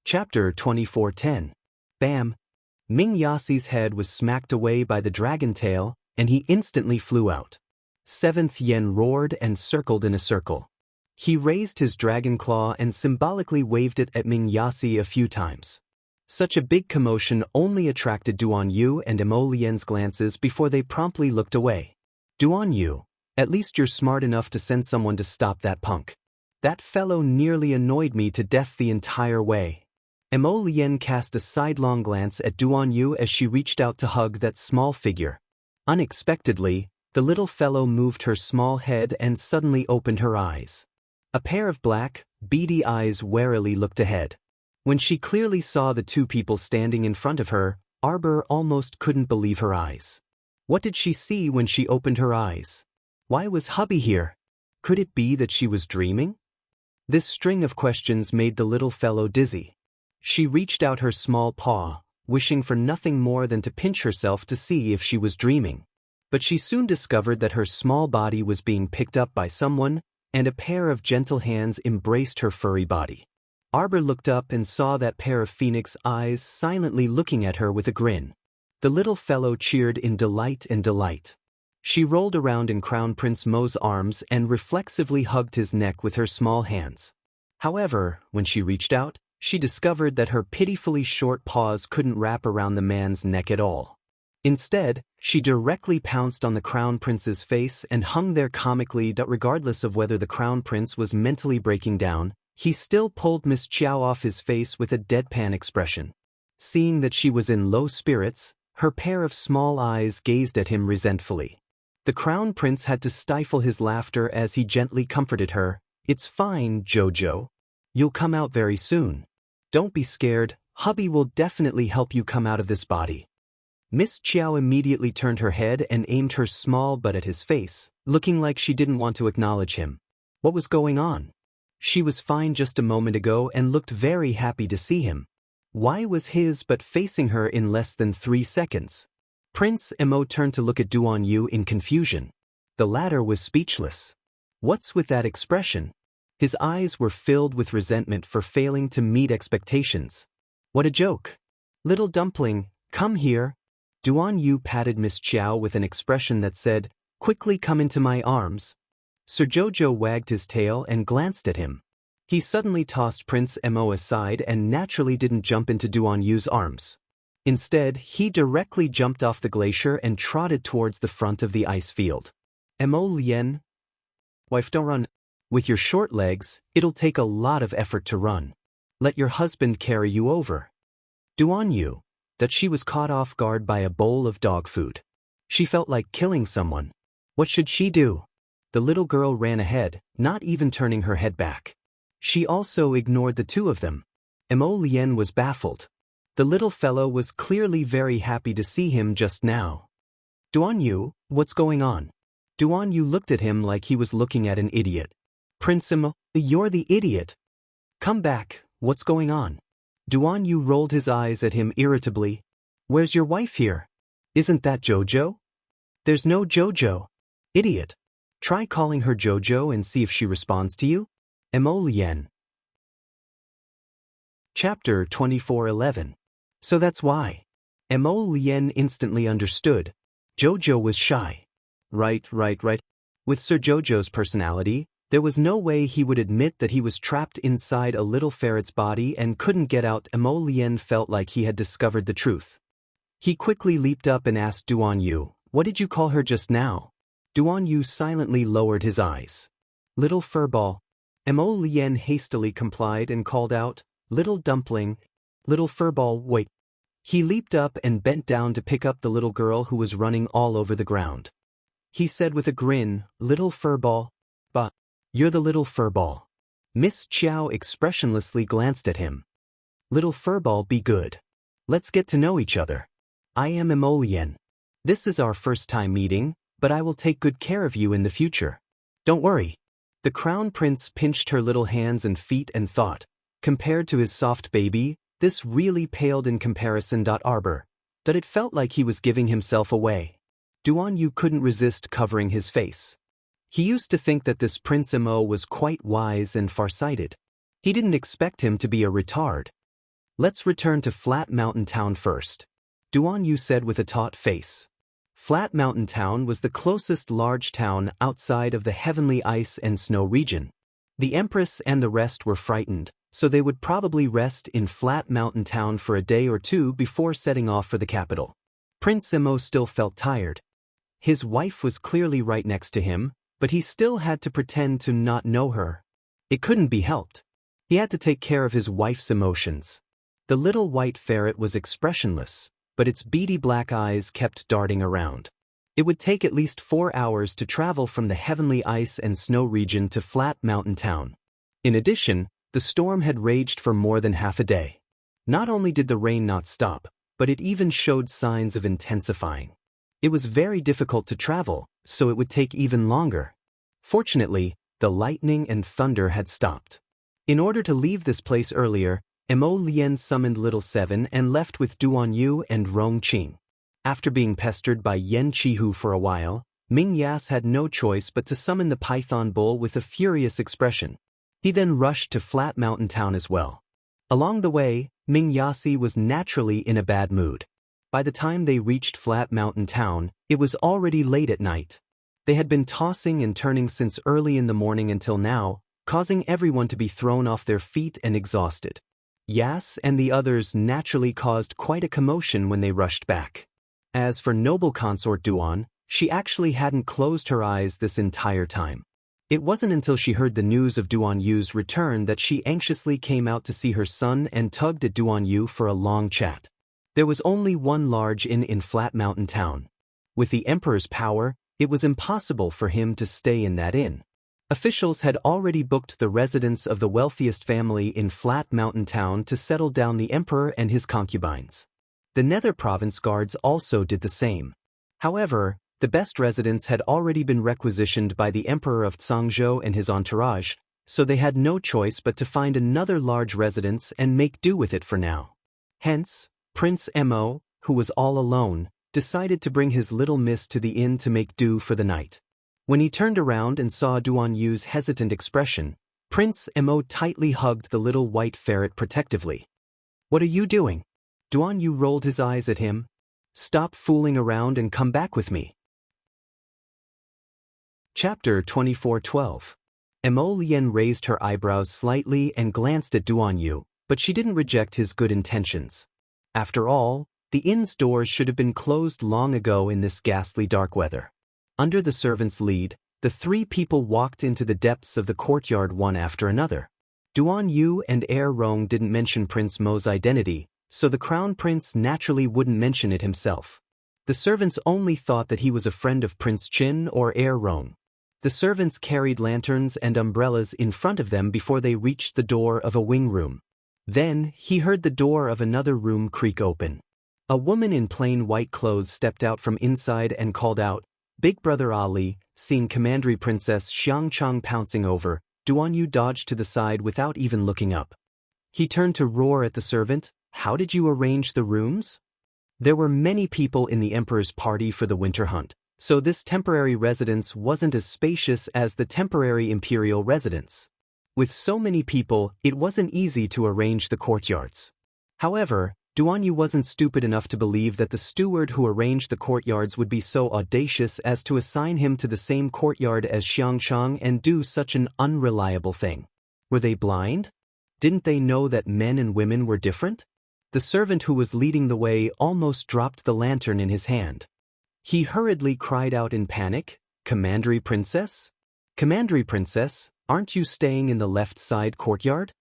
Chapter 24:10. Bam! Ming Yasi's head was smacked away by the dragon tail, and he instantly flew out. Seventh Yen roared and circled in a circle. He raised his dragon claw and symbolically waved it at Ming Yasi a few times. Such a big commotion only attracted Duan Yu and Mo Lian's glances before they promptly looked away. Duan Yu, at least you're smart enough to send someone to stop that punk. That fellow nearly annoyed me to death the entire way. Mo Lian cast a sidelong glance at Duan Yu as she reached out to hug that small figure. Unexpectedly, the little fellow moved her small head and suddenly opened her eyes. A pair of black, beady eyes warily looked ahead. When she clearly saw the two people standing in front of her, Arbor almost couldn't believe her eyes. What did she see when she opened her eyes? Why was hubby here? Could it be that she was dreaming? This string of questions made the little fellow dizzy. She reached out her small paw, wishing for nothing more than to pinch herself to see if she was dreaming. But she soon discovered that her small body was being picked up by someone, and a pair of gentle hands embraced her furry body. Arbor looked up and saw that pair of phoenix eyes silently looking at her with a grin. The little fellow cheered in delight and delight. She rolled around in Crown Prince Mo's arms and reflexively hugged his neck with her small hands. However, when she reached out, she discovered that her pitifully short paws couldn't wrap around the man's neck at all. Instead, she directly pounced on the Crown Prince's face and hung there comically. Regardless of whether the Crown Prince was mentally breaking down, he still pulled Miss Chiao off his face with a deadpan expression. Seeing that she was in low spirits, her pair of small eyes gazed at him resentfully. The Crown Prince had to stifle his laughter as he gently comforted her. "It's fine, Jojo. You'll come out very soon. Don't be scared, hubby will definitely help you come out of this body." Miss Chiao immediately turned her head and aimed her small butt at his face, looking like she didn't want to acknowledge him. What was going on? She was fine just a moment ago and looked very happy to see him. Why was his butt facing her in less than 3 seconds? Prince Mo turned to look at Duan Yu in confusion. The latter was speechless. What's with that expression? His eyes were filled with resentment for failing to meet expectations. What a joke. "Little dumpling, come here." Duan Yu patted Miss Chiao with an expression that said, "Quickly come into my arms." Sir Jojo wagged his tail and glanced at him. He suddenly tossed Prince Mo aside and naturally didn't jump into Duan Yu's arms. Instead, he directly jumped off the glacier and trotted towards the front of the ice field. "Mo Lian, wife, don't run. With your short legs, it'll take a lot of effort to run. Let your husband carry you over." Duan Yu, that she was caught off guard by a bowl of dog food. She felt like killing someone. What should she do? The little girl ran ahead, not even turning her head back. She also ignored the two of them. Mo Lian was baffled. The little fellow was clearly very happy to see him just now. "Duan Yu, what's going on?" Duan Yu looked at him like he was looking at an idiot. "Prince Mo, you're the idiot. Come back, what's going on?" Duan Yu rolled his eyes at him irritably. "Where's your wife here? Isn't that Jojo?" "There's no Jojo. Idiot. Try calling her Jojo and see if she responds to you." Mo Lian. Chapter 24:11. So that's why. Mo Lian instantly understood. Jojo was shy. Right. With Sir Jojo's personality, there was no way he would admit that he was trapped inside a little ferret's body and couldn't get out. Mo Lian felt like he had discovered the truth. He quickly leaped up and asked Duan Yu, "What did you call her just now?" Duan Yu silently lowered his eyes. "Little furball." Mo Lian hastily complied and called out, "Little dumpling, little furball, wait." He leaped up and bent down to pick up the little girl who was running all over the ground. He said with a grin, "Little furball, bah, you're the little furball." Miss Chiao expressionlessly glanced at him. "Little furball, be good. Let's get to know each other. I am Mo Lian. This is our first time meeting, but I will take good care of you in the future. Don't worry." The Crown Prince pinched her little hands and feet and thought, compared to his soft baby, this really paled in comparison. Arbor, that it felt like he was giving himself away. Duan Yu couldn't resist covering his face. He used to think that this Prince Mo was quite wise and farsighted. He didn't expect him to be a retard. Let's return to Flat Mountain Town first, Duan Yu said with a taut face. Flat Mountain Town was the closest large town outside of the heavenly ice and snow region. The Empress and the rest were frightened, so they would probably rest in Flat Mountain Town for a day or two before setting off for the capital. Prince Emo still felt tired. His wife was clearly right next to him, but he still had to pretend to not know her. It couldn't be helped. He had to take care of his wife's emotions. The little white ferret was expressionless, but its beady black eyes kept darting around. It would take at least 4 hours to travel from the heavenly ice and snow region to Flat Mountain Town. In addition, the storm had raged for more than half a day. Not only did the rain not stop, but it even showed signs of intensifying. It was very difficult to travel, so it would take even longer. Fortunately, the lightning and thunder had stopped. In order to leave this place earlier, Mo Lien summoned Little Seven and left with Duan Yu and Rong Qing. After being pestered by Yen Chihu for a while, Ming Yas had no choice but to summon the Python Bull with a furious expression. He then rushed to Flat Mountain Town as well. Along the way, Ming Yasi was naturally in a bad mood. By the time they reached Flat Mountain Town, it was already late at night. They had been tossing and turning since early in the morning until now, causing everyone to be thrown off their feet and exhausted. Yas and the others naturally caused quite a commotion when they rushed back. As for noble consort Duan, she actually hadn't closed her eyes this entire time. It wasn't until she heard the news of Duan Yu's return that she anxiously came out to see her son and tugged at Duan Yu for a long chat. There was only one large inn in Flat Mountain Town. With the Emperor's power, it was impossible for him to stay in that inn. Officials had already booked the residence of the wealthiest family in Flat Mountain Town to settle down the Emperor and his concubines. The Nether Province guards also did the same. However, the best residence had already been requisitioned by the Emperor of Tsangzhou and his entourage, so they had no choice but to find another large residence and make do with it for now. Hence, Prince Mo, who was all alone, decided to bring his little miss to the inn to make do for the night. When he turned around and saw Duan Yu's hesitant expression, Prince Mo tightly hugged the little white ferret protectively. "What are you doing?" Duan Yu rolled his eyes at him. "Stop fooling around and come back with me." Chapter 24:12. Mo Lien raised her eyebrows slightly and glanced at Duan Yu, but she didn't reject his good intentions. After all, the inn's doors should have been closed long ago in this ghastly dark weather. Under the servant's lead, the three people walked into the depths of the courtyard one after another. Duan Yu and Heir Rong didn't mention Prince Mo's identity, so the Crown Prince naturally wouldn't mention it himself. The servants only thought that he was a friend of Prince Qin or Heir Rong. The servants carried lanterns and umbrellas in front of them before they reached the door of a wing room. Then, he heard the door of another room creak open. A woman in plain white clothes stepped out from inside and called out, "Big Brother Ali." Seeing Commandery Princess Xiangchang pouncing over, Duan Yu dodged to the side without even looking up. He turned to roar at the servant, "How did you arrange the rooms?" There were many people in the Emperor's party for the winter hunt, so this temporary residence wasn't as spacious as the temporary imperial residence. With so many people, it wasn't easy to arrange the courtyards. However, Duan Yu wasn't stupid enough to believe that the steward who arranged the courtyards would be so audacious as to assign him to the same courtyard as Xiangchang and do such an unreliable thing. Were they blind? Didn't they know that men and women were different? The servant who was leading the way almost dropped the lantern in his hand. He hurriedly cried out in panic, "Commandery Princess? Commandery Princess, aren't you staying in the left side courtyard?"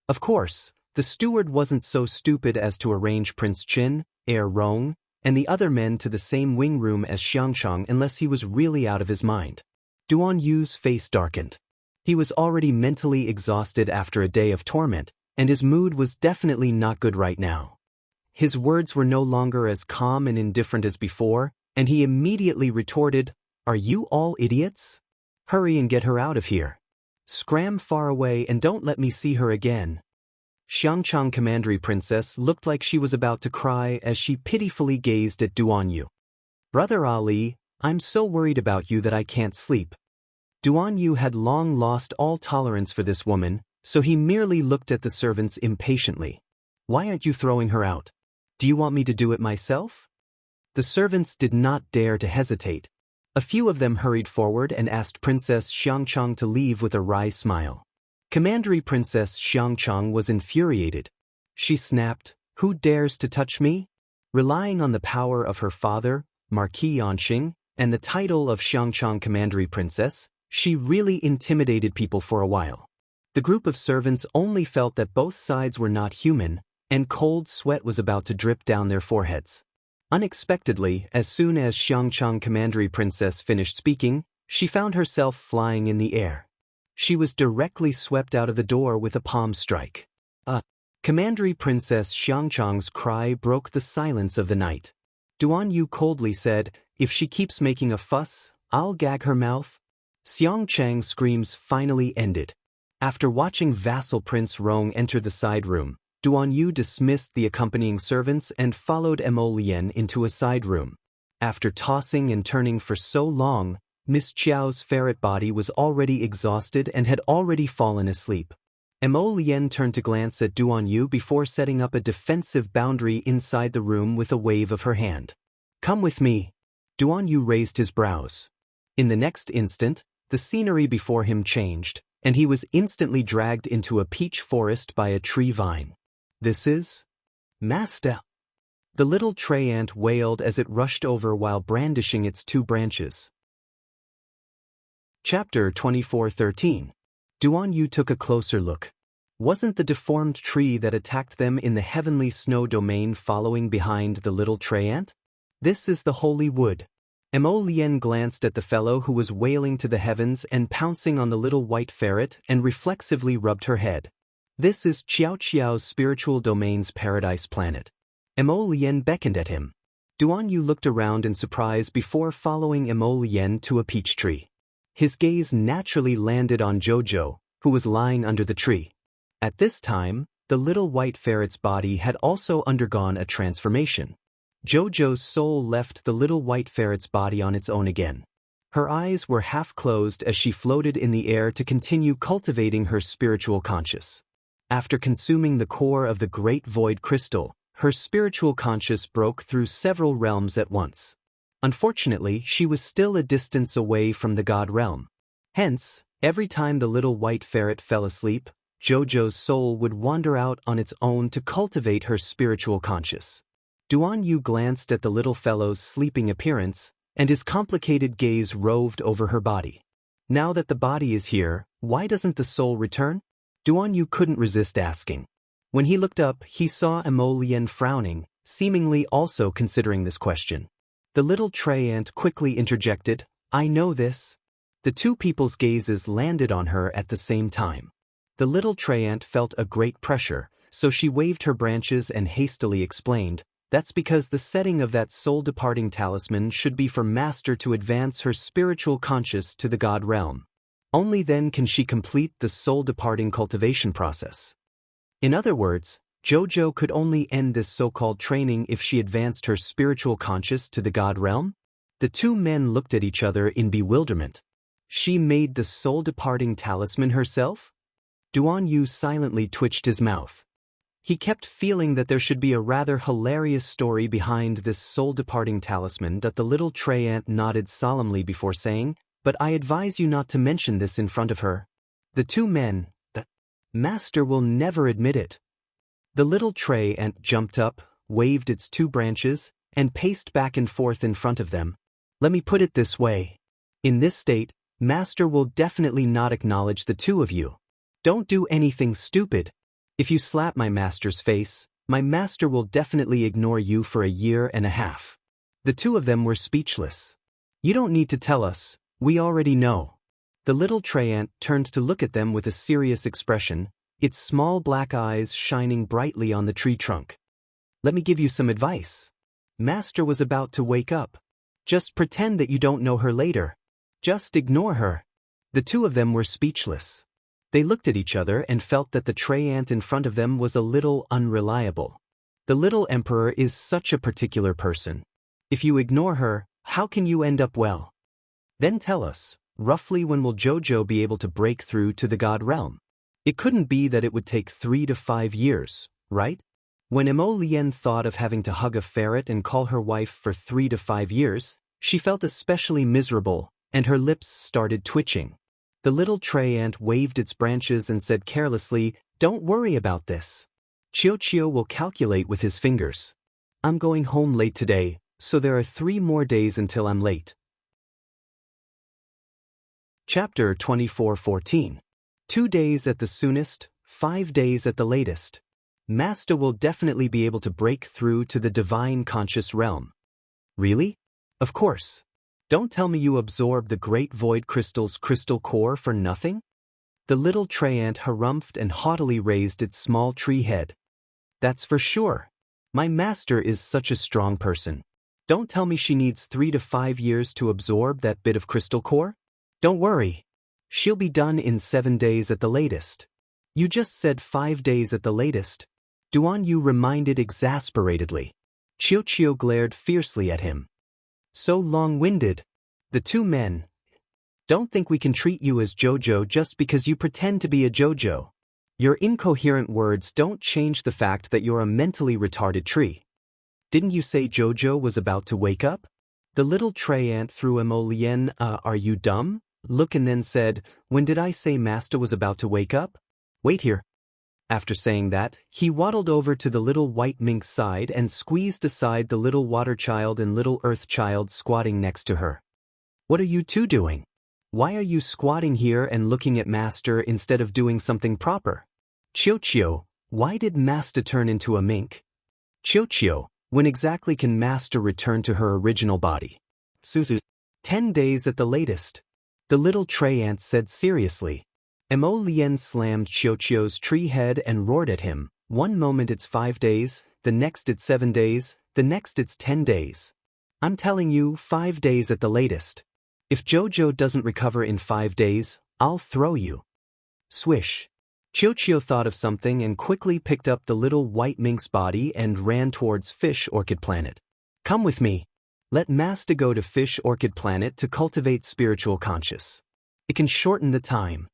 Of course, the steward wasn't so stupid as to arrange Prince Qin, Heir Rong, and the other men to the same wing room as Xiangchang unless he was really out of his mind. Duan Yu's face darkened. He was already mentally exhausted after a day of torment, and his mood was definitely not good right now. His words were no longer as calm and indifferent as before, and he immediately retorted, "Are you all idiots? Hurry and get her out of here. Scram far away and don't let me see her again." Xiangchang Commandery Princess looked like she was about to cry as she pitifully gazed at Duan Yu. "Brother Ali, I'm so worried about you that I can't sleep." Duan Yu had long lost all tolerance for this woman, so he merely looked at the servants impatiently. Why aren't you throwing her out? Do you want me to do it myself? The servants did not dare to hesitate. A few of them hurried forward and asked Princess Xiangchang to leave with a wry smile. Commandery Princess Xiangchang was infuriated. She snapped, "Who dares to touch me?" Relying on the power of her father, Marquis Yanxing, and the title of Xiangchang Commandery Princess, she really intimidated people for a while. The group of servants only felt that both sides were not human, and cold sweat was about to drip down their foreheads. Unexpectedly, as soon as Xiangchang Commandery Princess finished speaking, she found herself flying in the air. She was directly swept out of the door with a palm strike. Commandery Princess Xiangchang's cry broke the silence of the night. Duan Yu coldly said, "If she keeps making a fuss, I'll gag her mouth." Xiangchang's screams finally ended. After watching vassal Prince Rong enter the side room, Duan Yu dismissed the accompanying servants and followed Mo Lian into a side room. After tossing and turning for so long, Miss Qiao's ferret body was already exhausted and had already fallen asleep. Mo Lian turned to glance at Duan Yu before setting up a defensive boundary inside the room with a wave of her hand. "Come with me." Duan Yu raised his brows. In the next instant, the scenery before him changed, and he was instantly dragged into a peach forest by a tree vine. "This is Master." The little tree ant wailed as it rushed over while brandishing its two branches. Chapter 24:13. Duan Yu took a closer look. Wasn't the deformed tree that attacked them in the heavenly snow domain following behind the little tree ant? "This is the holy wood." Mo Lian glanced at the fellow who was wailing to the heavens and pouncing on the little white ferret and reflexively rubbed her head. "This is Qiao Qiao's spiritual domain's paradise planet." Mo Lian beckoned at him. Duan Yu looked around in surprise before following Mo Lian to a peach tree. His gaze naturally landed on Jojo, who was lying under the tree. At this time, the little white ferret's body had also undergone a transformation. Jojo's soul left the little white ferret's body on its own again. Her eyes were half closed as she floated in the air to continue cultivating her spiritual conscious. After consuming the core of the great void crystal, her spiritual conscious broke through several realms at once. Unfortunately, she was still a distance away from the God realm. Hence, every time the little white ferret fell asleep, Jojo's soul would wander out on its own to cultivate her spiritual conscious. Duan Yu glanced at the little fellow's sleeping appearance, and his complicated gaze roved over her body. Now that the body is here, why doesn't the soul return? Duan Yu couldn't resist asking. When he looked up, he saw Mo Lian frowning, seemingly also considering this question. The little tree ant quickly interjected, "I know this." The two people's gazes landed on her at the same time. The little tree ant felt a great pressure, so she waved her branches and hastily explained, "That's because the setting of that soul-departing talisman should be for Master to advance her spiritual conscious to the God realm. Only then can she complete the soul-departing cultivation process." In other words, Jojo could only end this so-called training if she advanced her spiritual conscious to the God realm? The two men looked at each other in bewilderment. She made the soul-departing talisman herself? Duan Yu silently twitched his mouth. He kept feeling that there should be a rather hilarious story behind this soul-departing talisman. The little tree ant nodded solemnly before saying, "But I advise you not to mention this in front of her." The two men, "The Master will never admit it." The little tree ant jumped up, waved its two branches, and paced back and forth in front of them. "Let me put it this way. In this state, Master will definitely not acknowledge the two of you. Don't do anything stupid. If you slap my master's face, my master will definitely ignore you for a year and a half." The two of them were speechless. "You don't need to tell us, we already know." The little tree ant turned to look at them with a serious expression, its small black eyes shining brightly on the tree trunk. "Let me give you some advice. Master was about to wake up. Just pretend that you don't know her later. Just ignore her." The two of them were speechless. They looked at each other and felt that the tree ant in front of them was a little unreliable. The little emperor is such a particular person. If you ignore her, how can you end up well? Then tell us, roughly when will Jojo be able to break through to the God realm? It couldn't be that it would take 3 to 5 years, right? When Emolien thought of having to hug a ferret and call her wife for 3 to 5 years, she felt especially miserable, and her lips started twitching. The little tree ant waved its branches and said carelessly, "Don't worry about this. Chio will calculate with his fingers. I'm going home late today, so there are 3 more days until I'm late." Chapter 24:14. 2 days at the soonest, 5 days at the latest. Master will definitely be able to break through to the divine conscious realm. Really? Of course. Don't tell me you absorbed the great void crystal's crystal core for nothing? The little tree ant harumphed and haughtily raised its small tree head. That's for sure. My master is such a strong person. Don't tell me she needs 3 to 5 years to absorb that bit of crystal core? Don't worry. She'll be done in 7 days at the latest. You just said 5 days at the latest. Duan Yu reminded exasperatedly. Chio glared fiercely at him. So long-winded. The 2 men. Don't think we can treat you as Jojo just because you pretend to be a Jojo. Your incoherent words don't change the fact that you're a mentally retarded tree. Didn't you say Jojo was about to wake up? The little tree ant threw Emolien "Are you dumb?" look and then said, "When did I say Master was about to wake up? Wait here." After saying that, he waddled over to the little white mink's side and squeezed aside the little water child and little earth child squatting next to her. "What are you 2 doing? Why are you squatting here and looking at Master instead of doing something proper? Chio, why did Master turn into a mink? Chio, when exactly can Master return to her original body?" Suzu. 10 days at the latest. The little tree ant said seriously. Emolien slammed Chio's tree head and roared at him. One moment it's 5 days, the next it's 7 days, the next it's 10 days. I'm telling you, 5 days at the latest. If Jojo doesn't recover in 5 days, I'll throw you. Swish. Chio thought of something and quickly picked up the little white mink's body and ran towards Fish Orchid Planet. Come with me. Let Master go to Fish Orchid Planet to cultivate spiritual conscious. It can shorten the time.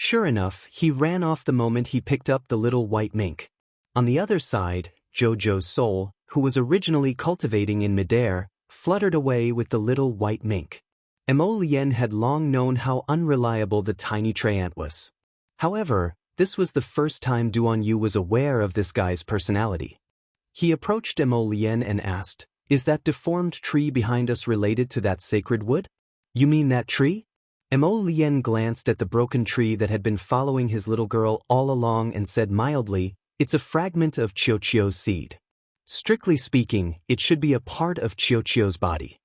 Sure enough, he ran off the moment he picked up the little white mink. On the other side, Jojo's soul, who was originally cultivating in midair, fluttered away with the little white mink. Emolien had long known how unreliable the tiny tree ant was. However, this was the first time Duan Yu was aware of this guy's personality. He approached Emolien and asked, "Is that deformed tree behind us related to that sacred wood?" "You mean that tree?" Emolien glanced at the broken tree that had been following his little girl all along and said mildly, "It's a fragment of Chio's seed. Strictly speaking, it should be a part of Chio's body.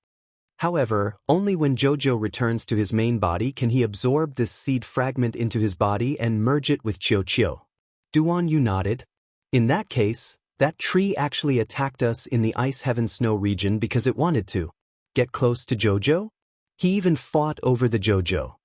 However, only when Jojo returns to his main body can he absorb this seed fragment into his body and merge it with Chio. Duan Yu nodded. In that case, that tree actually attacked us in the Ice Heaven Snow region because it wanted to get close to Jojo? He even fought over the Jojo.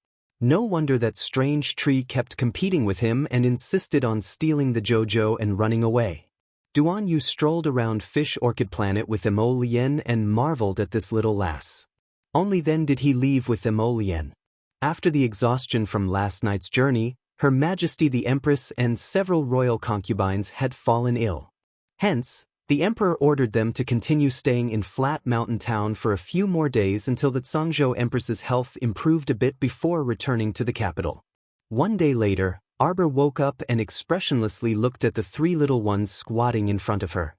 No wonder that strange tree kept competing with him and insisted on stealing the Jojo and running away. Duan Yu strolled around Fish Orchid Planet with Emolien and marveled at this little lass. Only then did he leave with Emolien. After the exhaustion from last night's journey, Her Majesty the Empress and several royal concubines had fallen ill. Hence, the Emperor ordered them to continue staying in Flat Mountain Town for a few more days until the Zhangzhou Empress's health improved a bit before returning to the capital. One day later, Arbor woke up and expressionlessly looked at the 3 little ones squatting in front of her.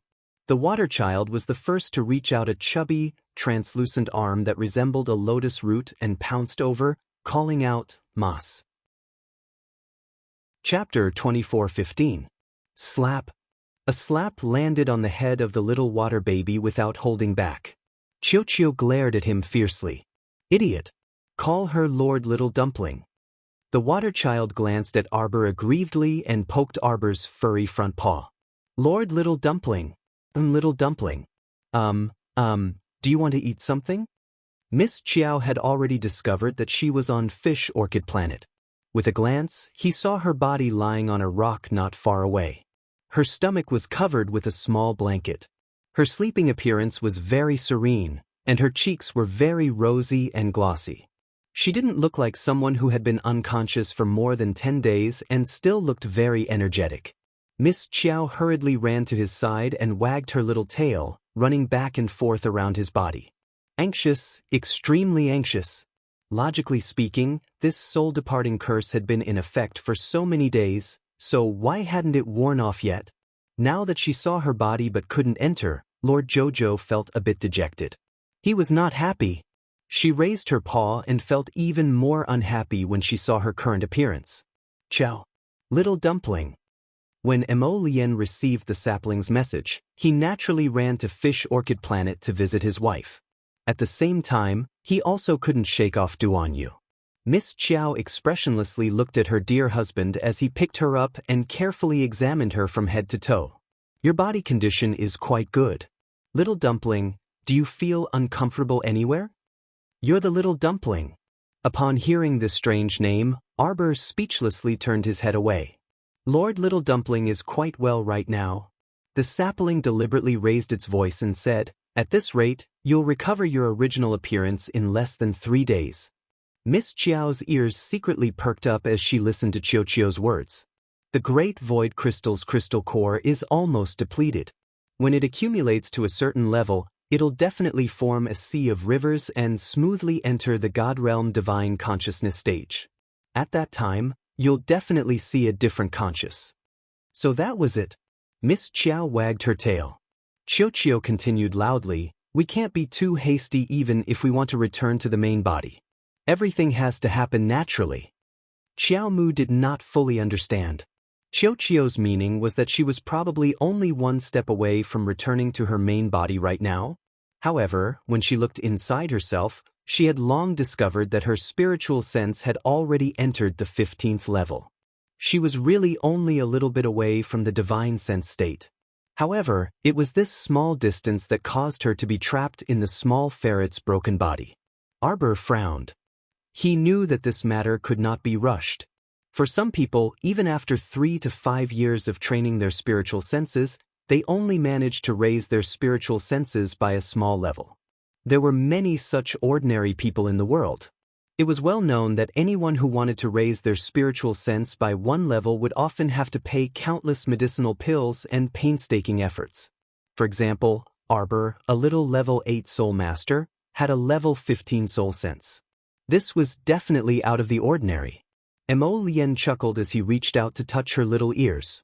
The water child was the first to reach out a chubby, translucent arm that resembled a lotus root and pounced over, calling out, "Mas." Chapter 24:15. Slap. A slap landed on the head of the little water baby without holding back. Chio glared at him fiercely. "Idiot. Call her Lord Little Dumpling." The water child glanced at Arbor aggrievedly and poked Arbor's furry front paw. "Lord Little Dumpling. Little Dumpling. Do you want to eat something?" Miss Chiao had already discovered that she was on Fish Orchid Planet. With a glance, he saw her body lying on a rock not far away. Her stomach was covered with a small blanket. Her sleeping appearance was very serene, and her cheeks were very rosy and glossy. She didn't look like someone who had been unconscious for more than 10 days and still looked very energetic. Miss Chiao hurriedly ran to his side and wagged her little tail, running back and forth around his body. Anxious, extremely anxious. Logically speaking, this soul-departing curse had been in effect for so many days, so why hadn't it worn off yet? Now that she saw her body but couldn't enter, Lord Jojo felt a bit dejected. He was not happy. She raised her paw and felt even more unhappy when she saw her current appearance. Ciao. Little dumpling. When Mo Lien received the sapling's message, he naturally ran to Fish Orchid Planet to visit his wife. At the same time, he also couldn't shake off Duan Yu. Miss Chiao expressionlessly looked at her dear husband as he picked her up and carefully examined her from head to toe. Your body condition is quite good. Little dumpling, do you feel uncomfortable anywhere? You're the little dumpling. Upon hearing this strange name, Arbor speechlessly turned his head away. Lord Little Dumpling is quite well right now. The sapling deliberately raised its voice and said, at this rate, you'll recover your original appearance in less than 3 days. Miss Chiao's ears secretly perked up as she listened to Chio's words. The Great Void Crystal's crystal core is almost depleted. When it accumulates to a certain level, it'll definitely form a sea of rivers and smoothly enter the God Realm Divine Consciousness stage. At that time, you'll definitely see a different conscious. So that was it. Miss Chiao wagged her tail. Chio continued loudly, we can't be too hasty even if we want to return to the main body. Everything has to happen naturally. Chiao Mu did not fully understand. Chio's meaning was that she was probably only one step away from returning to her main body right now. However, when she looked inside herself, she had long discovered that her spiritual sense had already entered the 15th level. She was really only a little bit away from the divine sense state. However, it was this small distance that caused her to be trapped in the small ferret's broken body. Arbor frowned. He knew that this matter could not be rushed. For some people, even after 3 to 5 years of training their spiritual senses, they only managed to raise their spiritual senses by a small level. There were many such ordinary people in the world. It was well known that anyone who wanted to raise their spiritual sense by one level would often have to pay countless medicinal pills and painstaking efforts. For example, Arbor, a little level 8 soul master, had a level 15 soul sense. This was definitely out of the ordinary. Mo Lien chuckled as he reached out to touch her little ears.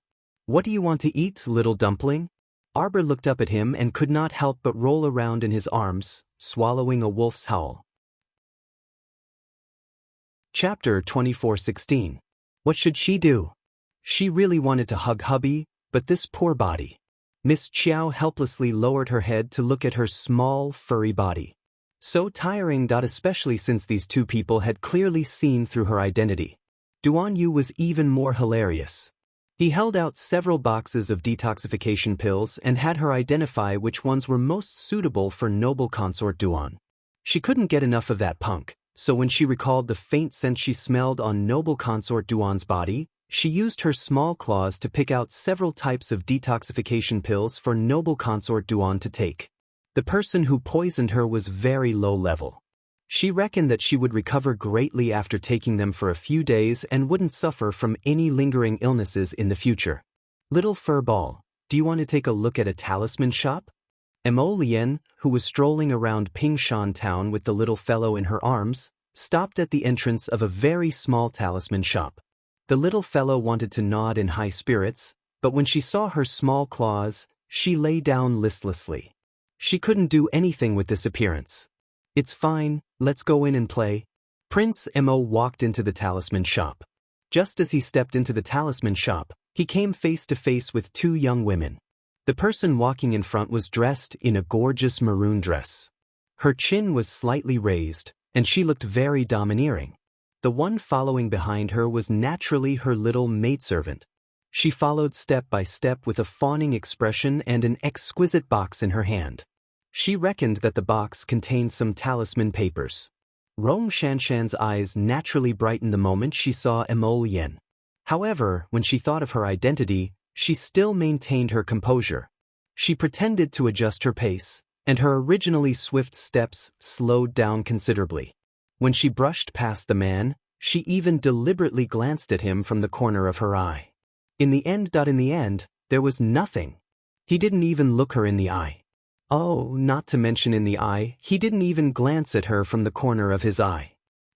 What do you want to eat, little dumpling? Arbor looked up at him and could not help but roll around in his arms, swallowing a wolf's howl. Chapter 24:16. What should she do? She really wanted to hug hubby, but this poor body. Miss Chiao helplessly lowered her head to look at her small, furry body. So tiring, especially since these two people had clearly seen through her identity. Duan Yu was even more hilarious. He held out several boxes of detoxification pills and had her identify which ones were most suitable for noble consort Duan. She couldn't get enough of that punk, so when she recalled the faint scent she smelled on noble consort Duan's body, she used her small claws to pick out several types of detoxification pills for noble consort Duan to take. The person who poisoned her was very low level. She reckoned that she would recover greatly after taking them for a few days and wouldn't suffer from any lingering illnesses in the future. Little Furball, do you want to take a look at a talisman shop? Mo Lien, who was strolling around Pingshan town with the little fellow in her arms, stopped at the entrance of a very small talisman shop. The little fellow wanted to nod in high spirits, but when she saw her small claws, she lay down listlessly. She couldn't do anything with this appearance. It's fine, let's go in and play. Prince Mo walked into the talisman shop. Just as he stepped into the talisman shop, he came face to face with 2 young women. The person walking in front was dressed in a gorgeous maroon dress. Her chin was slightly raised, and she looked very domineering. The one following behind her was naturally her little maidservant. She followed step by step with a fawning expression and an exquisite box in her hand. She reckoned that the box contained some talisman papers. Rong Shanshan's eyes naturally brightened the moment she saw Mo Lien. However, when she thought of her identity, she still maintained her composure. She pretended to adjust her pace, and her originally swift steps slowed down considerably. When she brushed past the man, she even deliberately glanced at him from the corner of her eye. In the end, there was nothing. He didn't even look her in the eye. Oh, not to mention in the eye, he didn't even glance at her from the corner of his eye.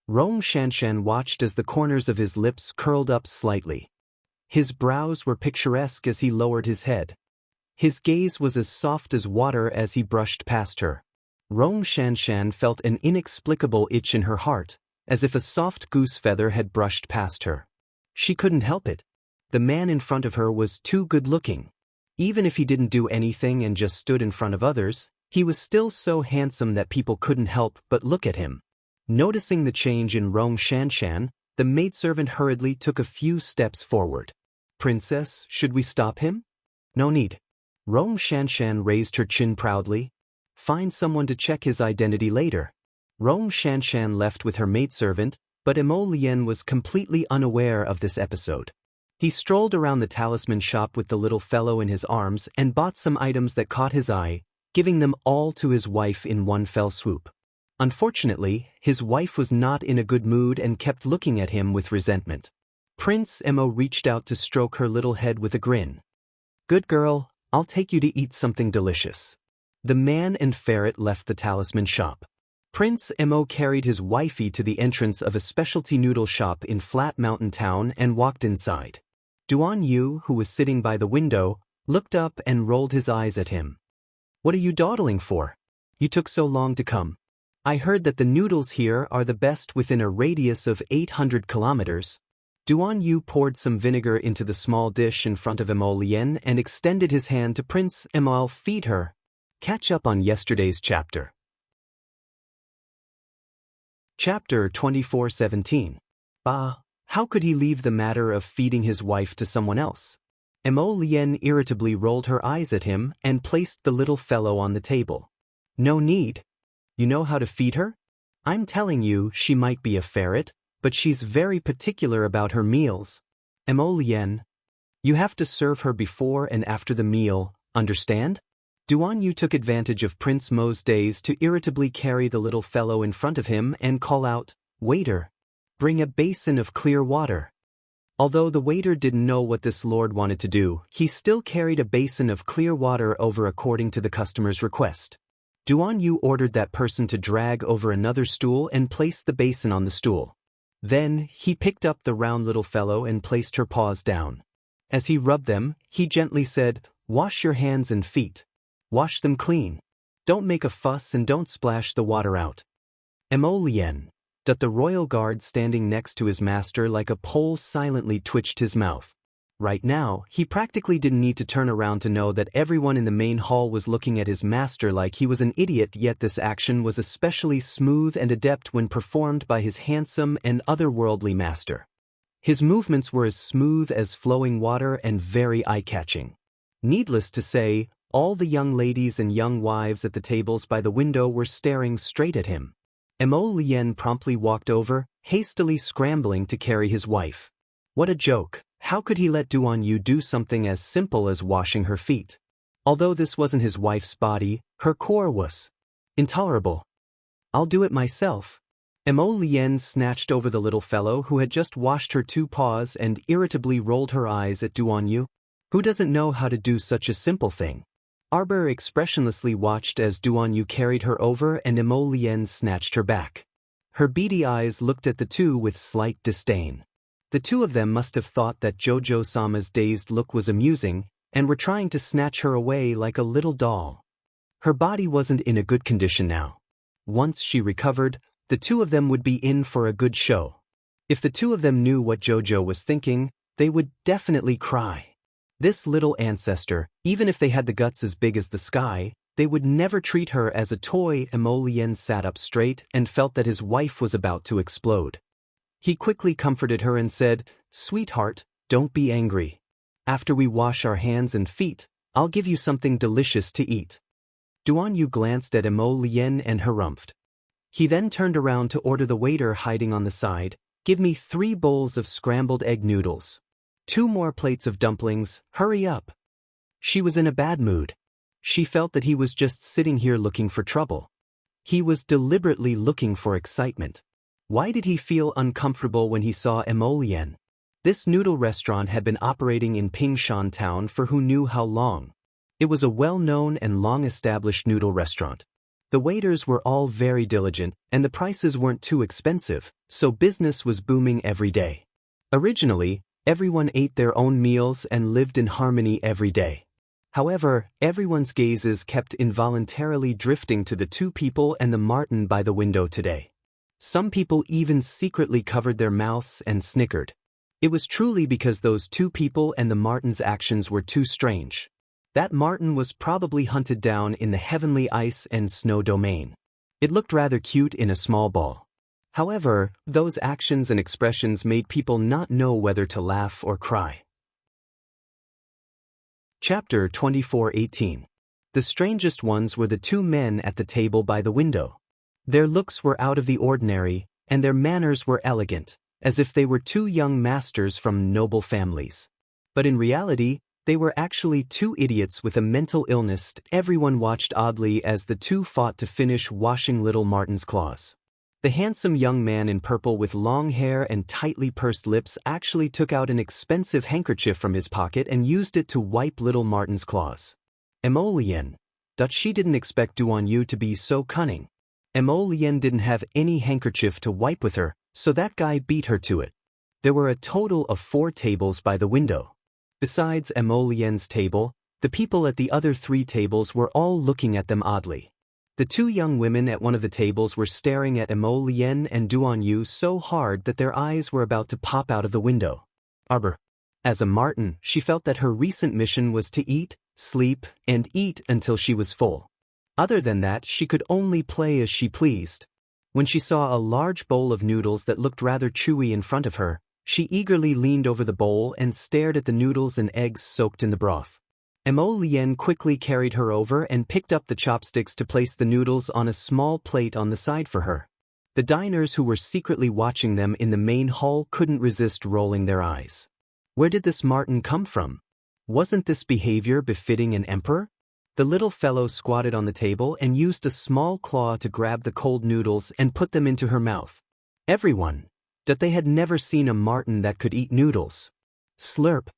Rong Shanshan watched as the corners of his lips curled up slightly. His brows were picturesque as he lowered his head. His gaze was as soft as water as he brushed past her. Rong Shanshan felt an inexplicable itch in her heart, as if a soft goose feather had brushed past her. She couldn't help it. The man in front of her was too good-looking. Even if he didn't do anything and just stood in front of others, he was still so handsome that people couldn't help but look at him. Noticing the change in Rong Shanshan, the maidservant hurriedly took a few steps forward. "Princess, should we stop him?" "No need." Rong Shanshan raised her chin proudly. "Find someone to check his identity later." Rong Shanshan left with her maidservant, but Emo Lien was completely unaware of this episode. He strolled around the talisman shop with the little fellow in his arms and bought some items that caught his eye, giving them all to his wife in one fell swoop. Unfortunately, his wife was not in a good mood and kept looking at him with resentment. Prince Emo reached out to stroke her little head with a grin. "Good girl, I'll take you to eat something delicious." The man and ferret left the talisman shop. Prince Emo carried his wifey to the entrance of a specialty noodle shop in Flat Mountain Town and walked inside. Duan Yu, who was sitting by the window, looked up and rolled his eyes at him. "What are you dawdling for? You took so long to come. I heard that the noodles here are the best within a radius of 800 kilometers. Duan Yu poured some vinegar into the small dish in front of Emo Lien and extended his hand to Prince Emo. "I'll feed her." Catch up on yesterday's chapter. Chapter 24:17. How could he leave the matter of feeding his wife to someone else? Emo Lien irritably rolled her eyes at him and placed the little fellow on the table. "No need. You know how to feed her? I'm telling you, she might be a ferret, but she's very particular about her meals. Emo Lien, you have to serve her before and after the meal, understand?" Duan Yu took advantage of Prince Mo's daze to irritably carry the little fellow in front of him and call out, "Waiter, bring a basin of clear water." Although the waiter didn't know what this lord wanted to do, he still carried a basin of clear water over according to the customer's request. Duan Yu ordered that person to drag over another stool and place the basin on the stool. Then, he picked up the round little fellow and placed her paws down. As he rubbed them, he gently said, "Wash your hands and feet. Wash them clean. Don't make a fuss and don't splash the water out." Emo Lien, the royal guard standing next to his master like a pole, silently twitched his mouth. Right now, he practically didn't need to turn around to know that everyone in the main hall was looking at his master like he was an idiot, yet this action was especially smooth and adept when performed by his handsome and otherworldly master. His movements were as smooth as flowing water and very eye-catching. Needless to say, all the young ladies and young wives at the tables by the window were staring straight at him. Emo Lien promptly walked over, hastily scrambling to carry his wife. What a joke! How could he let Duan Yu do something as simple as washing her feet? Although this wasn't his wife's body, her core was intolerable. "I'll do it myself." Emo Lien snatched over the little fellow who had just washed her two paws and irritably rolled her eyes at Duan Yu. Who doesn't know how to do such a simple thing? Arbor expressionlessly watched as Duan Yu carried her over and Emo Lien snatched her back. Her beady eyes looked at the two with slight disdain. The two of them must have thought that Jojo-sama's dazed look was amusing, and were trying to snatch her away like a little doll. Her body wasn't in a good condition now. Once she recovered, the two of them would be in for a good show. If the two of them knew what Jojo was thinking, they would definitely cry. This little ancestor, even if they had the guts as big as the sky, they would never treat her as a toy. Emo Lien sat up straight and felt that his wife was about to explode. He quickly comforted her and said, "Sweetheart, don't be angry. After we wash our hands and feet, I'll give you something delicious to eat." Duan Yu glanced at Emo Lien and harumphed. He then turned around to order the waiter hiding on the side, "Give me 3 bowls of scrambled egg noodles. 2 more plates of dumplings, hurry up." She was in a bad mood. She felt that he was just sitting here looking for trouble. He was deliberately looking for excitement. Why did he feel uncomfortable when he saw Emo Lien? This noodle restaurant had been operating in Pingshan town for who knew how long. It was a well-known and long-established noodle restaurant. The waiters were all very diligent, and the prices weren't too expensive, so business was booming every day. Originally, everyone ate their own meals and lived in harmony every day. However, everyone's gazes kept involuntarily drifting to the two people and the martin by the window today. Some people even secretly covered their mouths and snickered. It was truly because those two people and the martin's actions were too strange. That martin was probably hunted down in the heavenly ice and snow domain. It looked rather cute in a small ball. However, those actions and expressions made people not know whether to laugh or cry. Chapter 24:18. The strangest ones were the two men at the table by the window. Their looks were out of the ordinary, and their manners were elegant, as if they were two young masters from noble families. But in reality, they were actually two idiots with a mental illness. Everyone watched oddly as the two fought to finish washing little Martin's claws. The handsome young man in purple with long hair and tightly pursed lips actually took out an expensive handkerchief from his pocket and used it to wipe little Martin's claws. Emolien. She didn't expect Duan Yu to be so cunning. Emolien didn't have any handkerchief to wipe with her, so that guy beat her to it. There were a total of 4 tables by the window. Besides Emolien's table, the people at the other 3 tables were all looking at them oddly. The 2 young women at one of the tables were staring at Emolien and Duan Yu so hard that their eyes were about to pop out of the window. As a martin, she felt that her recent mission was to eat, sleep, and eat until she was full. Other than that, she could only play as she pleased. When she saw a large bowl of noodles that looked rather chewy in front of her, she eagerly leaned over the bowl and stared at the noodles and eggs soaked in the broth. Emolien quickly carried her over and picked up the chopsticks to place the noodles on a small plate on the side for her. The diners who were secretly watching them in the main hall couldn't resist rolling their eyes. Where did this martin come from? Wasn't this behavior befitting an emperor? The little fellow squatted on the table and used a small claw to grab the cold noodles and put them into her mouth. Everyone, that they had never seen a martin that could eat noodles. Slurp.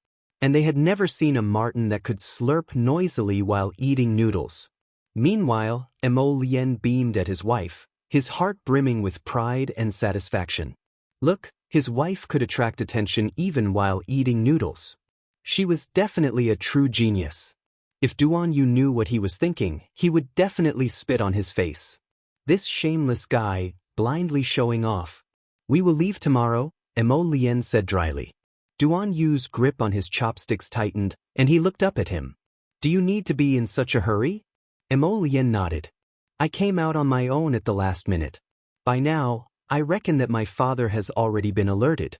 And they had never seen a martin that could slurp noisily while eating noodles. Meanwhile, Emolien beamed at his wife, his heart brimming with pride and satisfaction. Look, his wife could attract attention even while eating noodles. She was definitely a true genius. If Duan Yu knew what he was thinking, he would definitely spit on his face. This shameless guy, blindly showing off. We will leave tomorrow, Emolien said dryly. Duan Yu's grip on his chopsticks tightened, and he looked up at him. Do you need to be in such a hurry? Emolien nodded. I came out on my own at the last minute. By now, I reckon that my father has already been alerted.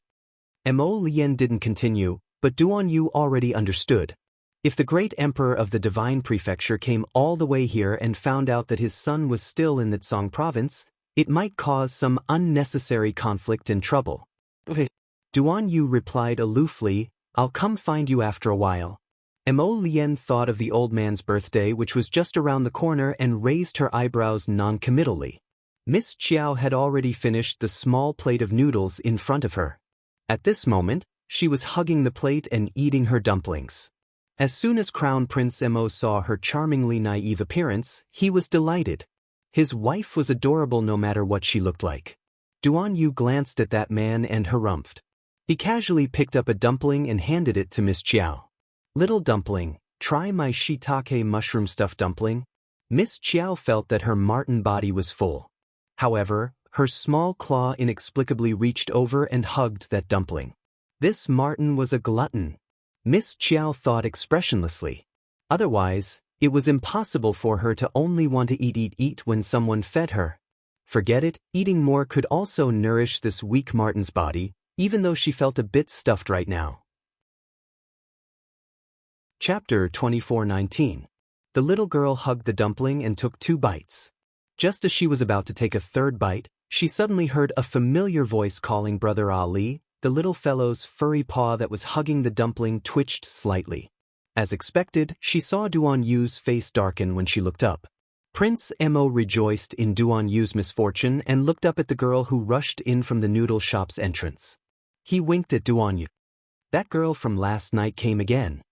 Emolien didn't continue, but Duan Yu already understood. If the great emperor of the divine prefecture came all the way here and found out that his son was still in the Tsang province, it might cause some unnecessary conflict and trouble. Okay. Duan Yu replied aloofly, I'll come find you after a while. Emolien thought of the old man's birthday which was just around the corner and raised her eyebrows non-committally. Miss Chiao had already finished the small plate of noodles in front of her. At this moment, she was hugging the plate and eating her dumplings. As soon as Crown Prince Emo saw her charmingly naive appearance, he was delighted. His wife was adorable no matter what she looked like. Duan Yu glanced at that man and harumphed. He casually picked up a dumpling and handed it to Miss Chiao. Little dumpling, try my shiitake mushroom stuffed dumpling. Miss Chiao felt that her martin body was full. However, her small claw inexplicably reached over and hugged that dumpling. This martin was a glutton. Miss Chiao thought expressionlessly. Otherwise, it was impossible for her to only want to eat when someone fed her. Forget it, eating more could also nourish this weak martin's body, even though she felt a bit stuffed right now. Chapter 24:19. The little girl hugged the dumpling and took 2 bites. Just as she was about to take a 3rd bite, she suddenly heard a familiar voice calling Brother Ali. The little fellow's furry paw that was hugging the dumpling twitched slightly. As expected, she saw Duan Yu's face darken when she looked up. Prince Emo rejoiced in Duan Yu's misfortune and looked up at the girl who rushed in from the noodle shop's entrance. He winked at Duan Yu. That girl from last night came again.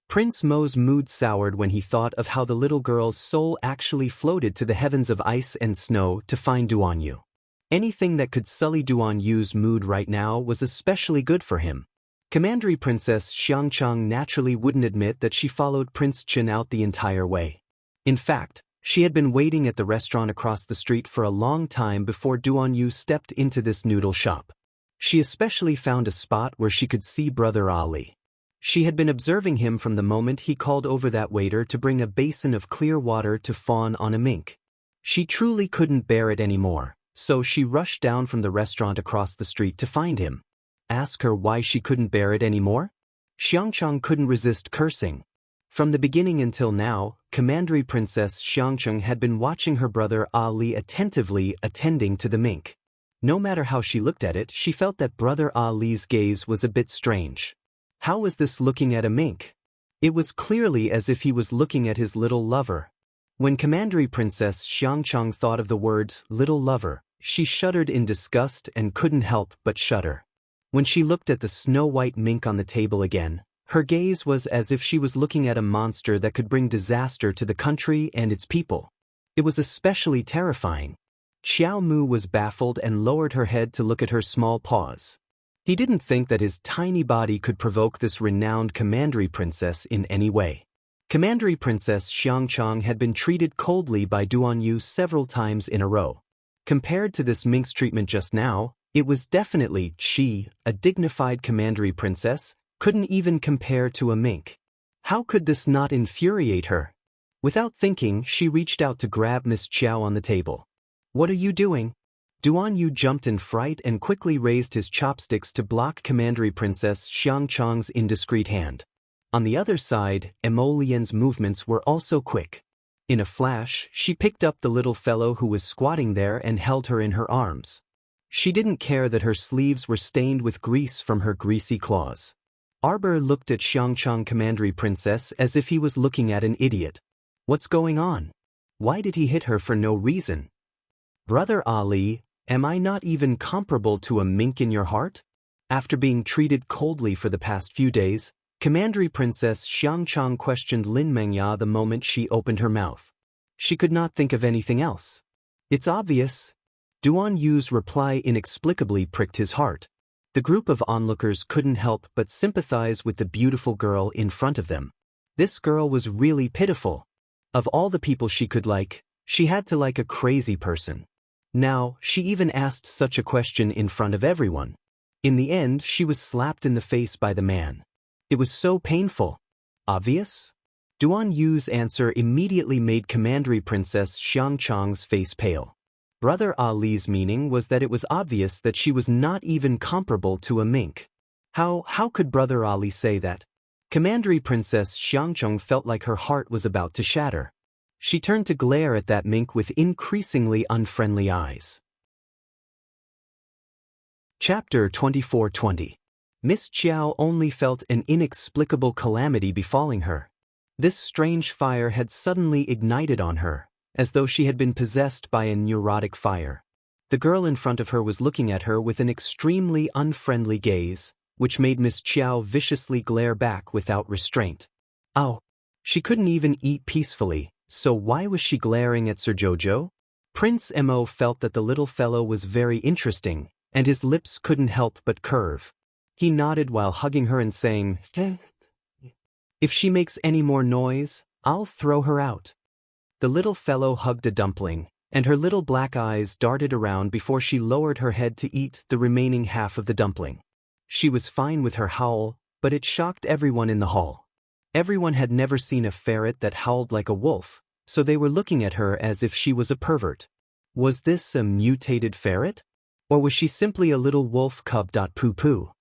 Prince Mo's mood soured when he thought of how the little girl's soul actually floated to the heavens of ice and snow to find Duan Yu. Anything that could sully Duan Yu's mood right now was especially good for him. Commandery Princess Xiangchang naturally wouldn't admit that she followed Prince Chen out the entire way. In fact, she had been waiting at the restaurant across the street for a long time before Duan Yu stepped into this noodle shop. She especially found a spot where she could see Brother Ali. She had been observing him from the moment he called over that waiter to bring a basin of clear water to fawn on a mink. She truly couldn't bear it anymore, so she rushed down from the restaurant across the street to find him. Ask her why she couldn't bear it anymore? Xiangchang couldn't resist cursing. From the beginning until now, Commandery Princess Xiangchang had been watching her brother Ali attentively attending to the mink. No matter how she looked at it, she felt that Brother Ali's gaze was a bit strange. How was this looking at a mink? It was clearly as if he was looking at his little lover. When Commandery Princess Xiangchang thought of the word little lover, she shuddered in disgust and couldn't help but shudder. When she looked at the snow-white mink on the table again, her gaze was as if she was looking at a monster that could bring disaster to the country and its people. It was especially terrifying. Xiao Mu was baffled and lowered her head to look at her small paws. He didn't think that his tiny body could provoke this renowned Commandery Princess in any way. Commandery Princess Xiangchang had been treated coldly by Duan Yu several times in a row. Compared to this mink's treatment just now, it was definitely she, a dignified Commandery Princess, couldn't even compare to a mink. How could this not infuriate her? Without thinking, she reached out to grab Miss Qiao on the table. "What are you doing?" Duan Yu jumped in fright and quickly raised his chopsticks to block Commandery Princess Xiangchang's indiscreet hand. On the other side, Emolian's movements were also quick. In a flash, she picked up the little fellow who was squatting there and held her in her arms. She didn't care that her sleeves were stained with grease from her greasy claws. Arbor looked at Xiangchang Commandery Princess as if he was looking at an idiot. What's going on? Why did he hit her for no reason? Brother Ali, am I not even comparable to a mink in your heart? After being treated coldly for the past few days, Commandery Princess Xiangchang questioned Lin Mengya the moment she opened her mouth. She could not think of anything else. It's obvious. Duan Yu's reply inexplicably pricked his heart. The group of onlookers couldn't help but sympathize with the beautiful girl in front of them. This girl was really pitiful. Of all the people she could like, she had to like a crazy person. Now, she even asked such a question in front of everyone. In the end, she was slapped in the face by the man. It was so painful. Obvious? Duan Yu's answer immediately made Commandery Princess Xiangchang's face pale. Brother Ali's meaning was that it was obvious that she was not even comparable to a mink. How could Brother Ali say that? Commandery Princess Xiangchang felt like her heart was about to shatter. She turned to glare at that mink with increasingly unfriendly eyes. Chapter 24:20. Miss Qiao only felt an inexplicable calamity befalling her. This strange fire had suddenly ignited on her, as though she had been possessed by a neurotic fire. The girl in front of her was looking at her with an extremely unfriendly gaze, which made Miss Qiao viciously glare back without restraint. Ow! She couldn't even eat peacefully, so why was she glaring at Sir Jojo? Prince Mo felt that the little fellow was very interesting, and his lips couldn't help but curve. He nodded while hugging her and saying, "If she makes any more noise, I'll throw her out." The little fellow hugged a dumpling, and her little black eyes darted around before she lowered her head to eat the remaining half of the dumpling. She was fine with her howl, but it shocked everyone in the hall. Everyone had never seen a ferret that howled like a wolf, so they were looking at her as if she was a pervert. Was this a mutated ferret? Or was she simply a little wolf cub? Poo-poo.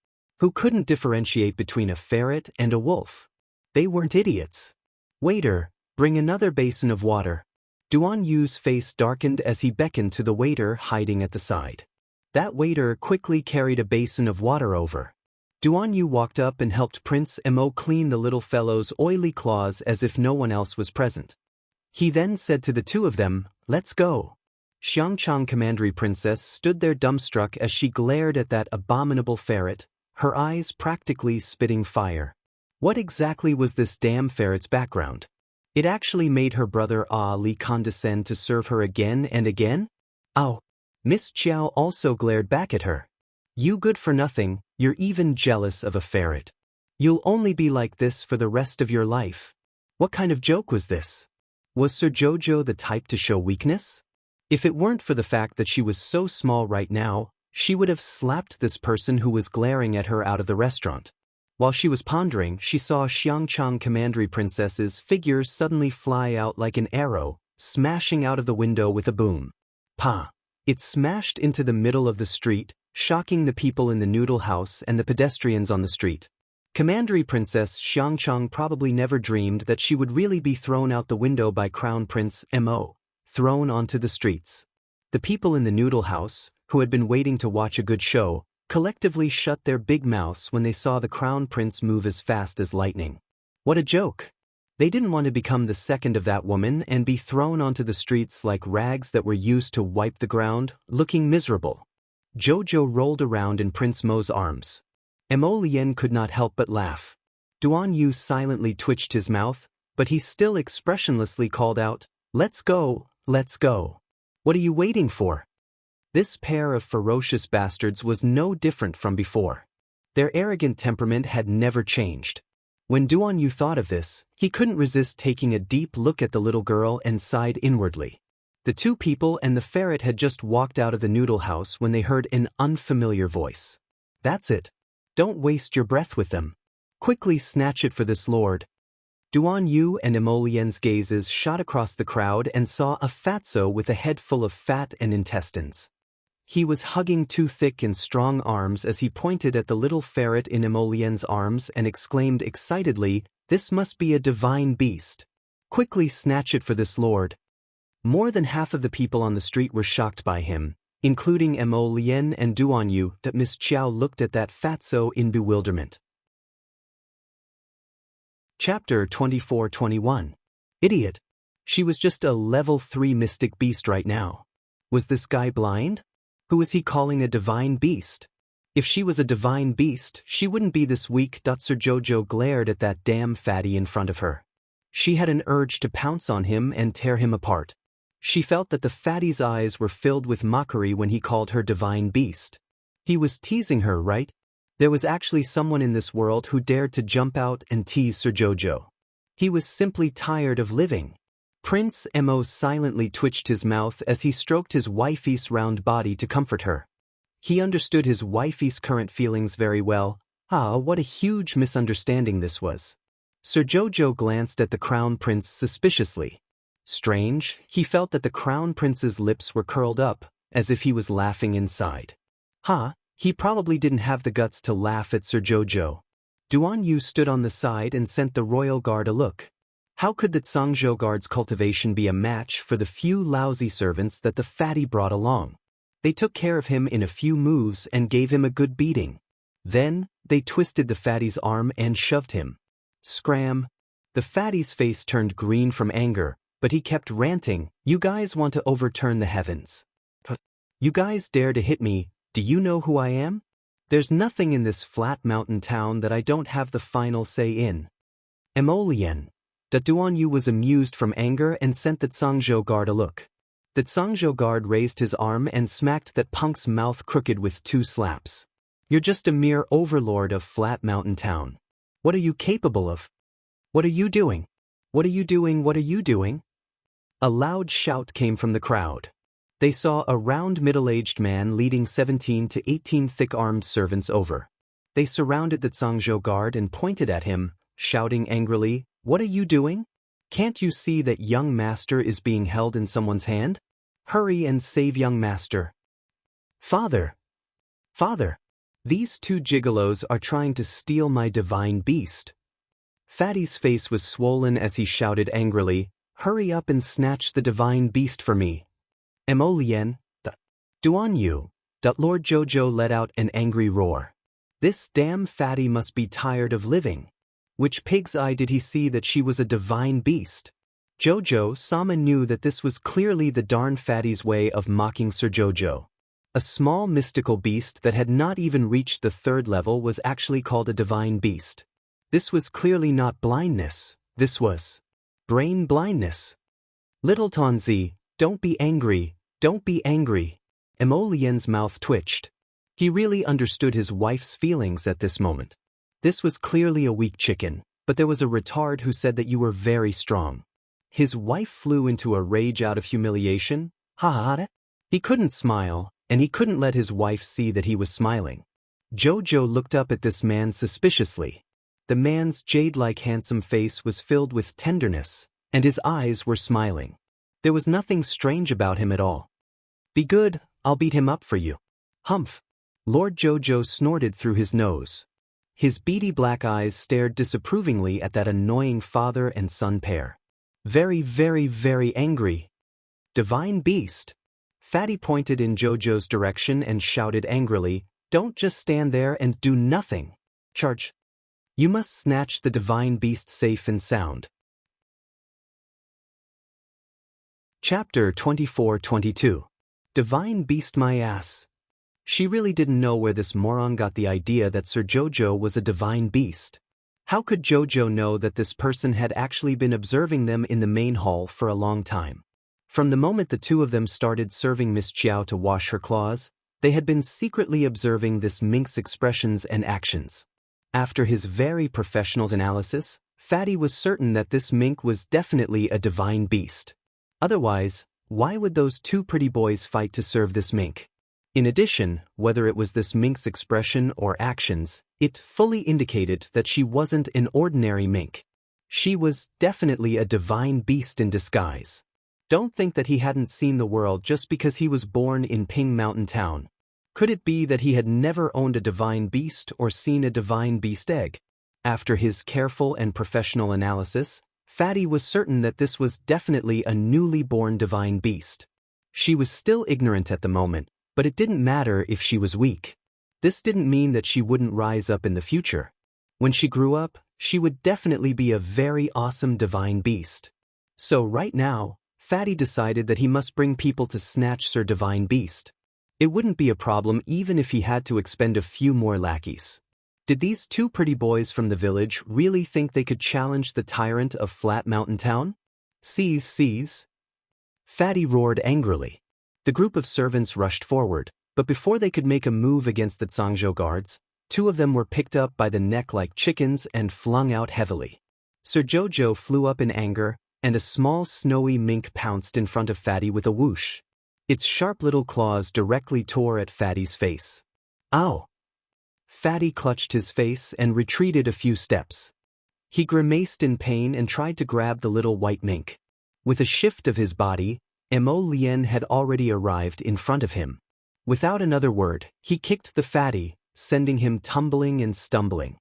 Who couldn't differentiate between a ferret and a wolf? They weren't idiots. Waiter, bring another basin of water. Duan Yu's face darkened as he beckoned to the waiter hiding at the side. That waiter quickly carried a basin of water over. Duan Yu walked up and helped Prince Mo clean the little fellow's oily claws as if no one else was present. He then said to the two of them, "Let's go." Xiangchang Commandery Princess stood there dumbstruck as she glared at that abominable ferret, her eyes practically spitting fire. What exactly was this damn ferret's background? It actually made her brother Ali condescend to serve her again and again? Ow! Miss Chiao also glared back at her. You good for nothing, you're even jealous of a ferret. You'll only be like this for the rest of your life. What kind of joke was this? Was Sir Jojo the type to show weakness? If it weren't for the fact that she was so small right now, she would have slapped this person who was glaring at her out of the restaurant. While she was pondering, she saw Xiangchang Commandery Princess's figure suddenly fly out like an arrow, smashing out of the window with a boom. Pa! It smashed into the middle of the street, shocking the people in the noodle house and the pedestrians on the street. Commandery Princess Xiangchang probably never dreamed that she would really be thrown out the window by Crown Prince Mo, thrown onto the streets. The people in the noodle house, who had been waiting to watch a good show, collectively shut their big mouths when they saw the Crown Prince move as fast as lightning. What a joke! They didn't want to become the second of that woman and be thrown onto the streets like rags that were used to wipe the ground, looking miserable. Jojo rolled around in Prince Mo's arms. Mo Lien could not help but laugh. Duan Yu silently twitched his mouth, but he still expressionlessly called out, "Let's go, let's go. What are you waiting for?" This pair of ferocious bastards was no different from before. Their arrogant temperament had never changed. When Duan Yu thought of this, he couldn't resist taking a deep look at the little girl and sighed inwardly. The two people and the ferret had just walked out of the noodle house when they heard an unfamiliar voice. "That's it. Don't waste your breath with them. Quickly snatch it for this lord." Duan Yu and Emolien's gazes shot across the crowd and saw a fatso with a head full of fat and intestines. He was hugging two thick and strong arms as he pointed at the little ferret in Emolien's arms and exclaimed excitedly, "This must be a divine beast. Quickly snatch it for this lord." More than half of the people on the street were shocked by him, including Emolien and Duan Yu. That Miss Chiao looked at that fatso in bewilderment. Chapter 24-21. Idiot. She was just a level 3 mystic beast right now. Was this guy blind? Who was he calling a divine beast? If she was a divine beast, she wouldn't be this weak. Sir Jojo glared at that damn fatty in front of her. She had an urge to pounce on him and tear him apart. She felt that the fatty's eyes were filled with mockery when he called her divine beast. He was teasing her, right? There was actually someone in this world who dared to jump out and tease Sir Jojo. He was simply tired of living. Prince Mo silently twitched his mouth as he stroked his wifey's round body to comfort her. He understood his wifey's current feelings very well. What a huge misunderstanding this was. Sir Jojo glanced at the Crown Prince suspiciously. Strange, he felt that the Crown Prince's lips were curled up, as if he was laughing inside. He probably didn't have the guts to laugh at Sir Jojo. Duan Yu stood on the side and sent the royal guard a look. How could the Zhangzhou guard's cultivation be a match for the few lousy servants that the fatty brought along? They took care of him in a few moves and gave him a good beating. Then, they twisted the fatty's arm and shoved him. Scram! The fatty's face turned green from anger, but he kept ranting, "You guys want to overturn the heavens. You guys dare to hit me. Do you know who I am? There's nothing in this flat mountain town that I don't have the final say in." Emolien. Duan Yu was amused from anger and sent the Zhangzhou guard a look. The Zhangzhou guard raised his arm and smacked that punk's mouth crooked with 2 slaps. "You're just a mere overlord of Flat Mountain Town. What are you capable of? What are you doing? What are you doing? What are you doing?" A loud shout came from the crowd. They saw a round middle-aged man leading 17 to 18 thick-armed servants over. They surrounded the Zhangzhou guard and pointed at him, shouting angrily, "What are you doing? Can't you see that young master is being held in someone's hand? Hurry and save young master." "Father! Father! These 2 gigolos are trying to steal my divine beast." Fatty's face was swollen as he shouted angrily, "Hurry up and snatch the divine beast for me." Emolien, Duan Yu. Lord Jojo let out an angry roar. This damn fatty must be tired of living. Which pig's eye did he see that she was a divine beast? Jojo Sama knew that this was clearly the darn fatty's way of mocking Sir Jojo. A small mystical beast that had not even reached the third level was actually called a divine beast. This was clearly not blindness, this was brain blindness. Little Tonzi, don't be angry, don't be angry. Mo Lien's mouth twitched. He really understood his wife's feelings at this moment. This was clearly a weak chicken, but there was a retard who said that you were very strong. His wife flew into a rage out of humiliation. Ha ha ha. He couldn't smile, and he couldn't let his wife see that he was smiling. Jojo looked up at this man suspiciously. The man's jade-like handsome face was filled with tenderness, and his eyes were smiling. There was nothing strange about him at all. Be good, I'll beat him up for you. Humph. Lord Jojo snorted through his nose. His beady black eyes stared disapprovingly at that annoying father and son pair. Very, very, very angry. Divine beast. Fatty pointed in Jojo's direction and shouted angrily, don't just stand there and do nothing. Charge. You must snatch the divine beast safe and sound. Chapter 24-22. Divine beast my ass. She really didn't know where this moron got the idea that Sir Jojo was a divine beast. How could Jojo know that this person had actually been observing them in the main hall for a long time? From the moment the two of them started serving Miss Chiao to wash her claws, they had been secretly observing this mink's expressions and actions. After his very professional analysis, Fatty was certain that this mink was definitely a divine beast. Otherwise, why would those two pretty boys fight to serve this mink? In addition, whether it was this mink's expression or actions, it fully indicated that she wasn't an ordinary mink. She was definitely a divine beast in disguise. Don't think that he hadn't seen the world just because he was born in Ping Mountain Town. Could it be that he had never owned a divine beast or seen a divine beast egg? After his careful and professional analysis, Fatty was certain that this was definitely a newly born divine beast. She was still ignorant at the moment, but it didn't matter if she was weak. This didn't mean that she wouldn't rise up in the future. When she grew up, she would definitely be a very awesome divine beast. So right now, Fatty decided that he must bring people to snatch Sir Divine Beast. It wouldn't be a problem even if he had to expend a few more lackeys. Did these two pretty boys from the village really think they could challenge the tyrant of Flat Mountain Town? Seize. Fatty roared angrily. The group of servants rushed forward, but before they could make a move against the Zhangzhou guards, two of them were picked up by the neck like chickens and flung out heavily. Sir Jojo flew up in anger, and a small snowy mink pounced in front of Fatty with a whoosh. Its sharp little claws directly tore at Fatty's face. Ow! Fatty clutched his face and retreated a few steps. He grimaced in pain and tried to grab the little white mink. With a shift of his body, Mo Lien had already arrived in front of him. Without another word, he kicked the Fatty, sending him tumbling and stumbling.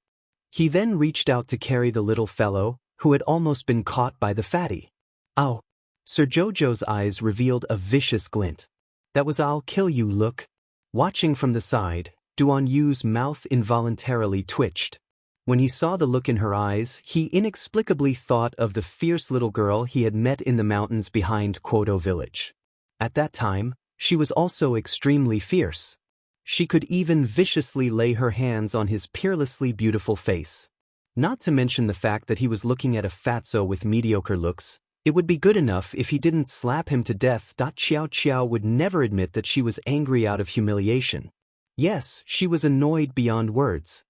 He then reached out to carry the little fellow, who had almost been caught by the Fatty. Ow! Sir Jojo's eyes revealed a vicious glint. That was I'll kill you look. Watching from the side, Duan Yu's mouth involuntarily twitched. When he saw the look in her eyes, he inexplicably thought of the fierce little girl he had met in the mountains behind Quoto village. At that time, she was also extremely fierce. She could even viciously lay her hands on his peerlessly beautiful face. Not to mention the fact that he was looking at a fatso with mediocre looks, it would be good enough if he didn't slap him to death. Xiao Xiao would never admit that she was angry out of humiliation. Yes, she was annoyed beyond words.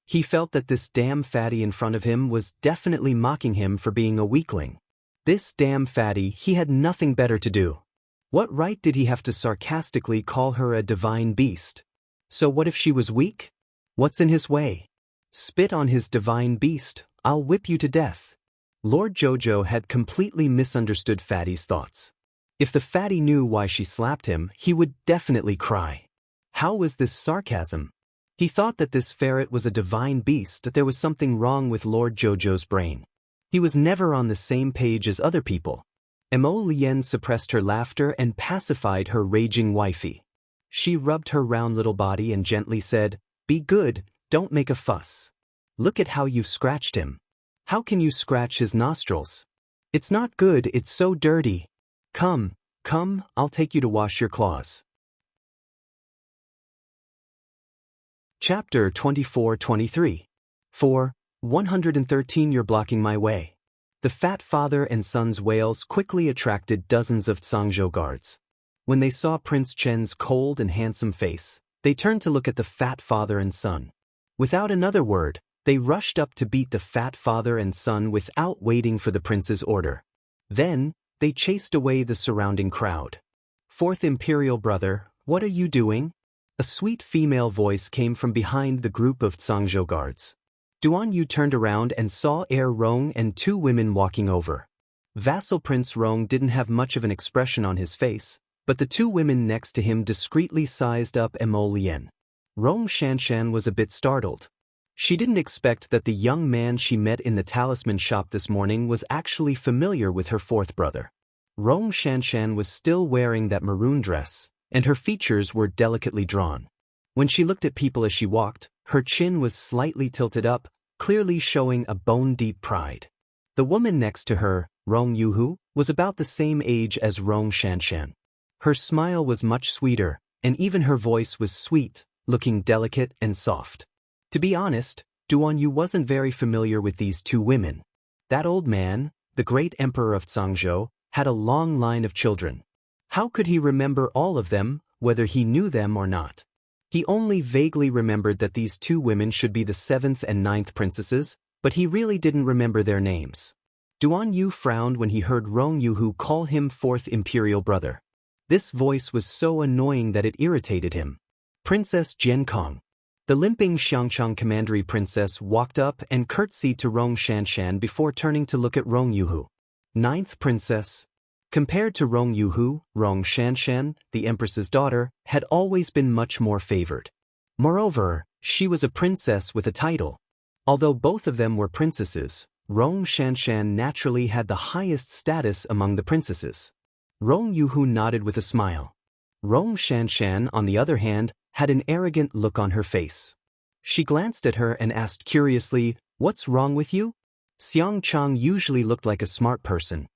He felt that this damn Fatty in front of him was definitely mocking him for being a weakling. This damn Fatty, he had nothing better to do. What right did he have to sarcastically call her a divine beast? So what if she was weak? What's in his way? Spit on his divine beast, I'll whip you to death. Lord Jojo had completely misunderstood Fatty's thoughts. If the Fatty knew why she slapped him, he would definitely cry. How was this sarcasm? He thought that this ferret was a divine beast, that there was something wrong with Lord Jojo's brain. He was never on the same page as other people. Mo Lien suppressed her laughter and pacified her raging wifey. She rubbed her round little body and gently said, "Be good, don't make a fuss. Look at how you've scratched him. How can you scratch his nostrils? It's not good, it's so dirty. Come, I'll take you to wash your claws." Chapter 24-23. 4. 113 You're blocking my way. The fat father and son's wails quickly attracted dozens of Tsangzhou guards. When they saw Prince Chen's cold and handsome face, they turned to look at the fat father and son. Without another word, they rushed up to beat the fat father and son without waiting for the prince's order. Then, they chased away the surrounding crowd. Fourth Imperial Brother, what are you doing? A sweet female voice came from behind the group of Tsangzhou guards. Duan Yu turned around and saw Heir Rong and two women walking over. Vassal Prince Rong didn't have much of an expression on his face, but the two women next to him discreetly sized up Emolien. Rong Shanshan was a bit startled. She didn't expect that the young man she met in the talisman shop this morning was actually familiar with her fourth brother. Rong Shanshan was still wearing that maroon dress, and her features were delicately drawn. When she looked at people as she walked, her chin was slightly tilted up, clearly showing a bone-deep pride. The woman next to her, Rong Yuhu, was about the same age as Rong Shanshan. Her smile was much sweeter, and even her voice was sweet, looking delicate and soft. To be honest, Duan Yu wasn't very familiar with these two women. That old man, the great emperor of Tsangzhou, had a long line of children. How could he remember all of them, whether he knew them or not? He only vaguely remembered that these two women should be the 7th and 9th princesses, but he really didn't remember their names. Duan Yu frowned when he heard Rong Yuhu call him 4th Imperial Brother. This voice was so annoying that it irritated him. Princess Jiankong. The limping Xiangchang commandery princess walked up and curtsied to Rong Shanshan before turning to look at Rong Yuhu. 9th princess. Compared to Rong Yuhu, Rong Shanshan, the empress's daughter, had always been much more favored. Moreover, she was a princess with a title. Although both of them were princesses, Rong Shanshan naturally had the highest status among the princesses. Rong Yuhu nodded with a smile. Rong Shanshan, on the other hand, had an arrogant look on her face. She glanced at her and asked curiously, "What's wrong with you?" Xiang Chang usually looked like a smart person.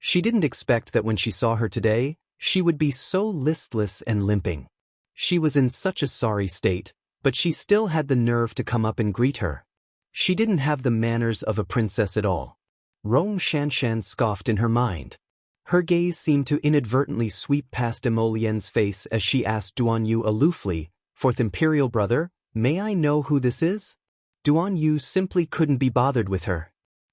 She didn't expect that when she saw her today, she would be so listless and limping. She was in such a sorry state, but she still had the nerve to come up and greet her. She didn't have the manners of a princess at all. Rong Shanshan scoffed in her mind. Her gaze seemed to inadvertently sweep past Emolien's face as she asked Duan Yu aloofly, "4th Imperial Brother, may I know who this is?" Duan Yu simply couldn't be bothered with her.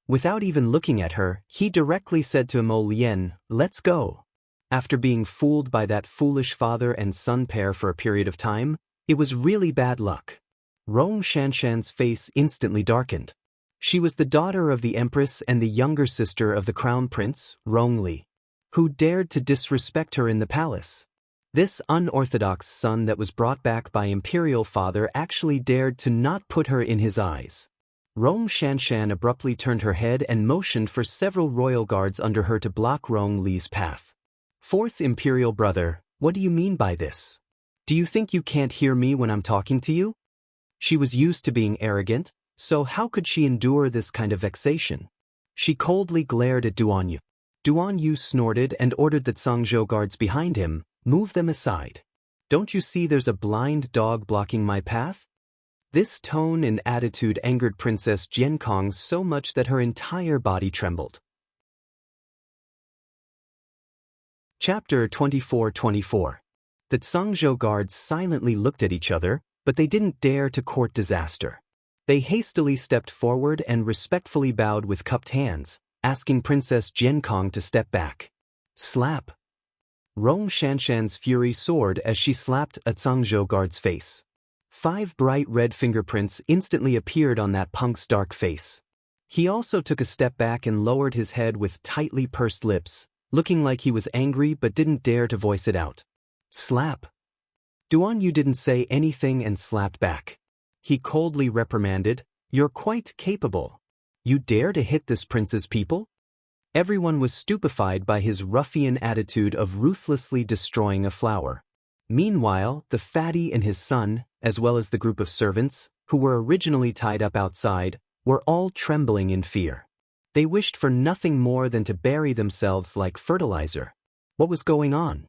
Without even looking at her, he directly said to Emolien, "Let's go." After being fooled by that foolish father and son pair for a period of time, it was really bad luck. Rong Shanshan's face instantly darkened. She was the daughter of the empress and the younger sister of the crown prince, Rong Li. Who dared to disrespect her in the palace? This unorthodox son that was brought back by imperial father actually dared to not put her in his eyes. Rong Shanshan abruptly turned her head and motioned for several royal guards under her to block Rong Li's path. 4th Imperial Brother, what do you mean by this? Do you think you can't hear me when I'm talking to you? She was used to being arrogant, so how could she endure this kind of vexation? She coldly glared at Duan Yu. Duan Yu snorted and ordered the Tsangzhou guards behind him, "Move them aside. Don't you see there's a blind dog blocking my path?" This tone and attitude angered Princess Jiankong so much that her entire body trembled. Chapter 24-24. The Tsangzhou guards silently looked at each other, but they didn't dare to court disaster. They hastily stepped forward and respectfully bowed with cupped hands, asking Princess Jiankong to step back. Slap. Rong Shanshan's fury soared as she slapped a Tsangzhou guard's face. 5 bright red fingerprints instantly appeared on that punk's dark face. He also took a step back and lowered his head with tightly pursed lips, looking like he was angry but didn't dare to voice it out. Slap. Duan Yu didn't say anything and slapped back. He coldly reprimanded, "You're quite capable. You dare to hit this prince's people?" Everyone was stupefied by his ruffian attitude of ruthlessly destroying a flower. Meanwhile, the fatty and his son, as well as the group of servants, who were originally tied up outside, were all trembling in fear. They wished for nothing more than to bury themselves like fertilizer. What was going on?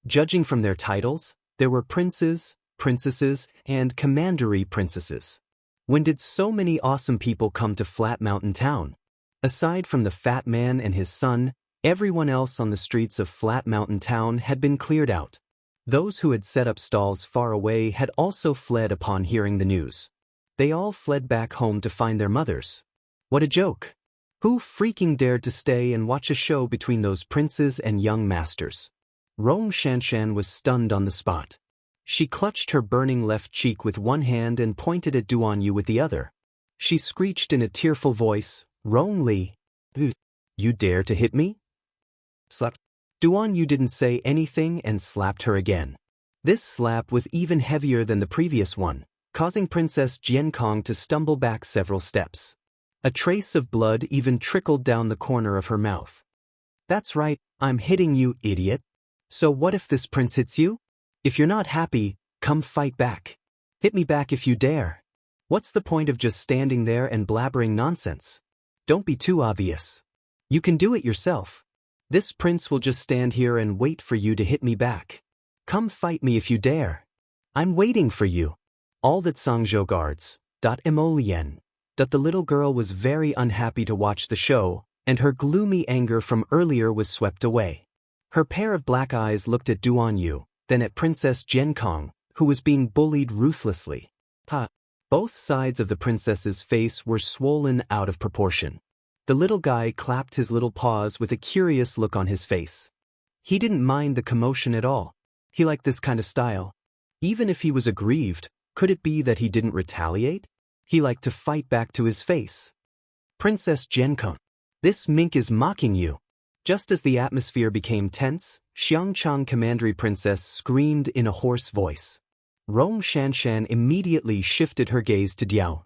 Judging from their titles, there were princes, princesses, and commandery princesses. When did so many awesome people come to Flat Mountain Town? Aside from the fat man and his son, everyone else on the streets of Flat Mountain Town had been cleared out. Those who had set up stalls far away had also fled upon hearing the news. They all fled back home to find their mothers. What a joke! Who freaking dared to stay and watch a show between those princes and young masters? Rong Shanshan was stunned on the spot. She clutched her burning left cheek with one hand and pointed at Duan Yu with the other. She screeched in a tearful voice, "Rong Li, you dare to hit me?" Slap. Duan Yu didn't say anything and slapped her again. This slap was even heavier than the previous one, causing Princess Jiankong to stumble back several steps. A trace of blood even trickled down the corner of her mouth. "That's right, I'm hitting you, idiot. So what if this prince hits you? If you're not happy, come fight back. Hit me back if you dare. What's the point of just standing there and blabbering nonsense? Don't be too obvious. You can do it yourself. This prince will just stand here and wait for you to hit me back. Come fight me if you dare. I'm waiting for you." All that Sangzhou guards. Emolien. The little girl was very unhappy to watch the show, and her gloomy anger from earlier was swept away. Her pair of black eyes looked at Duan Yu, then at Princess Jiankong, who was being bullied ruthlessly. Both sides of the princess's face were swollen out of proportion. The little guy clapped his little paws with a curious look on his face. He didn't mind the commotion at all. He liked this kind of style. Even if he was aggrieved, could it be that he didn't retaliate? He liked to fight back to his face. "Princess Jiankong, this mink is mocking you." Just as the atmosphere became tense, Xiangchang Commandery Princess screamed in a hoarse voice. Rong Shanshan immediately shifted her gaze to Diao.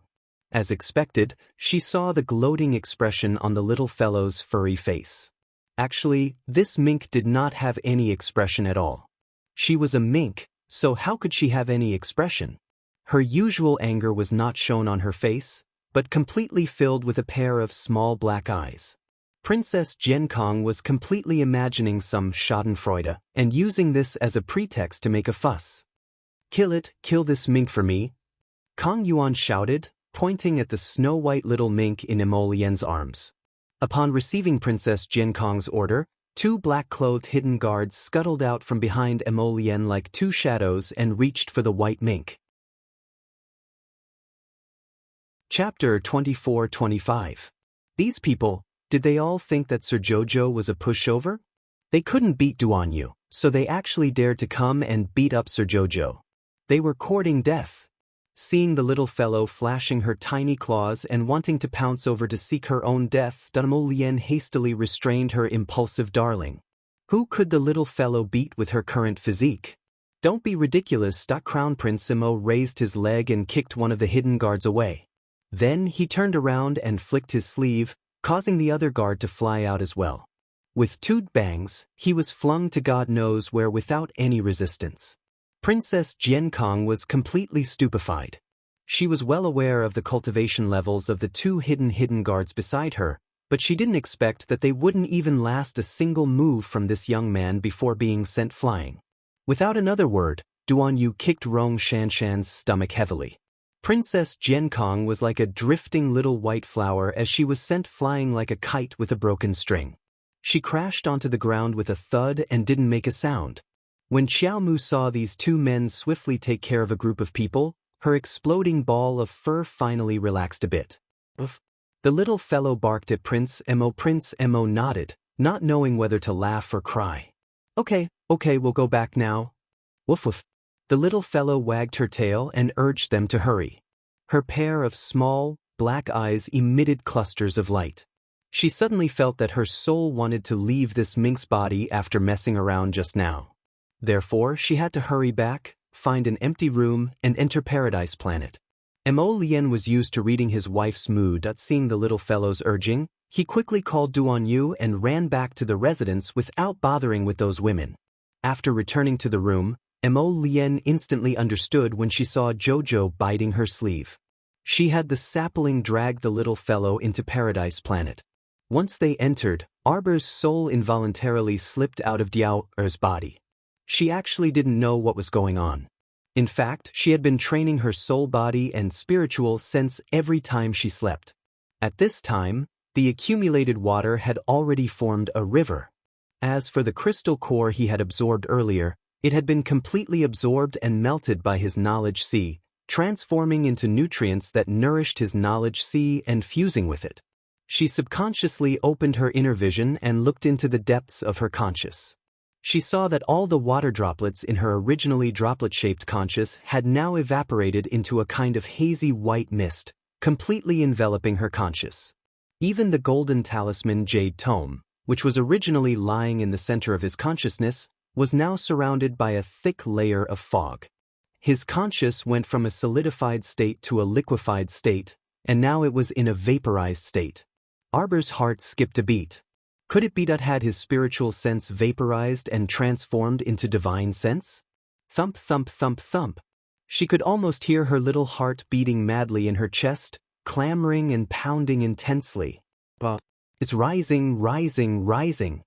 As expected, she saw the gloating expression on the little fellow's furry face. Actually, this mink did not have any expression at all. She was a mink, so how could she have any expression? Her usual anger was not shown on her face, but completely filled with a pair of small black eyes. Princess Jiankong was completely imagining some schadenfreude and using this as a pretext to make a fuss. Kill this mink for me," Kong Yuan shouted, pointing at the snow-white little mink in Emolien's arms. Upon receiving Princess Jiankong's order, two black-clothed hidden guards scuttled out from behind Emolien like two shadows and reached for the white mink. Chapter 24-25. These people, did they all think that Sir Jojo was a pushover? They couldn't beat Duan Yu, so they actually dared to come and beat up Sir Jojo. They were courting death. Seeing the little fellow flashing her tiny claws and wanting to pounce over to seek her own death, Emolien hastily restrained her impulsive darling. Who could the little fellow beat with her current physique? "Don't be ridiculous." Crown Prince Imo raised his leg and kicked one of the hidden guards away. Then he turned around and flicked his sleeve, causing the other guard to fly out as well. With two bangs, he was flung to God knows where without any resistance. Princess Jiankong was completely stupefied. She was well aware of the cultivation levels of the two hidden guards beside her, but she didn't expect that they wouldn't even last a single move from this young man before being sent flying. Without another word, Duan Yu kicked Rong Shanshan's stomach heavily. Princess Jiankong was like a drifting little white flower as she was sent flying like a kite with a broken string. She crashed onto the ground with a thud and didn't make a sound. When Xiaomu saw these two men swiftly take care of a group of people, her exploding ball of fur finally relaxed a bit. Oof. The little fellow barked at Prince Mo. Prince Mo nodded, not knowing whether to laugh or cry. Okay, we'll go back now." Woof woof. The little fellow wagged her tail and urged them to hurry. Her pair of small, black eyes emitted clusters of light. She suddenly felt that her soul wanted to leave this mink's body after messing around just now. Therefore, she had to hurry back, find an empty room, and enter Paradise Planet. Emolien was used to reading his wife's mood. Seeing the little fellow's urging, he quickly called Duan Yu and ran back to the residence without bothering with those women. After returning to the room, Emolien instantly understood when she saw Jojo biting her sleeve. She had the sapling drag the little fellow into Paradise Planet. Once they entered, Arbor's soul involuntarily slipped out of Diao Er's body. She actually didn't know what was going on. In fact, she had been training her soul body and spiritual sense every time she slept. At this time, the accumulated water had already formed a river. As for the crystal core he had absorbed earlier, it had been completely absorbed and melted by his knowledge sea, transforming into nutrients that nourished his knowledge sea and fusing with it. She subconsciously opened her inner vision and looked into the depths of her conscious. She saw that all the water droplets in her originally droplet-shaped conscious had now evaporated into a kind of hazy white mist, completely enveloping her conscious. Even the golden talisman jade tome, which was originally lying in the center of his consciousness, was now surrounded by a thick layer of fog. His conscious went from a solidified state to a liquefied state, and now it was in a vaporized state. Arbor's heart skipped a beat. Could it be that had his spiritual sense vaporized and transformed into divine sense? Thump, thump, thump, thump. She could almost hear her little heart beating madly in her chest, clamoring and pounding intensely. But it's rising, rising, rising.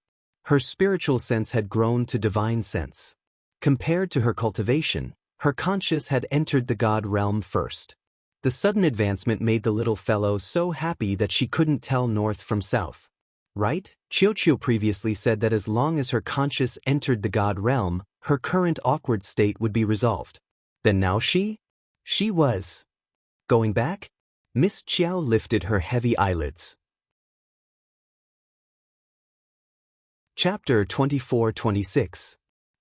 Her spiritual sense had grown to divine sense. Compared to her cultivation, her conscious had entered the God realm first. The sudden advancement made the little fellow so happy that she couldn't tell north from south. Right? Chiu previously said that as long as her conscious entered the God realm, her current awkward state would be resolved. Then now she was going back? Miss Chiao lifted her heavy eyelids. Chapter 24-26.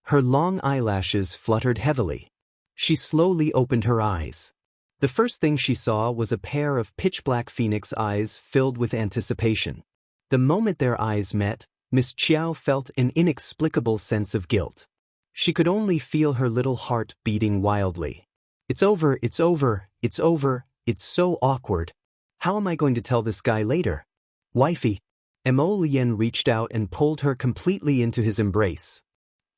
Her long eyelashes fluttered heavily. She slowly opened her eyes. The first thing she saw was a pair of pitch-black phoenix eyes filled with anticipation. The moment their eyes met, Miss Chiao felt an inexplicable sense of guilt. She could only feel her little heart beating wildly. It's over, it's over, it's over, it's so awkward. How am I going to tell this guy later? Wifey. Mo Lien reached out and pulled her completely into his embrace.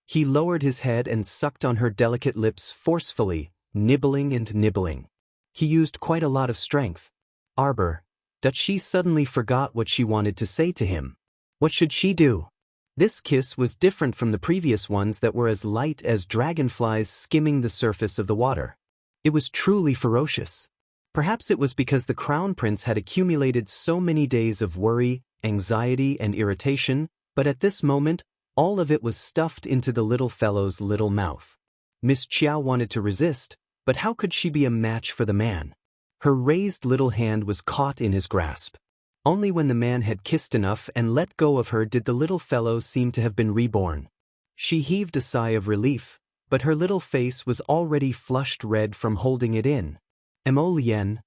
He lowered his head and sucked on her delicate lips forcefully, nibbling and nibbling. He used quite a lot of strength. Arbor. That she suddenly forgot what she wanted to say to him. What should she do? This kiss was different from the previous ones that were as light as dragonflies skimming the surface of the water. It was truly ferocious. Perhaps it was because the crown prince had accumulated so many days of worry, anxiety, and irritation, but at this moment, all of it was stuffed into the little fellow's little mouth. Miss Chiao wanted to resist, but how could she be a match for the man? Her raised little hand was caught in his grasp. Only when the man had kissed enough and let go of her did the little fellow seem to have been reborn. She heaved a sigh of relief, but her little face was already flushed red from holding it in. Mo Lien.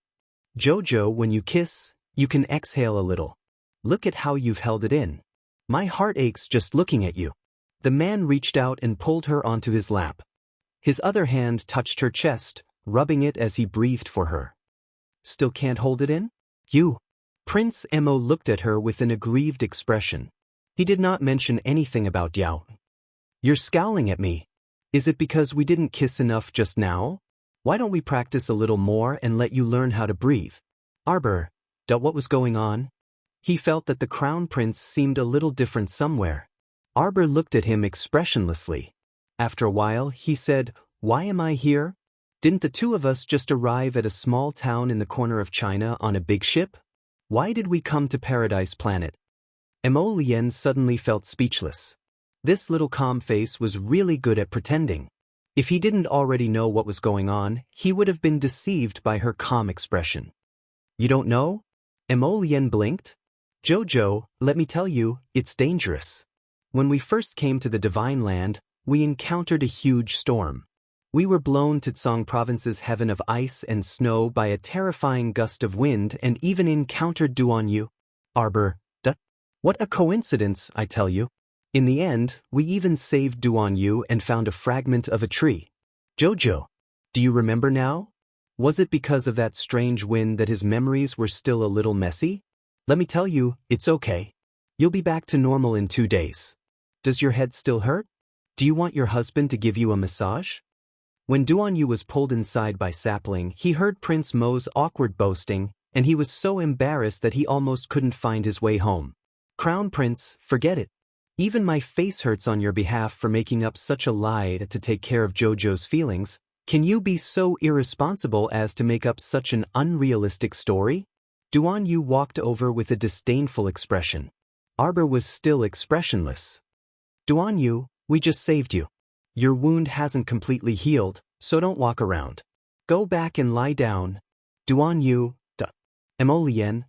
Jojo, when you kiss, you can exhale a little. Look at how you've held it in. My heart aches just looking at you. The man reached out and pulled her onto his lap. His other hand touched her chest, rubbing it as he breathed for her. Still can't hold it in? You. Prince Mo looked at her with an aggrieved expression. He did not mention anything about Yao. You're scowling at me. Is it because we didn't kiss enough just now? Why don't we practice a little more and let you learn how to breathe? Arbor. What was going on? He felt that the crown prince seemed a little different somewhere. Arbor looked at him expressionlessly. After a while, he said, Why am I here? Didn't the two of us just arrive at a small town in the corner of China on a big ship? Why did we come to Paradise Planet? Mo Lien suddenly felt speechless. This little calm face was really good at pretending. If he didn't already know what was going on, he would have been deceived by her calm expression. You don't know? Mo Lien blinked. Jojo, let me tell you, it's dangerous. When we first came to the Divine Land, we encountered a huge storm. We were blown to Tsang Province's heaven of ice and snow by a terrifying gust of wind and even encountered Duanyu. Arbor. What a coincidence, I tell you. In the end, we even saved Duanyu and found a fragment of a tree. Jojo. Do you remember now? Was it because of that strange wind that his memories were still a little messy? Let me tell you, it's okay. You'll be back to normal in 2 days. Does your head still hurt? Do you want your husband to give you a massage? When Duanyu was pulled inside by Sapling, he heard Prince Mo's awkward boasting, and he was so embarrassed that he almost couldn't find his way home. Crown Prince, forget it. Even my face hurts on your behalf for making up such a lie to take care of Jojo's feelings. Can you be so irresponsible as to make up such an unrealistic story? Duan Yu walked over with a disdainful expression. Arbor was still expressionless. Duan Yu, we just saved you. Your wound hasn't completely healed, so don't walk around. Go back and lie down. Duan Yu, Emolien,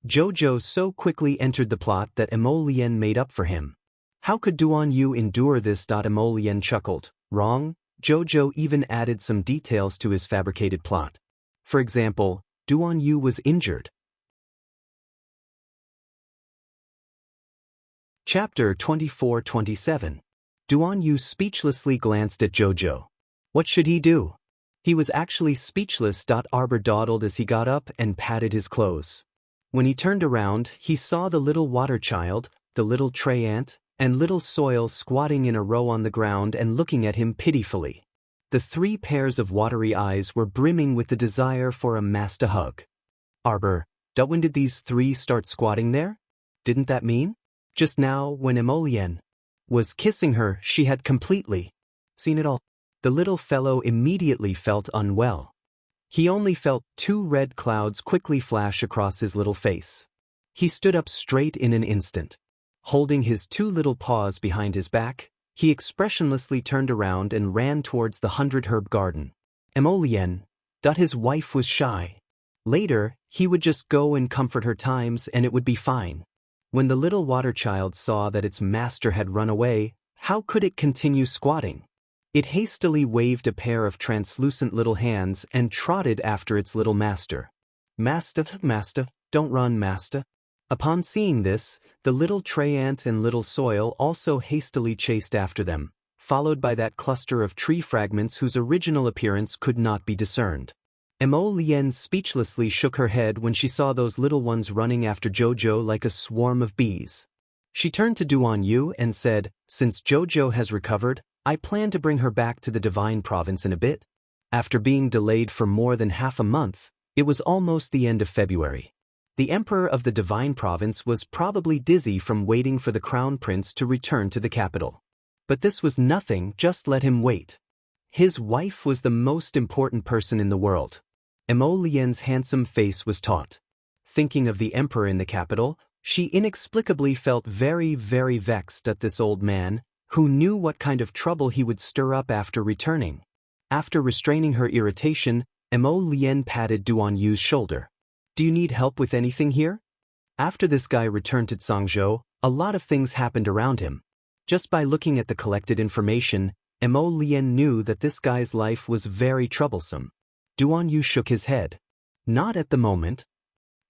Jojo so quickly entered the plot that Emolien made up for him. How could Duan Yu endure this? Emolien chuckled. Wrong, Jojo even added some details to his fabricated plot. For example, Duan Yu was injured. Chapter 24-27. Duan Yu speechlessly glanced at Jojo. What should he do? He was actually speechless. Arbor dawdled as he got up and patted his clothes. When he turned around, he saw the little water child, the little tray ant, and little soil squatting in a row on the ground and looking at him pitifully. The 3 pairs of watery eyes were brimming with the desire for a master hug. Arbor, when did these 3 start squatting there? Didn't that mean? Just now, when Emolien was kissing her, she had completely seen it all. The little fellow immediately felt unwell. He only felt 2 red clouds quickly flash across his little face. He stood up straight in an instant. Holding his 2 little paws behind his back, he expressionlessly turned around and ran towards the 100-herb garden. Emolien, his wife was shy. Later, he would just go and comfort her times and it would be fine. When the little water child saw that its master had run away, how could it continue squatting? It hastily waved a pair of translucent little hands and trotted after its little master. Master, don't run, master. Upon seeing this, the little tray ant and little soil also hastily chased after them, followed by that cluster of tree fragments whose original appearance could not be discerned. Emolien speechlessly shook her head when she saw those little ones running after Jojo like a swarm of bees. She turned to Duan Yu and said, since Jojo has recovered, I plan to bring her back to the Divine Province in a bit. After being delayed for more than half a month, it was almost the end of February. The Emperor of the Divine Province was probably dizzy from waiting for the Crown Prince to return to the capital. But this was nothing, just let him wait. His wife was the most important person in the world. Emolien's handsome face was taut. Thinking of the Emperor in the capital, she inexplicably felt very, very vexed at this old man, who knew what kind of trouble he would stir up after returning. After restraining her irritation, Emolien patted Duan Yu's shoulder. Do you need help with anything here? After this guy returned to Zhangzhou, a lot of things happened around him. Just by looking at the collected information, Emolien knew that this guy's life was very troublesome. Duan Yu shook his head. Not at the moment.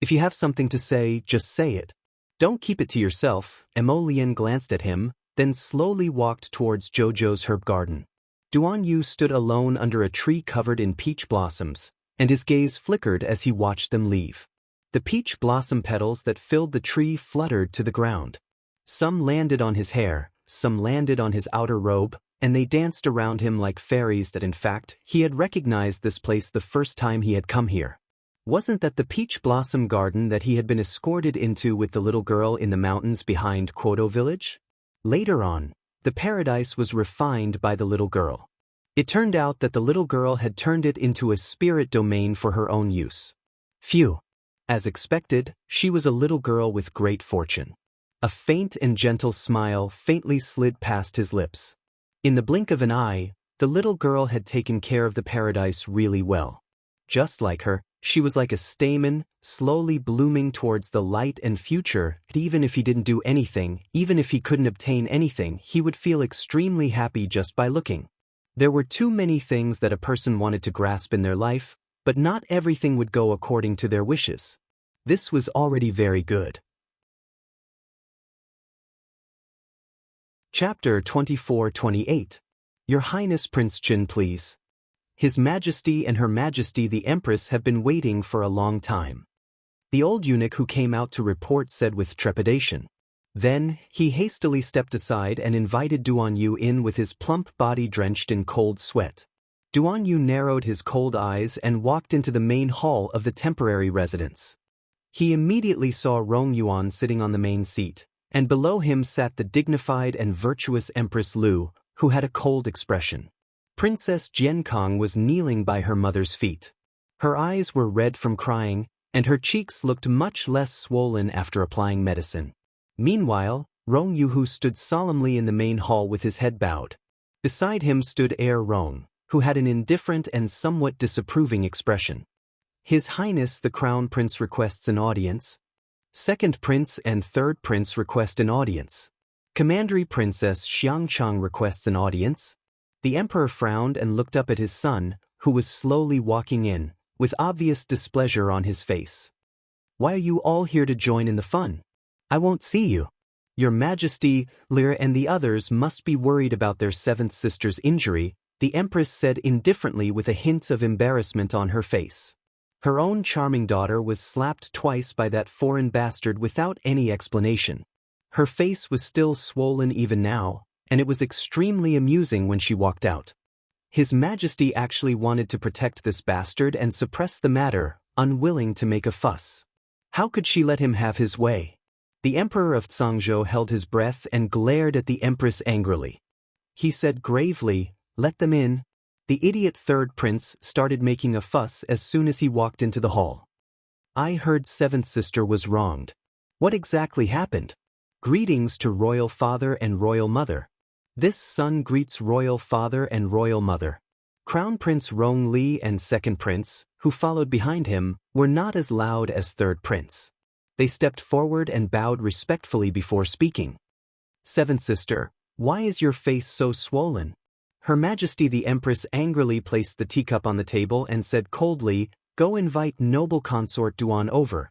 If you have something to say, just say it. Don't keep it to yourself. Emolien glanced at him, then slowly walked towards Jojo's herb garden. Duan Yu stood alone under a tree covered in peach blossoms, and his gaze flickered as he watched them leave. The peach blossom petals that filled the tree fluttered to the ground. Some landed on his hair, some landed on his outer robe, and they danced around him like fairies. That in fact, he had recognized this place the first time he had come here. Wasn't that the peach blossom garden that he had been escorted into with the little girl in the mountains behind Quoto village? Later on, the paradise was refined by the little girl. It turned out that the little girl had turned it into a spirit domain for her own use. Phew. As expected, she was a little girl with great fortune. A faint and gentle smile faintly slid past his lips. In the blink of an eye, the little girl had taken care of the paradise really well. Just like her, she was like a stamen, slowly blooming towards the light and future. Even if he didn't do anything, even if he couldn't obtain anything, he would feel extremely happy just by looking. There were too many things that a person wanted to grasp in their life, but not everything would go according to their wishes. This was already very good. Chapter 24-28. Your Highness Prince Jin, please. His Majesty and Her Majesty the Empress have been waiting for a long time. The old eunuch who came out to report said with trepidation. Then, he hastily stepped aside and invited Duan Yu in with his plump body drenched in cold sweat. Duan Yu narrowed his cold eyes and walked into the main hall of the temporary residence. He immediately saw Rong Yuan sitting on the main seat, and below him sat the dignified and virtuous Empress Lu, who had a cold expression. Princess Jiankong was kneeling by her mother's feet. Her eyes were red from crying, and her cheeks looked much less swollen after applying medicine. Meanwhile, Rong Yuhu stood solemnly in the main hall with his head bowed. Beside him stood Heir Rong, who had an indifferent and somewhat disapproving expression. His Highness the Crown Prince requests an audience. Second Prince and Third Prince request an audience. Commandery Princess Xiangchang requests an audience. The Emperor frowned and looked up at his son, who was slowly walking in, with obvious displeasure on his face. Why are you all here to join in the fun? I won't see you. Your Majesty, Lear and the others must be worried about their seventh sister's injury, the Empress said indifferently with a hint of embarrassment on her face. Her own charming daughter was slapped twice by that foreign bastard without any explanation. Her face was still swollen even now, and it was extremely amusing when she walked out. His Majesty actually wanted to protect this bastard and suppress the matter, unwilling to make a fuss. How could she let him have his way? The Emperor of Zhangzhou held his breath and glared at the Empress angrily. He said gravely, "Let them in." The idiot third prince started making a fuss as soon as he walked into the hall. I heard seventh sister was wronged. What exactly happened? Greetings to royal father and royal mother. This son greets royal father and royal mother. Crown Prince Rong Li and second prince, who followed behind him, were not as loud as third prince. They stepped forward and bowed respectfully before speaking. Seventh sister, why is your face so swollen? Her Majesty the Empress angrily placed the teacup on the table and said coldly, "Go invite noble consort Duan over.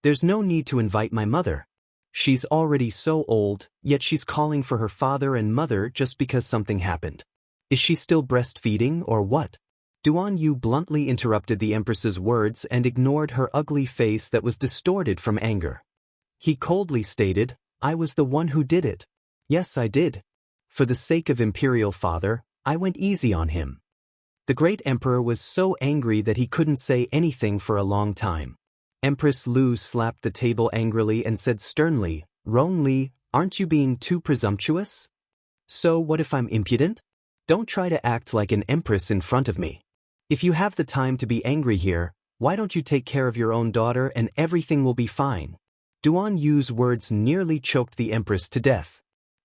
There's no need to invite my mother. She's already so old, yet she's calling for her father and mother just because something happened. Is she still breastfeeding or what?" Duan Yu bluntly interrupted the Empress's words and ignored her ugly face that was distorted from anger. He coldly stated, "I was the one who did it. Yes, I did. For the sake of Imperial Father, I went easy on him." The great Emperor was so angry that he couldn't say anything for a long time. Empress Lu slapped the table angrily and said sternly, "Rong Li, aren't you being too presumptuous? So what if I'm impudent? Don't try to act like an empress in front of me. If you have the time to be angry here, why don't you take care of your own daughter and everything will be fine?" Duan Yu's words nearly choked the Empress to death.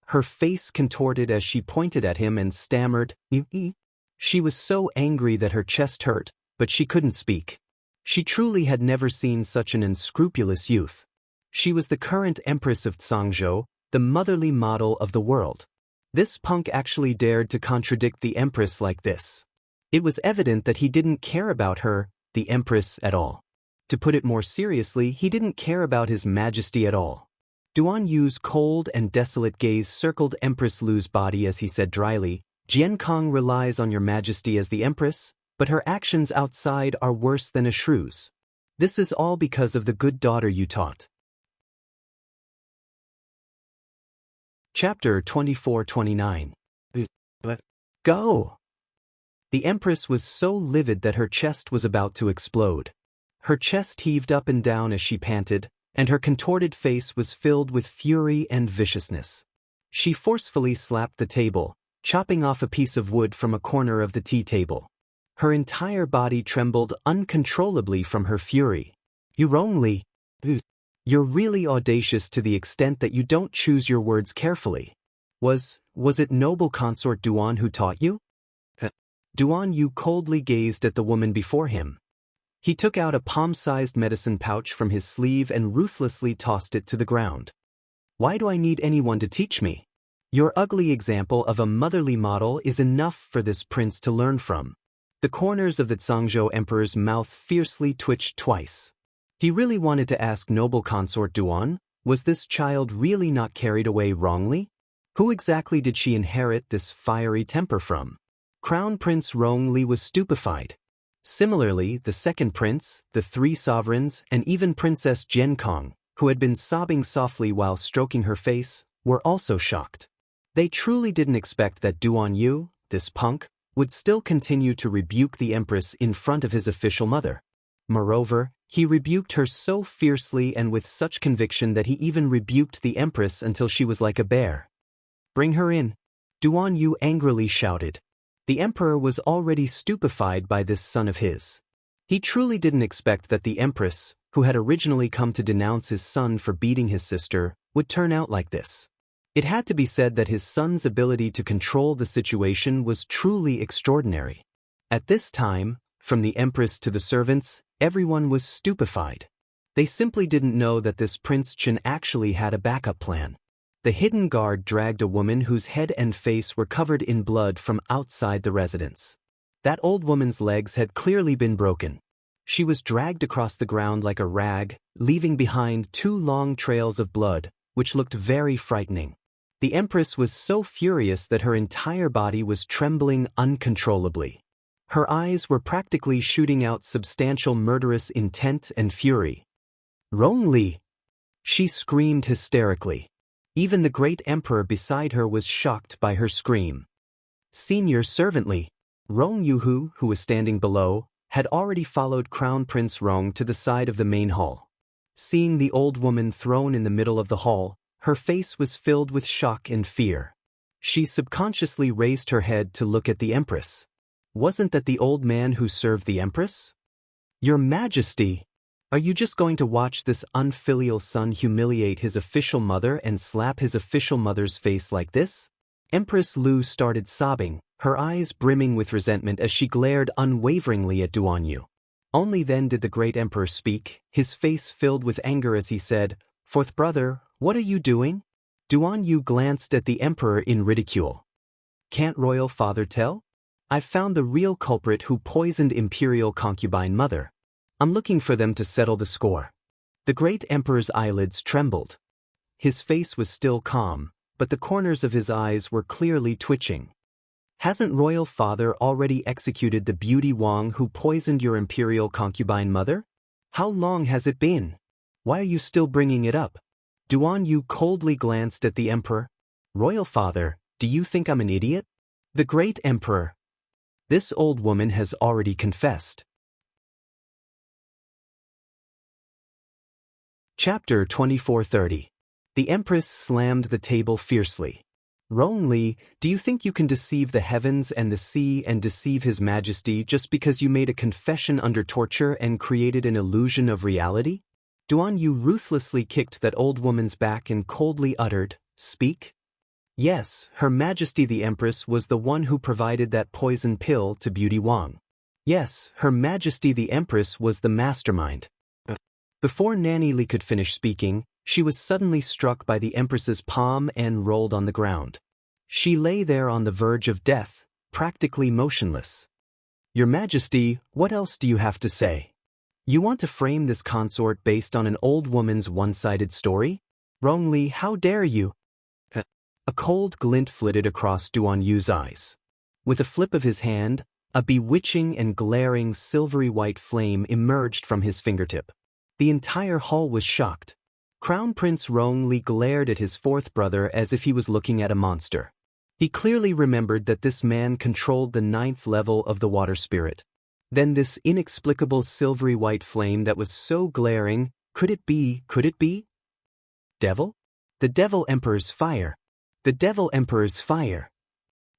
Her face contorted as she pointed at him and stammered, "ee." She was so angry that her chest hurt, but she couldn't speak. She truly had never seen such an unscrupulous youth. She was the current Empress of Zhangzhou, the motherly model of the world. This punk actually dared to contradict the Empress like this. It was evident that he didn't care about her, the Empress, at all. To put it more seriously, he didn't care about His Majesty at all. Duan Yu's cold and desolate gaze circled Empress Lu's body as he said dryly, "Jiankong relies on your Majesty as the Empress, but her actions outside are worse than a shrew's. This is all because of the good daughter you taught." Chapter 24-29. Go! The Empress was so livid that her chest was about to explode. Her chest heaved up and down as she panted, and her contorted face was filled with fury and viciousness. She forcefully slapped the table, chopping off a piece of wood from a corner of the tea table. Her entire body trembled uncontrollably from her fury. "You wrongly. You're really audacious to the extent that you don't choose your words carefully. Was it noble consort Duan who taught you?" Duan Yu coldly gazed at the woman before him. He took out a palm-sized medicine pouch from his sleeve and ruthlessly tossed it to the ground. "Why do I need anyone to teach me? Your ugly example of a motherly model is enough for this prince to learn from." The corners of the Zhangzhou Emperor's mouth fiercely twitched twice. He really wanted to ask noble consort Duan, was this child really not carried away wrongly? Who exactly did she inherit this fiery temper from? Crown Prince Rong Li was stupefied. Similarly, the second prince, the three sovereigns, and even Princess Jiankong, who had been sobbing softly while stroking her face, were also shocked. They truly didn't expect that Duan Yu, this punk, would still continue to rebuke the Empress in front of his official mother. Moreover, he rebuked her so fiercely and with such conviction that he even rebuked the Empress until she was like a bear. "Bring her in," Duan Yu angrily shouted. The emperor was already stupefied by this son of his. He truly didn't expect that the empress, who had originally come to denounce his son for beating his sister, would turn out like this. It had to be said that his son's ability to control the situation was truly extraordinary. At this time, from the empress to the servants, everyone was stupefied. They simply didn't know that this Prince Chen actually had a backup plan. The hidden guard dragged a woman whose head and face were covered in blood from outside the residence. That old woman's legs had clearly been broken. She was dragged across the ground like a rag, leaving behind 2 long trails of blood, which looked very frightening. The empress was so furious that her entire body was trembling uncontrollably. Her eyes were practically shooting out substantial murderous intent and fury. "Rong Li!" She screamed hysterically. Even the great emperor beside her was shocked by her scream. Senior Servant Li, Rong Yuhu, who was standing below, had already followed Crown Prince Rong to the side of the main hall. Seeing the old woman thrown in the middle of the hall, her face was filled with shock and fear. She subconsciously raised her head to look at the empress. Wasn't that the old man who served the empress? "Your Majesty, are you just going to watch this unfilial son humiliate his official mother and slap his official mother's face like this?" Empress Lu started sobbing, her eyes brimming with resentment as she glared unwaveringly at Duanyu. Only then did the great emperor speak, his face filled with anger as he said, "Fourth brother, what are you doing?" Duanyu glanced at the emperor in ridicule. "Can't royal father tell? I've found the real culprit who poisoned imperial concubine mother. I'm looking for them to settle the score." The great emperor's eyelids trembled. His face was still calm, but the corners of his eyes were clearly twitching. "Hasn't royal father already executed the beauty Wang who poisoned your imperial concubine mother? How long has it been? Why are you still bringing it up?" Duanyu coldly glanced at the emperor. "Royal father, do you think I'm an idiot?" The great emperor. "This old woman has already confessed." Chapter 2430. The empress slammed the table fiercely. "Rong Li, do you think you can deceive the heavens and the sea and deceive His Majesty just because you made a confession under torture and created an illusion of reality?" Duanyu ruthlessly kicked that old woman's back and coldly uttered, "Speak?" "Yes, Her Majesty the Empress was the one who provided that poison pill to Beauty Wang. Yes, Her Majesty the Empress was the mastermind." Before Nanny Li could finish speaking, she was suddenly struck by the Empress's palm and rolled on the ground. She lay there on the verge of death, practically motionless. "Your Majesty, what else do you have to say? You want to frame this consort based on an old woman's one-sided story? Rong Li, how dare you?" A cold glint flitted across Duanyu's eyes. With a flip of his hand, a bewitching and glaring silvery white flame emerged from his fingertip. The entire hall was shocked. Crown Prince Rong Li glared at his fourth brother as if he was looking at a monster. He clearly remembered that this man controlled the 9th level of the water spirit. Then this inexplicable silvery white flame that was so glaring, could it be? Devil? The Devil Emperor's fire. The Devil Emperor's fire.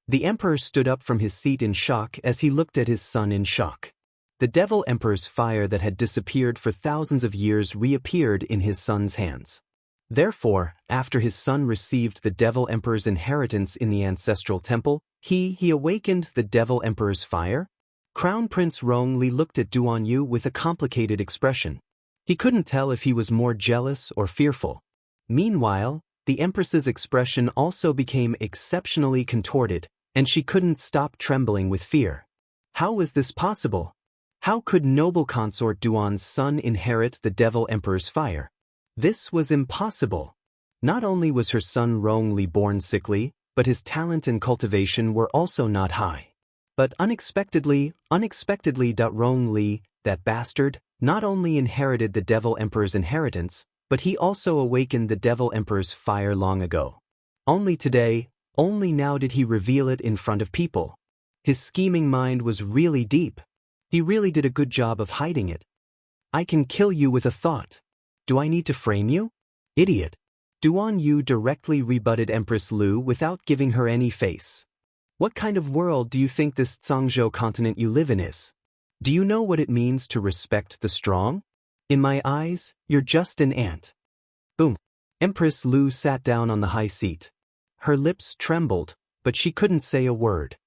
The Emperor stood up from his seat in shock as he looked at his son in shock. The Devil Emperor's fire that had disappeared for thousands of years reappeared in his son's hands. Therefore, after his son received the Devil Emperor's inheritance in the ancestral temple, he awakened the Devil Emperor's fire? Crown Prince Rong Li looked at Duanyu with a complicated expression. He couldn't tell if he was more jealous or fearful. Meanwhile, the Empress's expression also became exceptionally contorted, and she couldn't stop trembling with fear. How was this possible? How could noble consort Duan's son inherit the Devil Emperor's fire? This was impossible. Not only was her son Rong Li born sickly, but his talent and cultivation were also not high. But unexpectedly, Rong Li, that bastard, not only inherited the Devil Emperor's inheritance, but he also awakened the Devil Emperor's fire long ago. Only today, only now did he reveal it in front of people. His scheming mind was really deep. He really did a good job of hiding it. "I can kill you with a thought. Do I need to frame you? Idiot." Duanyu directly rebutted Empress Lu without giving her any face. What kind of world do you think this Tsangzhou continent you live in is? Do you know what it means to respect the strong? In my eyes, you're just an ant. Boom. Empress Lu sat down on the high seat. Her lips trembled, but she couldn't say a word.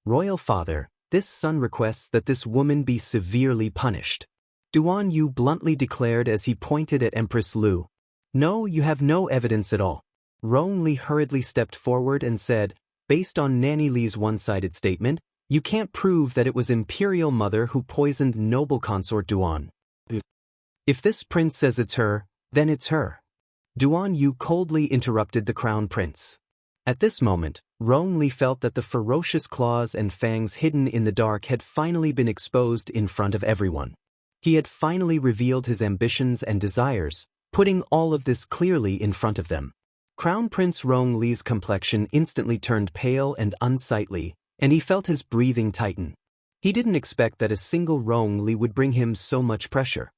Royal father, this son requests that this woman be severely punished. Duan Yu bluntly declared as he pointed at Empress Lu. No, you have no evidence at all. Rong Li hurriedly stepped forward and said, based on Nanny Li's one-sided statement, you can't prove that it was Imperial Mother who poisoned noble consort Duan. If this prince says it's her, then it's her. Duan Yu coldly interrupted the crown prince. At this moment, Rong Li felt that the ferocious claws and fangs hidden in the dark had finally been exposed in front of everyone. He had finally revealed his ambitions and desires, putting all of this clearly in front of them. Crown Prince Rong Li's complexion instantly turned pale and unsightly, and he felt his breathing tighten. He didn't expect that a single Rong Li would bring him so much pressure.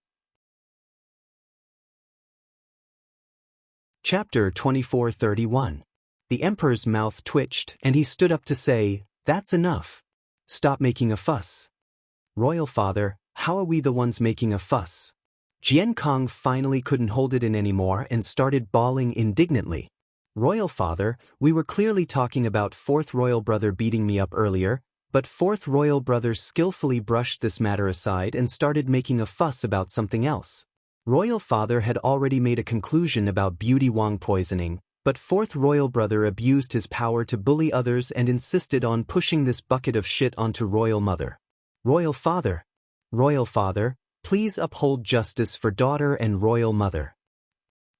Chapter 2431. The Emperor's mouth twitched and he stood up to say, "That's enough. Stop making a fuss." Royal father, how are we the ones making a fuss? Jian Kong finally couldn't hold it in anymore and started bawling indignantly. Royal father, we were clearly talking about fourth royal brother beating me up earlier, but fourth royal brother skillfully brushed this matter aside and started making a fuss about something else. Royal father had already made a conclusion about Beauty Wang poisoning, but fourth royal brother abused his power to bully others and insisted on pushing this bucket of shit onto royal mother. Royal father, please uphold justice for daughter and royal mother.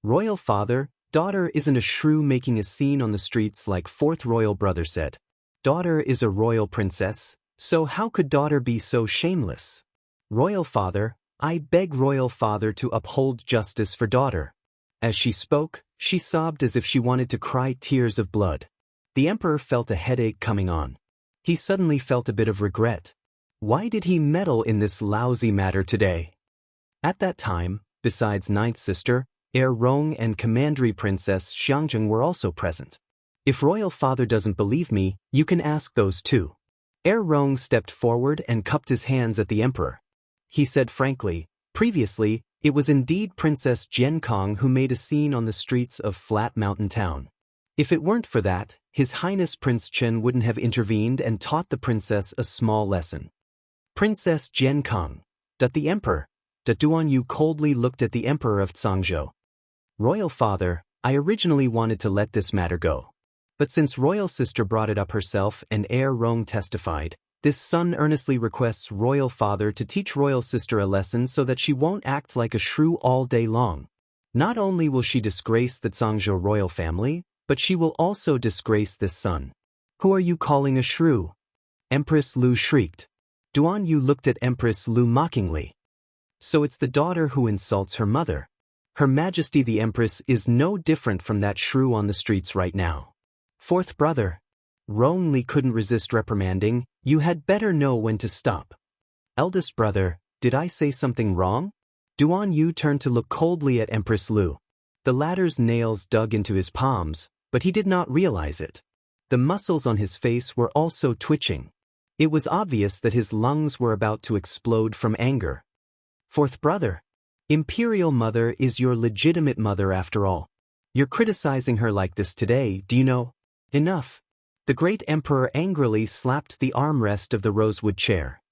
Royal father, daughter isn't a shrew making a scene on the streets like fourth royal brother said. Daughter is a royal princess, so how could daughter be so shameless? Royal father, I beg royal father to uphold justice for daughter. As she spoke, she sobbed as if she wanted to cry tears of blood. The emperor felt a headache coming on. He suddenly felt a bit of regret. Why did he meddle in this lousy matter today? At that time, besides ninth sister, Heir Rong and Commandery Princess Xiangjing were also present. If royal father doesn't believe me, you can ask those two. Heir Rong stepped forward and cupped his hands at the emperor. He said frankly, previously, it was indeed Princess Jian Kong who made a scene on the streets of Flat Mountain Town. If it weren't for that, His Highness Prince Chen wouldn't have intervened and taught the princess a small lesson. Princess Jian Kong, the emperor. Duan Yu coldly looked at the emperor of Tsangzhou. Royal father, I originally wanted to let this matter go. But since royal sister brought it up herself and Heir Rong testified, this son earnestly requests royal father to teach royal sister a lesson so that she won't act like a shrew all day long. Not only will she disgrace the Tsangzhou royal family, but she will also disgrace this son. Who are you calling a shrew? Empress Lu shrieked. Duan Yu looked at Empress Lu mockingly. So it's the daughter who insults her mother. Her Majesty the Empress is no different from that shrew on the streets right now. Fourth brother. Rong Li couldn't resist reprimanding, you had better know when to stop. Eldest brother, did I say something wrong? Duan Yu turned to look coldly at Empress Lu. The latter's nails dug into his palms, but he did not realize it. The muscles on his face were also twitching. It was obvious that his lungs were about to explode from anger. Fourth brother. Imperial mother is your legitimate mother after all. You're criticizing her like this today, do you know? Enough. The great emperor angrily slapped the armrest of the rosewood chair.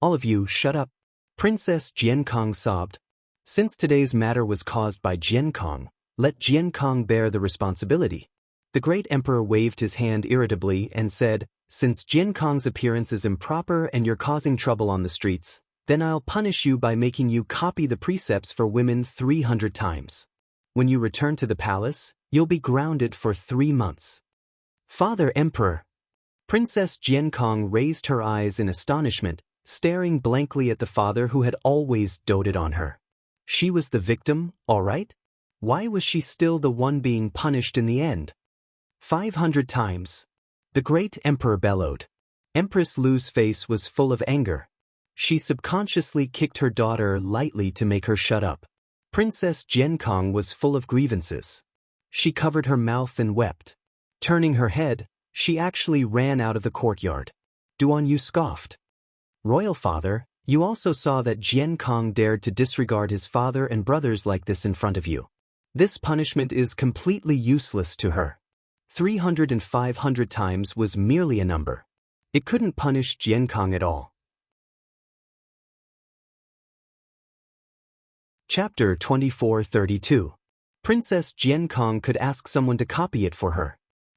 All of you, shut up. Princess Jian Kong sobbed. Since today's matter was caused by Jian Kong, let Jian Kong bear the responsibility. The great emperor waved his hand irritably and said, since Jian Kong's appearance is improper and you're causing trouble on the streets, then I'll punish you by making you copy the precepts for women 300 times. When you return to the palace, you'll be grounded for 3 months. Father Emperor. Princess Jian Kong raised her eyes in astonishment, staring blankly at the father who had always doted on her. She was the victim, all right? Why was she still the one being punished in the end? 500 times. The great emperor bellowed. Empress Lu's face was full of anger. She subconsciously kicked her daughter lightly to make her shut up. Princess Jian Kong was full of grievances. She covered her mouth and wept. Turning her head, She actually ran out of the courtyard. Duan Yu scoffed. Royal father, you also saw that Jian Kong dared to disregard his father and brothers like this in front of you. This punishment is completely useless to her. 300 and 500 times was merely a number. It couldn't punish Jian Kong at all. Chapter 2432. Princess Jian Kong could ask someone to copy it for her.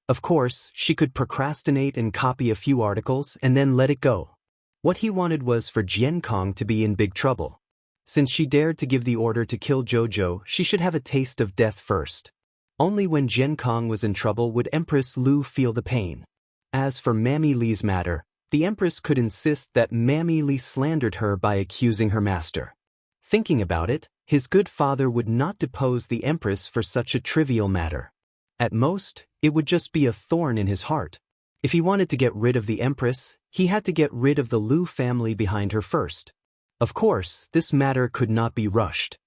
Of course, she could procrastinate and copy a few articles and then let it go. What he wanted was for Jian Kong to be in big trouble. Since she dared to give the order to kill Jojo, she should have a taste of death first. Only when Jian Kong was in trouble would Empress Lu feel the pain. As for Mammy Li's matter, the Empress could insist that Mammy Li slandered her by accusing her master. Thinking about it, his good father would not depose the Empress for such a trivial matter. At most, it would just be a thorn in his heart. If he wanted to get rid of the Empress, he had to get rid of the Lu family behind her first. Of course, this matter could not be rushed.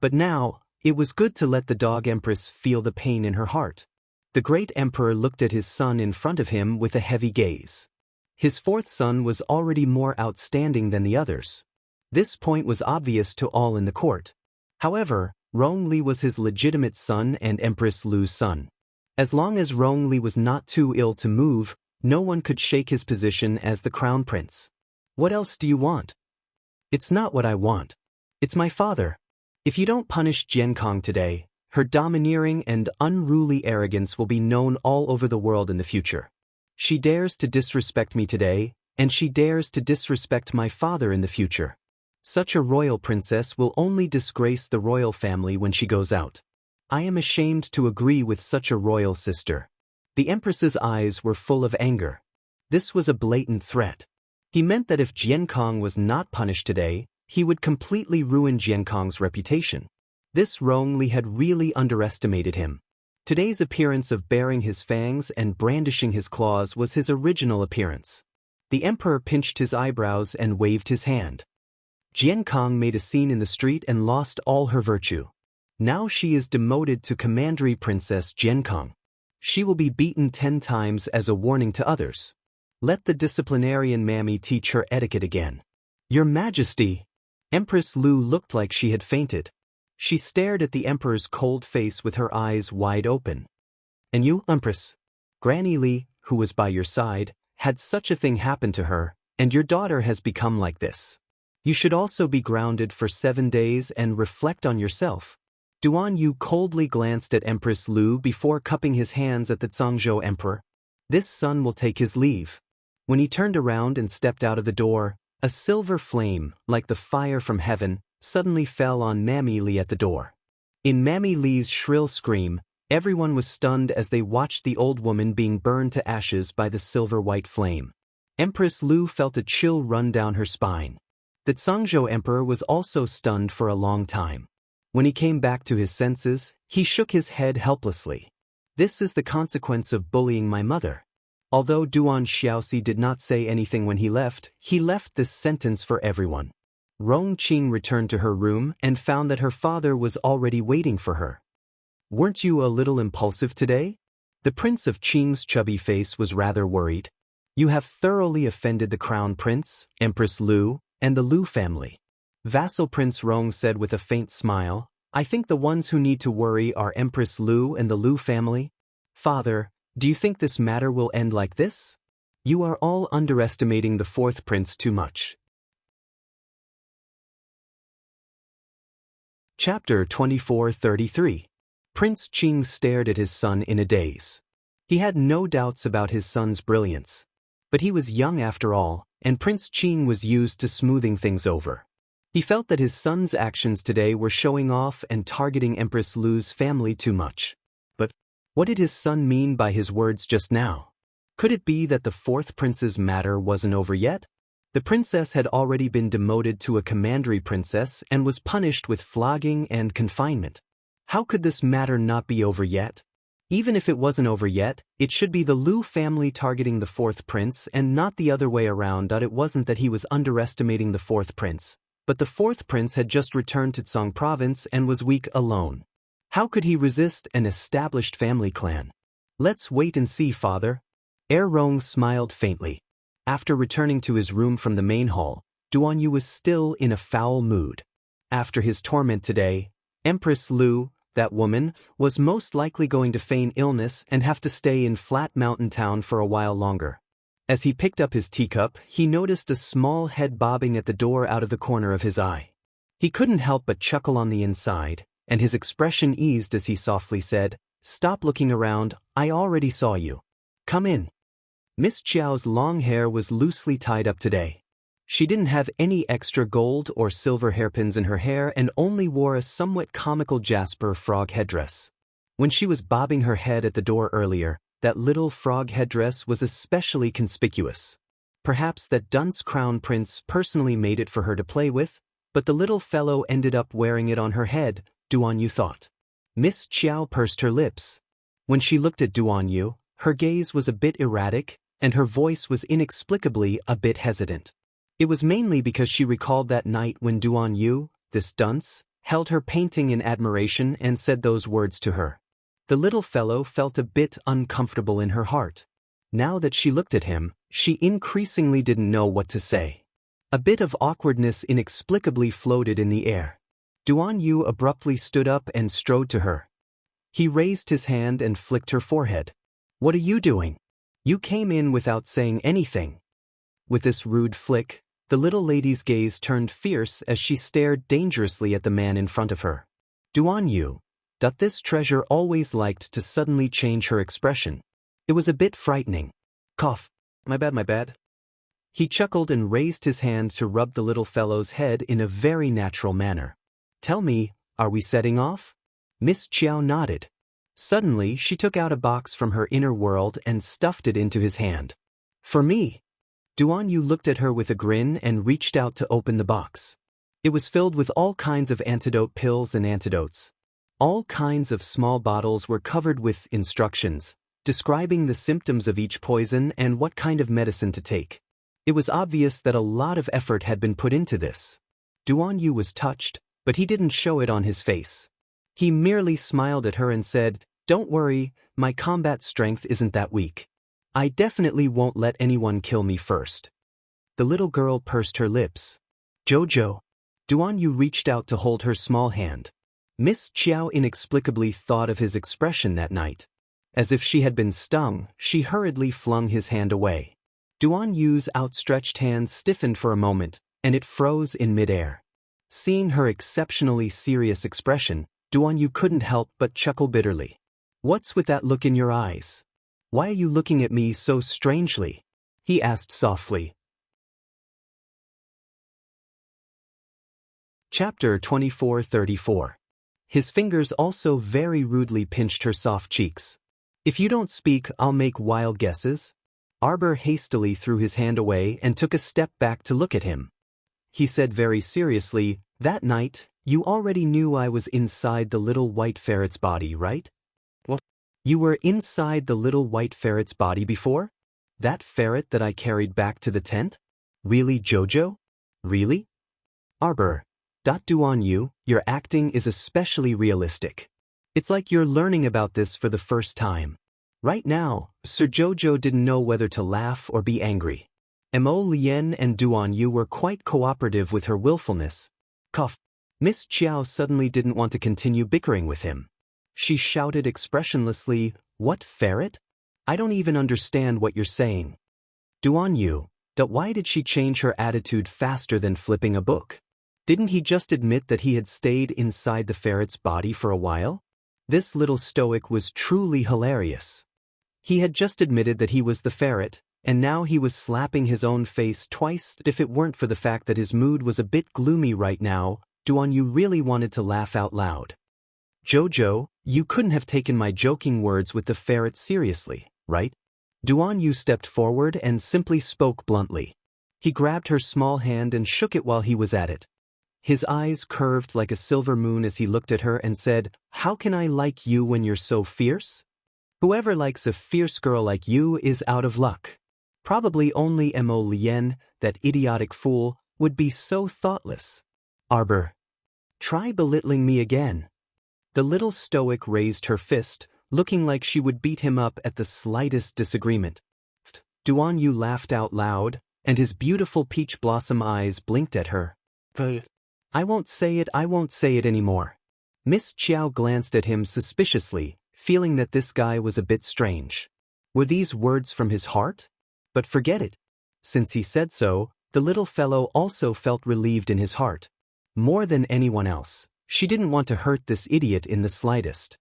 But now, it was good to let the dog Empress feel the pain in her heart. The great emperor looked at his son in front of him with a heavy gaze. His fourth son was already more outstanding than the others. This point was obvious to all in the court. However, Rongli was his legitimate son and Empress Lu's son. As long as Rongli was not too ill to move, no one could shake his position as the crown prince. What else do you want? It's not what I want. It's my father. If you don't punish Jian Kong today, her domineering and unruly arrogance will be known all over the world in the future. She dares to disrespect me today, and she dares to disrespect my father in the future. Such a royal princess will only disgrace the royal family when she goes out. I am ashamed to agree with such a royal sister. The Empress's eyes were full of anger. This was a blatant threat. He meant that if Jian Kong was not punished today, he would completely ruin Jian Kong's reputation. This Rongli had really underestimated him. Today's appearance of baring his fangs and brandishing his claws was his original appearance. The emperor pinched his eyebrows and waved his hand. Jian Kong made a scene in the street and lost all her virtue. Now she is demoted to Commandery Princess Jian Kong. She will be beaten 10 times as a warning to others. Let the disciplinarian Mammy teach her etiquette again. Your Majesty! Empress Lu looked like she had fainted. She stared at the emperor's cold face with her eyes wide open. And you, Empress? Granny Li, who was by your side, had such a thing happen to her, and your daughter has become like this. You should also be grounded for 7 days and reflect on yourself. Duan Yu coldly glanced at Empress Lu before cupping his hands at the Zhangzhou emperor. This son will take his leave. When he turned around and stepped out of the door, a silver flame, like the fire from heaven, suddenly fell on Mammy Li at the door. In Mammy Li's shrill scream, everyone was stunned as they watched the old woman being burned to ashes by the silver-white flame. Empress Lu felt a chill run down her spine. The Zhangzhou emperor was also stunned for a long time. When he came back to his senses, he shook his head helplessly. This is the consequence of bullying my mother. Although Duan Xiaoxi did not say anything when he left this sentence for everyone. Rong Qing returned to her room and found that her father was already waiting for her. Weren't you a little impulsive today? The Prince of Qing's chubby face was rather worried. You have thoroughly offended the Crown Prince, Empress Lu, and the Lu family. Vassal Prince Rong said with a faint smile, I think the ones who need to worry are Empress Lu and the Lu family. Father, do you think this matter will end like this? You are all underestimating the fourth prince too much. Chapter 2433. Prince Qing stared at his son in a daze. He had no doubts about his son's brilliance. But he was young after all, and Prince Qing was used to smoothing things over. He felt that his son's actions today were showing off and targeting Empress Lu's family too much. But what did his son mean by his words just now? Could it be that the fourth prince's matter wasn't over yet? The princess had already been demoted to a commandery princess and was punished with flogging and confinement. How could this matter not be over yet? Even if it wasn't over yet, it should be the Lu family targeting the fourth prince and not the other way around. It wasn't that he was underestimating the fourth prince, but the fourth prince had just returned to Tsang province and was weak alone. How could he resist an established family clan? Let's wait and see, father. Rong smiled faintly. After returning to his room from the main hall, Duan Yu was still in a foul mood. After his torment today, Empress Lu, that woman, was most likely going to feign illness and have to stay in Flat Mountain Town for a while longer. As he picked up his teacup, he noticed a small head bobbing at the door out of the corner of his eye. He couldn't help but chuckle on the inside, and his expression eased as he softly said, "Stop looking around, I already saw you. Come in." Miss Chiao's long hair was loosely tied up today. She didn't have any extra gold or silver hairpins in her hair and only wore a somewhat comical jasper frog headdress. When she was bobbing her head at the door earlier, that little frog headdress was especially conspicuous. Perhaps that dunce crown prince personally made it for her to play with, but the little fellow ended up wearing it on her head, Duan Yu thought. Miss Chiao pursed her lips. When she looked at Duan Yu, her gaze was a bit erratic, and her voice was inexplicably a bit hesitant. It was mainly because she recalled that night when Duan Yu, this dunce, held her painting in admiration and said those words to her. The little fellow felt a bit uncomfortable in her heart. Now that she looked at him, she increasingly didn't know what to say. A bit of awkwardness inexplicably floated in the air. Duan Yu abruptly stood up and strode to her. He raised his hand and flicked her forehead. "What are you doing? You came in without saying anything." With this rude flick, the little lady's gaze turned fierce as she stared dangerously at the man in front of her. Duan Yu, this treasure always liked to suddenly change her expression. It was a bit frightening. Cough. My bad. He chuckled and raised his hand to rub the little fellow's head in a very natural manner. "Tell me, are we setting off?" Miss Chiao nodded. Suddenly, she took out a box from her inner world and stuffed it into his hand. "For me." Duan Yu looked at her with a grin and reached out to open the box. It was filled with all kinds of antidote pills and antidotes. All kinds of small bottles were covered with instructions, describing the symptoms of each poison and what kind of medicine to take. It was obvious that a lot of effort had been put into this. Duan Yu was touched, but he didn't show it on his face. He merely smiled at her and said, "Don't worry, my combat strength isn't that weak. I definitely won't let anyone kill me first." The little girl pursed her lips. "Jojo." Duan Yu reached out to hold her small hand. Miss Chiao inexplicably thought of his expression that night. As if she had been stung, she hurriedly flung his hand away. Duan Yu's outstretched hand stiffened for a moment, and it froze in midair. Seeing her exceptionally serious expression, Duan Yu couldn't help but chuckle bitterly. "What's with that look in your eyes? Why are you looking at me so strangely?" he asked softly. Chapter 2434. His fingers also very rudely pinched her soft cheeks. "If you don't speak, I'll make wild guesses." Arbor hastily threw his hand away and took a step back to look at him. He said very seriously, "That night, you already knew I was inside the little white ferret's body, right?" "What? You were inside the little white ferret's body before? That ferret that I carried back to the tent? Really, Jojo? Really?" "Arbor. Duan Yu, your acting is especially realistic. It's like you're learning about this for the first time." Right now, Sir Jojo didn't know whether to laugh or be angry. Mo Lien and Duan Yu were quite cooperative with her willfulness. Cough. Miss Chiao suddenly didn't want to continue bickering with him. She shouted expressionlessly, "What ferret? I don't even understand what you're saying." Duan Yu, why did she change her attitude faster than flipping a book? Didn't he just admit that he had stayed inside the ferret's body for a while? This little stoic was truly hilarious. He had just admitted that he was the ferret, and now he was slapping his own face twice. If it weren't for the fact that his mood was a bit gloomy right now, Duan Yu really wanted to laugh out loud. "Jojo, you couldn't have taken my joking words with the ferret seriously, right?" Duan Yu stepped forward and simply spoke bluntly. He grabbed her small hand and shook it while he was at it. His eyes curved like a silver moon as he looked at her and said, "How can I like you when you're so fierce? Whoever likes a fierce girl like you is out of luck. Probably only Mo Lien, that idiotic fool, would be so thoughtless. Arbor. Try belittling me again." The little stoic raised her fist, looking like she would beat him up at the slightest disagreement. Duan Yu laughed out loud, and his beautiful peach blossom eyes blinked at her. I won't say it anymore. Miss Chiao glanced at him suspiciously, feeling that this guy was a bit strange. Were these words from his heart? But forget it. Since he said so, the little fellow also felt relieved in his heart. More than anyone else, she didn't want to hurt this idiot in the slightest.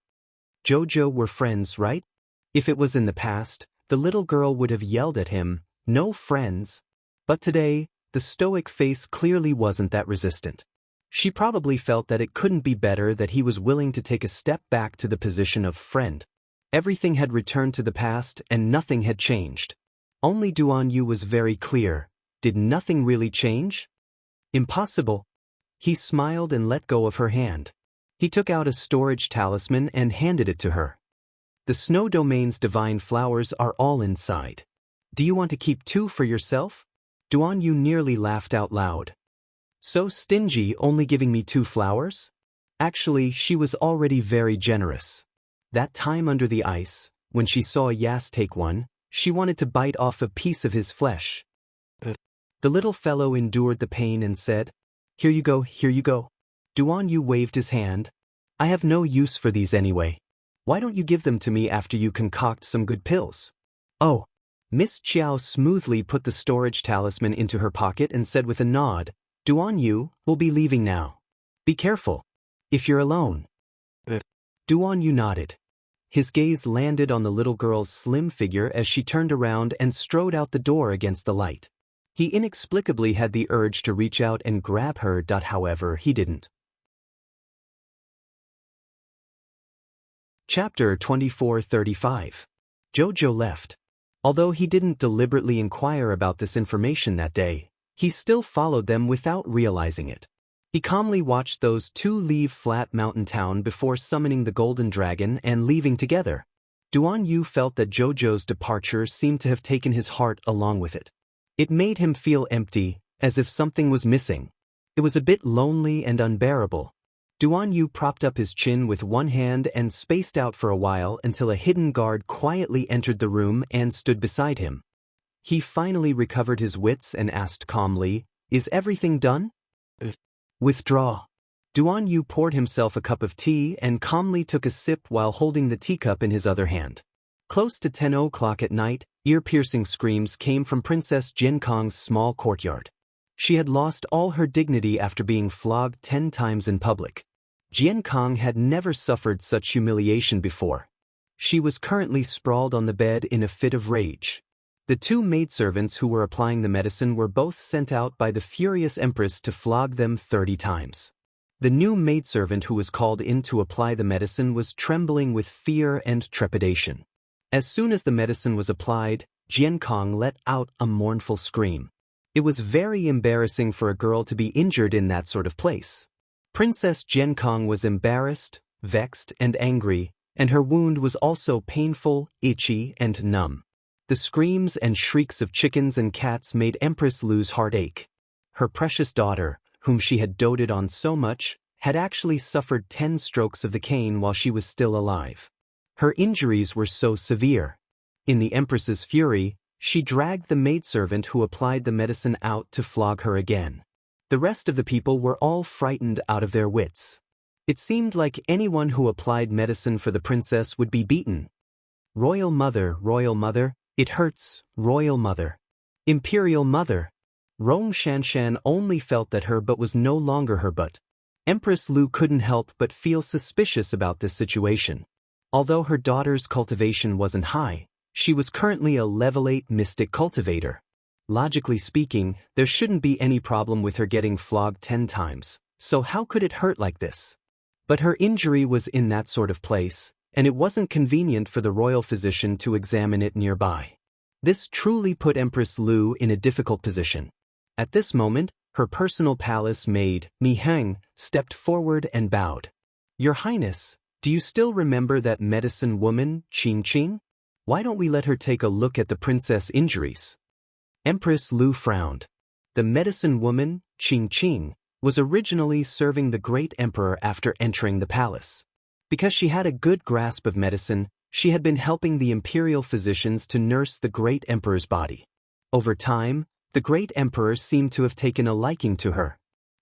Jojo were friends, right? If it was in the past, the little girl would have yelled at him, "No friends." But today, the stoic face clearly wasn't that resistant. She probably felt that it couldn't be better that he was willing to take a step back to the position of friend. Everything had returned to the past and nothing had changed. Only Duan Yu was very clear. Did nothing really change? Impossible. He smiled and let go of her hand. He took out a storage talisman and handed it to her. The snow domain's divine flowers are all inside. Do you want to keep 2 for yourself? Duan Yu nearly laughed out loud. So stingy, only giving me 2 flowers? Actually, she was already very generous. That time under the ice, when she saw Yas take one, she wanted to bite off a piece of his flesh. The little fellow endured the pain and said, "Here you go, here you go." Duan Yu waved his hand. "I have no use for these anyway. Why don't you give them to me after you concoct some good pills?" "Oh." Miss Chiao smoothly put the storage talisman into her pocket and said with a nod, "Duan Yu, we'll be leaving now. Be careful. If you're alone." Duan Yu nodded. His gaze landed on the little girl's slim figure as she turned around and strode out the door against the light. He inexplicably had the urge to reach out and grab her, however, he didn't. Chapter 24:35. Jojo left. Although he didn't deliberately inquire about this information that day, he still followed them without realizing it. He calmly watched those 2 leave Flat Mountain Town before summoning the Golden Dragon and leaving together. Duan Yu felt that Jojo's departure seemed to have taken his heart along with it. It made him feel empty, as if something was missing. It was a bit lonely and unbearable. Duan Yu propped up his chin with one hand and spaced out for a while until a hidden guard quietly entered the room and stood beside him. He finally recovered his wits and asked calmly, "Is everything done?" "Withdraw." Duan Yu poured himself a cup of tea and calmly took a sip while holding the teacup in his other hand. Close to 10 o'clock at night, ear-piercing screams came from Princess Jiankong's small courtyard. She had lost all her dignity after being flogged 10 times in public. Jiankong had never suffered such humiliation before. She was currently sprawled on the bed in a fit of rage. The 2 maidservants who were applying the medicine were both sent out by the furious empress to flog them 30 times. The new maidservant who was called in to apply the medicine was trembling with fear and trepidation. As soon as the medicine was applied, Jiankong let out a mournful scream. It was very embarrassing for a girl to be injured in that sort of place. Princess Jiankong was embarrassed, vexed, and angry, and her wound was also painful, itchy, and numb. The screams and shrieks of chickens and cats made Empress lose heartache. Her precious daughter, whom she had doted on so much, had actually suffered 10 strokes of the cane while she was still alive. Her injuries were so severe. In the Empress's fury, she dragged the maidservant who applied the medicine out to flog her again. The rest of the people were all frightened out of their wits. It seemed like anyone who applied medicine for the princess would be beaten. Royal mother, it hurts, royal mother. Imperial mother. Rong Shanshan only felt that her butt was no longer her butt. Empress Lu couldn't help but feel suspicious about this situation. Although her daughter's cultivation wasn't high, she was currently a level 8 mystic cultivator. Logically speaking, there shouldn't be any problem with her getting flogged 10 times, so how could it hurt like this? But her injury was in that sort of place, and it wasn't convenient for the royal physician to examine it nearby. This truly put Empress Lu in a difficult position. At this moment, her personal palace maid, Mi Heng, stepped forward and bowed. "Your Highness, do you still remember that medicine woman, Qing Qing? Why don't we let her take a look at the princess' injuries?" Empress Lu frowned. The medicine woman, Qing Qing, was originally serving the great emperor after entering the palace. Because she had a good grasp of medicine, She had been helping the imperial physicians to nurse the great emperor's body. Over time, the great emperor seemed to have taken a liking to her.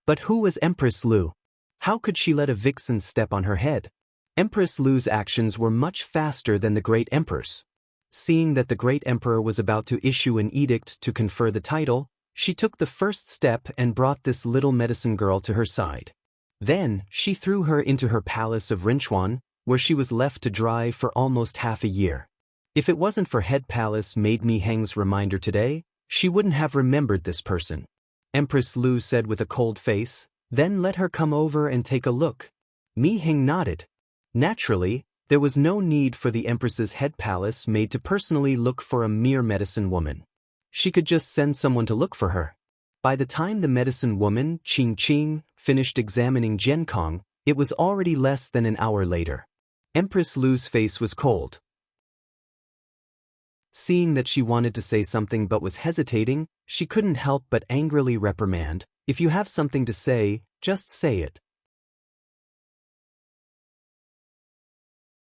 But who was Empress Lu? How could she let a vixen step on her head? Empress Lu's actions were much faster than the great emperor's. Seeing that the great emperor was about to issue an edict to confer the title, she took the first step and brought this little medicine girl to her side. Then, she threw her into her palace of Rinchuan, where she was left to dry for almost half a year. If it wasn't for Head Palace Maid Mi Heng's reminder today, she wouldn't have remembered this person. Empress Lu said with a cold face, "Then let her come over and take a look." Mi Heng nodded. Naturally, there was no need for the Empress's head palace maid to personally look for a mere medicine woman. She could just send someone to look for her. By the time the medicine woman, Qing Qing, finished examining Jiankong, it was already less than an hour later. Empress Lu's face was cold. Seeing that she wanted to say something but was hesitating, she couldn't help but angrily reprimand, "If you have something to say, just say it."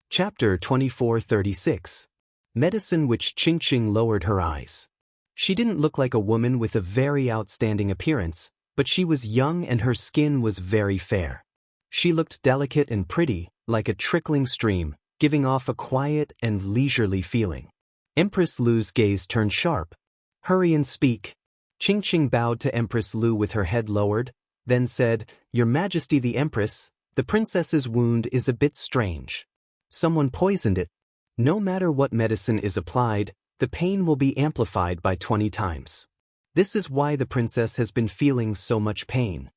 Chapter 2436. Medicine which Qing Qing lowered her eyes. She didn't look like a woman with a very outstanding appearance, but she was young and her skin was very fair. She looked delicate and pretty, like a trickling stream, giving off a quiet and leisurely feeling. Empress Lu's gaze turned sharp. "Hurry and speak." Qing Qing bowed to Empress Lu with her head lowered, then said, "Your Majesty the Empress, the princess's wound is a bit strange. Someone poisoned it. No matter what medicine is applied, the pain will be amplified by 20 times. This is why the princess has been feeling so much pain.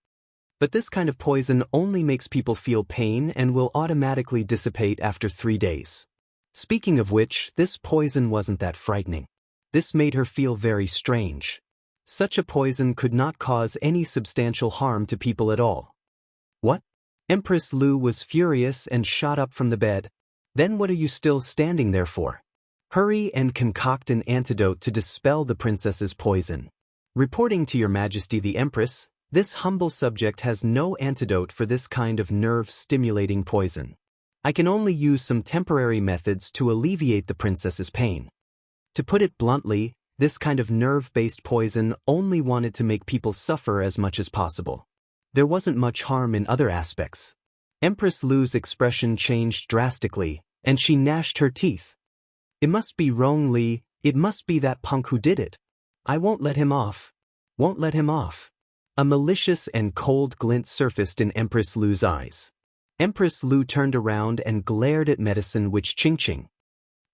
But this kind of poison only makes people feel pain and will automatically dissipate after 3 days. Speaking of which, this poison wasn't that frightening. This made her feel very strange. Such a poison could not cause any substantial harm to people at all." "What?" Empress Lu was furious and shot up from the bed. "Then what are you still standing there for? Hurry and concoct an antidote to dispel the princess's poison. Reporting to Your Majesty the Empress, this humble subject has no antidote for this kind of nerve-stimulating poison. I can only use some temporary methods to alleviate the princess's pain. To put it bluntly, this kind of nerve-based poison only wanted to make people suffer as much as possible. There wasn't much harm in other aspects." Empress Lu's expression changed drastically, and she gnashed her teeth. "It must be Rong Li, it must be that punk who did it. I won't let him off. Won't let him off." A malicious and cold glint surfaced in Empress Lu's eyes. Empress Lu turned around and glared at Medicine Witch Qing Qing.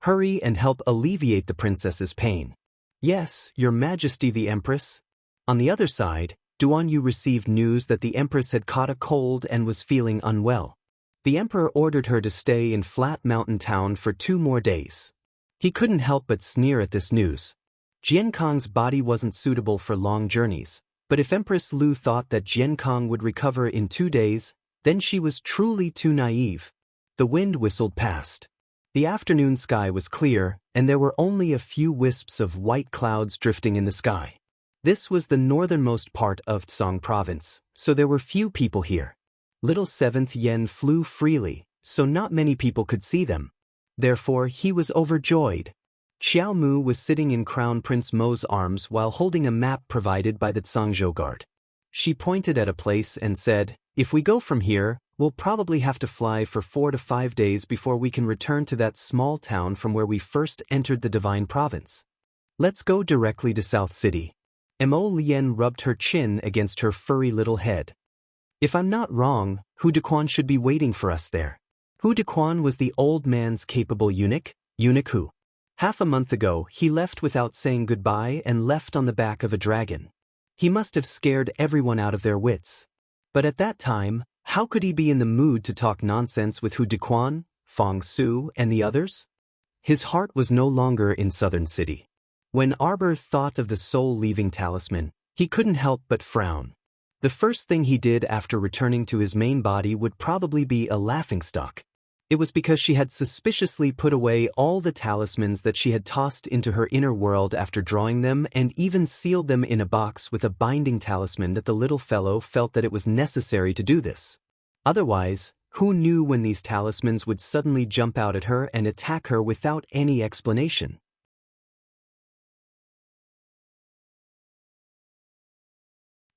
"Hurry and help alleviate the princess's pain." "Yes, Your Majesty the Empress." On the other side, Duan Yu received news that the Empress had caught a cold and was feeling unwell. The Emperor ordered her to stay in Flat Mountain Town for 2 more days. He couldn't help but sneer at this news. Jiankong's body wasn't suitable for long journeys, but if Empress Lu thought that Jiankong would recover in 2 days, then she was truly too naive. The wind whistled past. The afternoon sky was clear, and there were only a few wisps of white clouds drifting in the sky. This was the northernmost part of Tsang province, so there were few people here. Little 7th Yen flew freely, so not many people could see them. Therefore, he was overjoyed. Xiao Mu was sitting in Crown Prince Mo's arms while holding a map provided by the Tsangzhou Guard. She pointed at a place and said, "If we go from here, we'll probably have to fly for 4 to 5 days before we can return to that small town from where we first entered the Divine Province. Let's go directly to South City." Mo Lien rubbed her chin against her furry little head. "If I'm not wrong, Hu Dequan should be waiting for us there." Hu Dequan was the old man's capable eunuch, Eunuch Hu. Half a month ago, he left without saying goodbye and left on the back of a dragon. He must have scared everyone out of their wits. But at that time, how could he be in the mood to talk nonsense with Hu Dequan, Fong Su, and the others? His heart was no longer in Southern City. When Arbor thought of the soul-leaving talisman, he couldn't help but frown. The first thing he did after returning to his main body would probably be a laughingstock. It was because she had suspiciously put away all the talismans that she had tossed into her inner world after drawing them and even sealed them in a box with a binding talisman that the little fellow felt that it was necessary to do this. Otherwise, Who knew when these talismans would suddenly jump out at her and attack her without any explanation?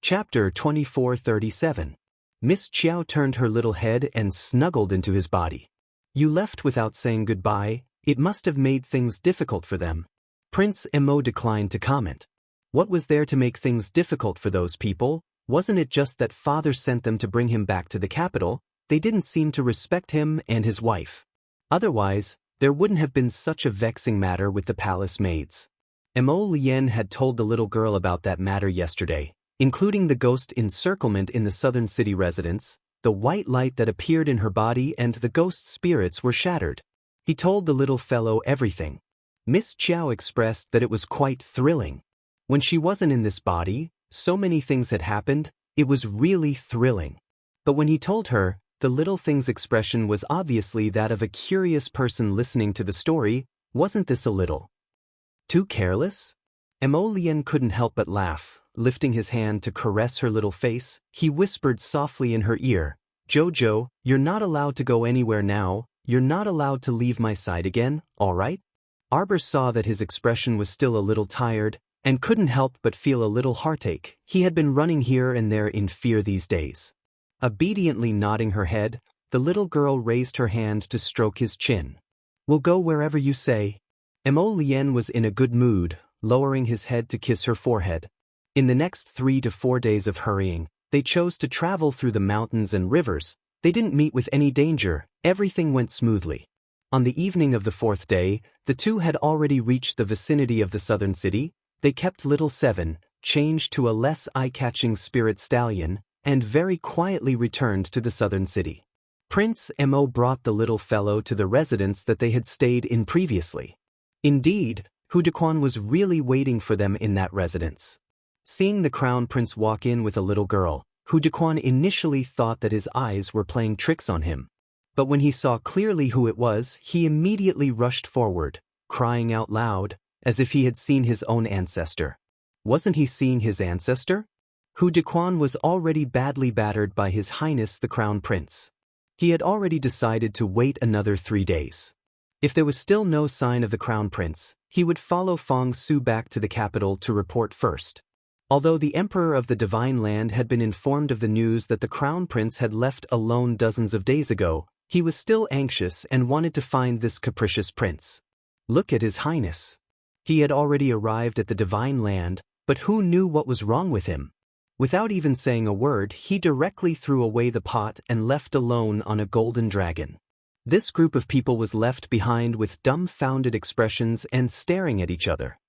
Chapter 2437. Miss Chiao turned her little head and snuggled into his body. You left without saying goodbye. It must have made things difficult for them. Prince Mo declined to comment. What was there to make things difficult for those people? Wasn't it just that father sent them to bring him back to the capital? They didn't seem to respect him and his wife. Otherwise, there wouldn't have been such a vexing matter with the palace maids. Mo Lien had told the little girl about that matter yesterday, including the ghost encirclement in the southern city residence, the white light that appeared in her body, and the ghost spirits were shattered. He told the little fellow everything. Miss Chiao expressed that it was quite thrilling. When she wasn't in this body, so many things had happened, it was really thrilling. But when he told her, the little thing's expression was obviously that of a curious person listening to the story. Wasn't this a little too careless? Mo Lien couldn't help but laugh. Lifting his hand to caress her little face, he whispered softly in her ear, Jojo, you're not allowed to go anywhere now, you're not allowed to leave my side again, all right? Arbor saw that his expression was still a little tired, and couldn't help but feel a little heartache. He had been running here and there in fear these days. Obediently nodding her head, the little girl raised her hand to stroke his chin. We'll go wherever you say. Mo Lien was in a good mood, lowering his head to kiss her forehead. In the next 3 to 4 days of hurrying, they chose to travel through the mountains and rivers. They didn't meet with any danger, everything went smoothly. On the evening of the 4th day, the two had already reached the vicinity of the southern city. They kept little Seven, changed to a less eye-catching spirit stallion, and very quietly returned to the southern city. Prince Mo brought the little fellow to the residence that they had stayed in previously. Indeed, Hu Dequan was really waiting for them in that residence. Seeing the crown prince walk in with a little girl, Hu Dequan initially thought that his eyes were playing tricks on him. But when he saw clearly who it was, he immediately rushed forward, crying out loud, as if he had seen his own ancestor. Wasn't he seeing his ancestor? Hu Dequan was already badly battered by His Highness the Crown Prince. He had already decided to wait another 3 days. If there was still no sign of the Crown Prince, he would follow Fong Su back to the capital to report first. Although the Emperor of the Divine Land had been informed of the news that the Crown Prince had left alone dozens of days ago, he was still anxious and wanted to find this capricious prince. Look at His Highness. He had already arrived at the Divine Land, but who knew what was wrong with him? Without even saying a word, he directly threw away the pot and left alone on a golden dragon. This group of people was left behind with dumbfounded expressions and staring at each other.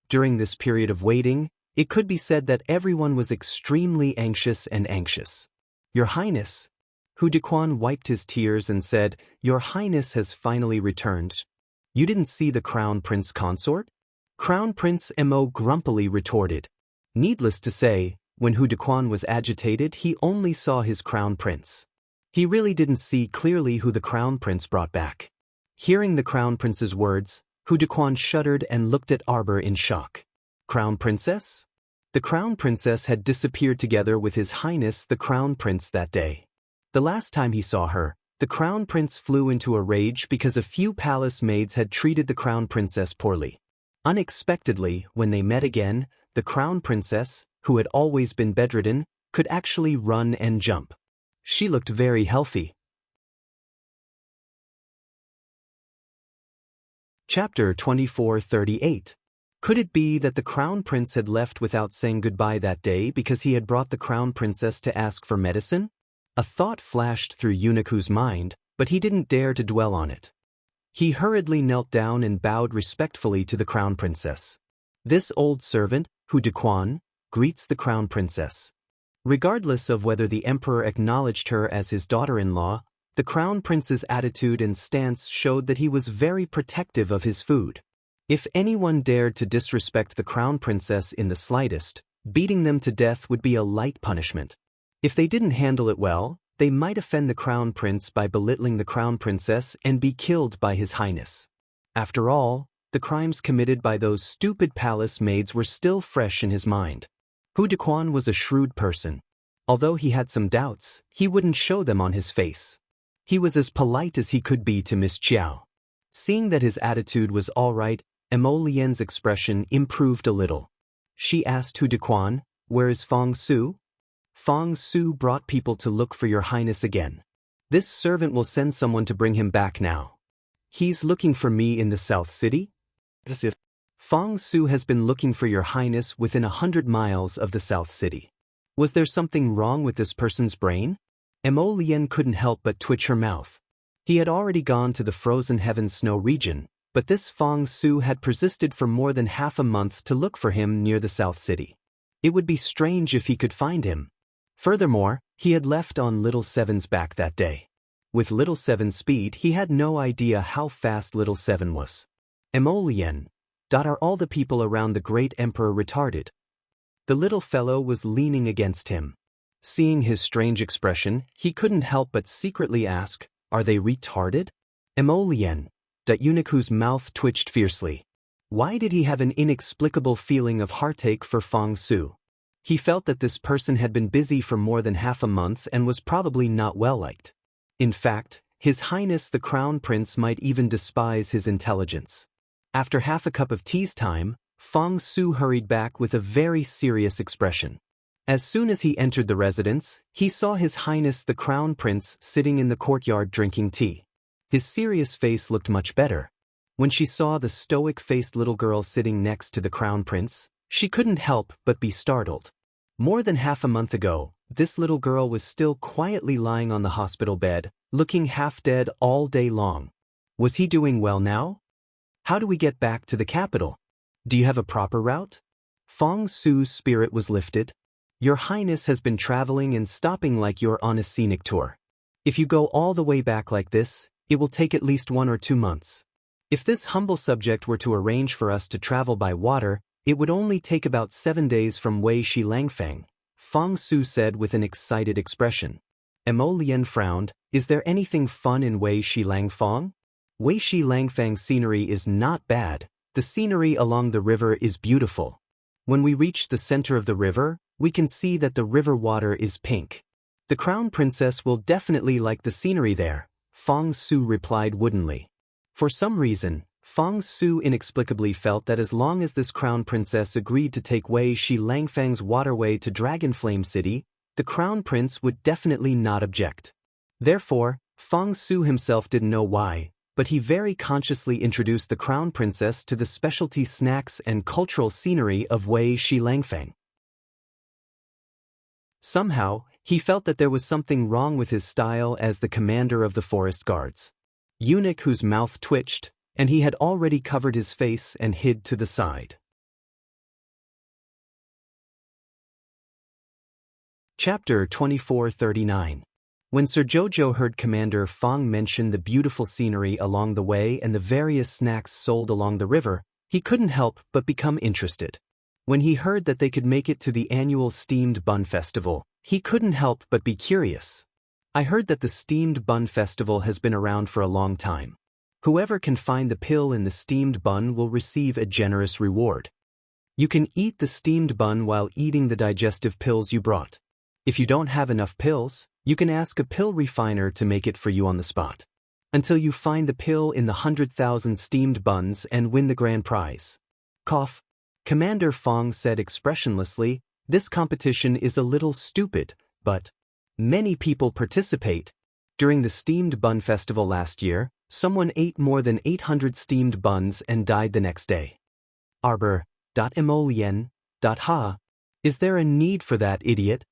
During this period of waiting, it could be said that everyone was extremely anxious and anxious. Your Highness. Hu Dequan wiped his tears and said, Your Highness has finally returned. You didn't see the Crown Prince Consort? Crown Prince Mo grumpily retorted. Needless to say, when Hu Dequan was agitated, he only saw his Crown Prince. He really didn't see clearly who the Crown Prince brought back. Hearing the Crown Prince's words, Hu Dequan shuddered and looked at Arbor in shock. Crown Princess? The Crown Princess had disappeared together with His Highness the Crown Prince that day. The last time he saw her, the Crown Prince flew into a rage because a few palace maids had treated the Crown Princess poorly. Unexpectedly, when they met again, the Crown Princess, who had always been bedridden, could actually run and jump. She looked very healthy. Chapter 2438. Could it be that the Crown Prince had left without saying goodbye that day because he had brought the Crown Princess to ask for medicine? A thought flashed through Eunuch's mind, but he didn't dare to dwell on it. He hurriedly knelt down and bowed respectfully to the Crown Princess. This old servant, Hu Dequan, greets the Crown Princess. Regardless of whether the Emperor acknowledged her as his daughter-in-law, the Crown Prince's attitude and stance showed that he was very protective of his food. If anyone dared to disrespect the Crown Princess in the slightest, beating them to death would be a light punishment. If they didn't handle it well, they might offend the Crown Prince by belittling the Crown Princess and be killed by His Highness. After all, the crimes committed by those stupid palace maids were still fresh in his mind. Hu Dequan was a shrewd person. Although he had some doubts, he wouldn't show them on his face. He was as polite as he could be to Miss Chiao. Seeing that his attitude was all right, Lien's expression improved a little. She asked Hu Dequan, "Where is Fong Su?" "Fong Su brought people to look for your highness again. This servant will send someone to bring him back now." "He's looking for me in the South City?" "As if Fong Su has been looking for your highness within 100 miles of the South City." Was there something wrong with this person's brain? Lien couldn't help but twitch her mouth. He had already gone to the frozen heaven snow region, but this Fong Su had persisted for more than half a month to look for him near the South City. It would be strange if he could find him. Furthermore, he had left on Little Seven's back that day. With Little Seven's speed, he had no idea how fast Little Seven was. Lien. Are all the people around the great emperor retarded? The little fellow was leaning against him. Seeing his strange expression, he couldn't help but secretly ask, "Are they retarded?" Lien. Eunuch whose mouth twitched fiercely. Why did he have an inexplicable feeling of heartache for Fong Su? He felt that this person had been busy for more than half a month and was probably not well liked. In fact, His Highness the Crown Prince might even despise his intelligence. After half a cup of tea's time, Fong Su hurried back with a very serious expression. As soon as he entered the residence, he saw His Highness the Crown Prince sitting in the courtyard drinking tea. His serious face looked much better. When she saw the stoic-faced little girl sitting next to the Crown Prince, she couldn't help but be startled. More than half a month ago, this little girl was still quietly lying on the hospital bed, looking half dead all day long. Was he doing well now? "How do we get back to the capital? Do you have a proper route?" Fong Su's spirit was lifted. "Your Highness has been traveling and stopping like you're on a scenic tour. If you go all the way back like this, it will take at least 1 or 2 months. If this humble subject were to arrange for us to travel by water, it would only take about 7 days from Wei Shi Langfang," Fong Su said with an excited expression. Lien frowned. "Is there anything fun in Wei Shi Langfang?" "Wei Shi Langfang's scenery is not bad. The scenery along the river is beautiful. When we reach the center of the river, we can see that the river water is pink. The Crown Princess will definitely like the scenery there," Fong Su replied woodenly. For some reason, Fong Su inexplicably felt that as long as this Crown Princess agreed to take Wei Shi Langfang's waterway to Dragonflame City, the Crown Prince would definitely not object. Therefore, Fong Su himself didn't know why, but he very consciously introduced the Crown Princess to the specialty snacks and cultural scenery of Wei Shi Langfang. Somehow, he felt that there was something wrong with his style as the commander of the forest guards. Eunuch whose mouth twitched, and he had already covered his face and hid to the side. Chapter 2439. When Sir Jojo heard Commander Fong mention the beautiful scenery along the way and the various snacks sold along the river, he couldn't help but become interested. When he heard that they could make it to the annual Steamed Bun Festival, he couldn't help but be curious. "I heard that the Steamed Bun Festival has been around for a long time. Whoever can find the pill in the steamed bun will receive a generous reward. You can eat the steamed bun while eating the digestive pills you brought. If you don't have enough pills, you can ask a pill refiner to make it for you on the spot. Until you find the pill in the 100,000 steamed buns and win the grand prize." Cough. Commander Fong said expressionlessly, "This competition is a little stupid, but many people participate. During the Steamed Bun Festival last year, someone ate more than 800 steamed buns and died the next day." Arbor.Emolien. Ha. Is there a need for that, idiot?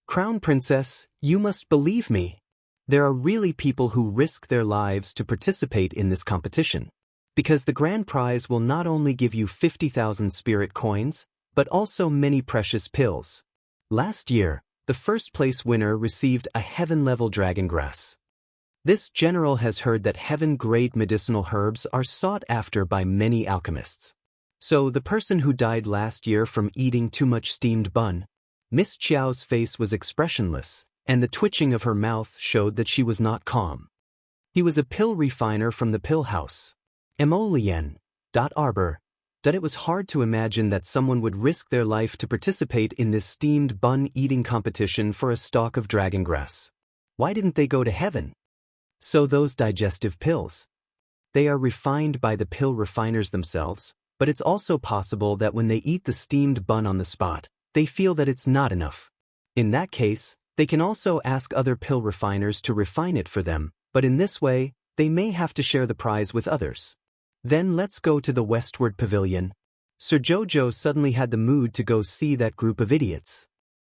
Crown Princess, you must believe me. There are really people who risk their lives to participate in this competition. Because the grand prize will not only give you 50,000 spirit coins, but also many precious pills. Last year, the first-place winner received a heaven-level dragon grass. This general has heard that heaven-grade medicinal herbs are sought after by many alchemists. So the person who died last year from eating too much steamed bun. Miss Chiao's face was expressionless, and the twitching of her mouth showed that she was not calm. He was a pill refiner from the pill house. Emolien. Arbor. It was hard to imagine that someone would risk their life to participate in this steamed bun eating competition for a stalk of dragon grass. Why didn't they go to heaven? So those digestive pills. They are refined by the pill refiners themselves, but it's also possible that when they eat the steamed bun on the spot, they feel that it's not enough. In that case, they can also ask other pill refiners to refine it for them, but in this way, they may have to share the prize with others. Then let's go to the westward pavilion. Sir Jojo suddenly had the mood to go see that group of idiots.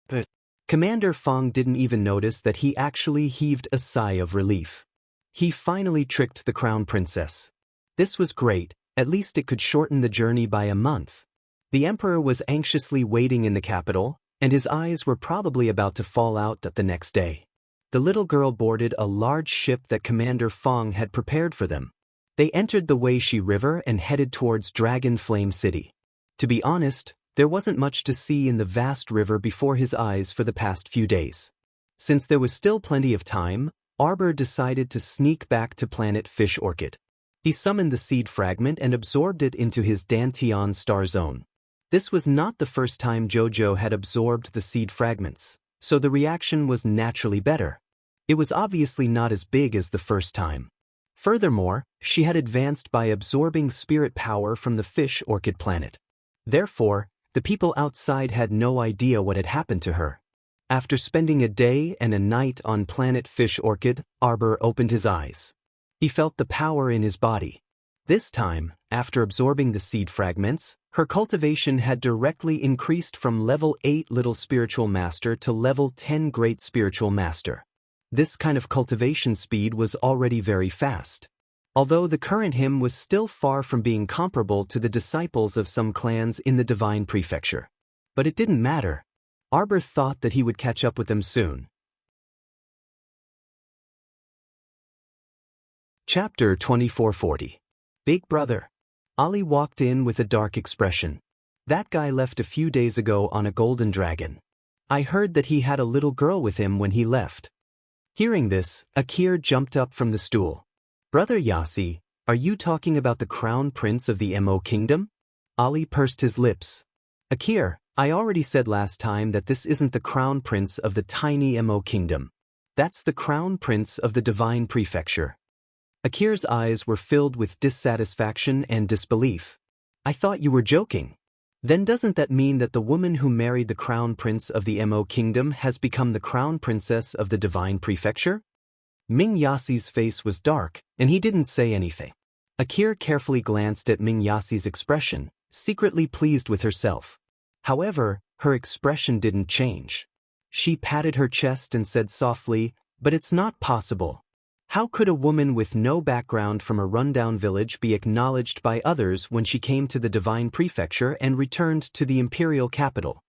But Commander Fong didn't even notice that he actually heaved a sigh of relief. He finally tricked the Crown Princess. This was great, at least it could shorten the journey by a month. The Emperor was anxiously waiting in the capital, and his eyes were probably about to fall out the next day. The little girl boarded a large ship that Commander Fong had prepared for them. They entered the Weishi River and headed towards Dragon Flame City. To be honest, there wasn't much to see in the vast river before his eyes for the past few days. Since there was still plenty of time, Arbor decided to sneak back to planet Fish Orchid. He summoned the seed fragment and absorbed it into his Dantian star zone. This was not the first time Jojo had absorbed the seed fragments, so the reaction was naturally better. It was obviously not as big as the first time. Furthermore, she had advanced by absorbing spirit power from the Fish Orchid planet. Therefore, the people outside had no idea what had happened to her. After spending a day and a night on planet Fish Orchid, Arbor opened his eyes. He felt the power in his body. This time, after absorbing the seed fragments, her cultivation had directly increased from level 8 Little Spiritual Master to level 10 Great Spiritual Master. This kind of cultivation speed was already very fast. Although the current him was still far from being comparable to the disciples of some clans in the Divine Prefecture. But it didn't matter. Arbor thought that he would catch up with them soon. Chapter 2440. Big Brother. Ali walked in with a dark expression. That guy left a few days ago on a golden dragon. I heard that he had a little girl with him when he left. Hearing this, Akir jumped up from the stool. Brother Yassi, are you talking about the Crown Prince of the Mo Kingdom? Ali pursed his lips. Akir, I already said last time that this isn't the Crown Prince of the tiny Mo Kingdom. That's the Crown Prince of the Divine Prefecture. Akir's eyes were filled with dissatisfaction and disbelief. I thought you were joking. Then doesn't that mean that the woman who married the Crown Prince of the Mo Kingdom has become the Crown Princess of the Divine Prefecture? Ming Yassi's face was dark, and he didn't say anything. Akir carefully glanced at Ming Yassi's expression, secretly pleased with herself. However, her expression didn't change. She patted her chest and said softly, "But it's not possible. How could a woman with no background from a rundown village be acknowledged by others when she came to the Divine Prefecture and returned to the imperial capital?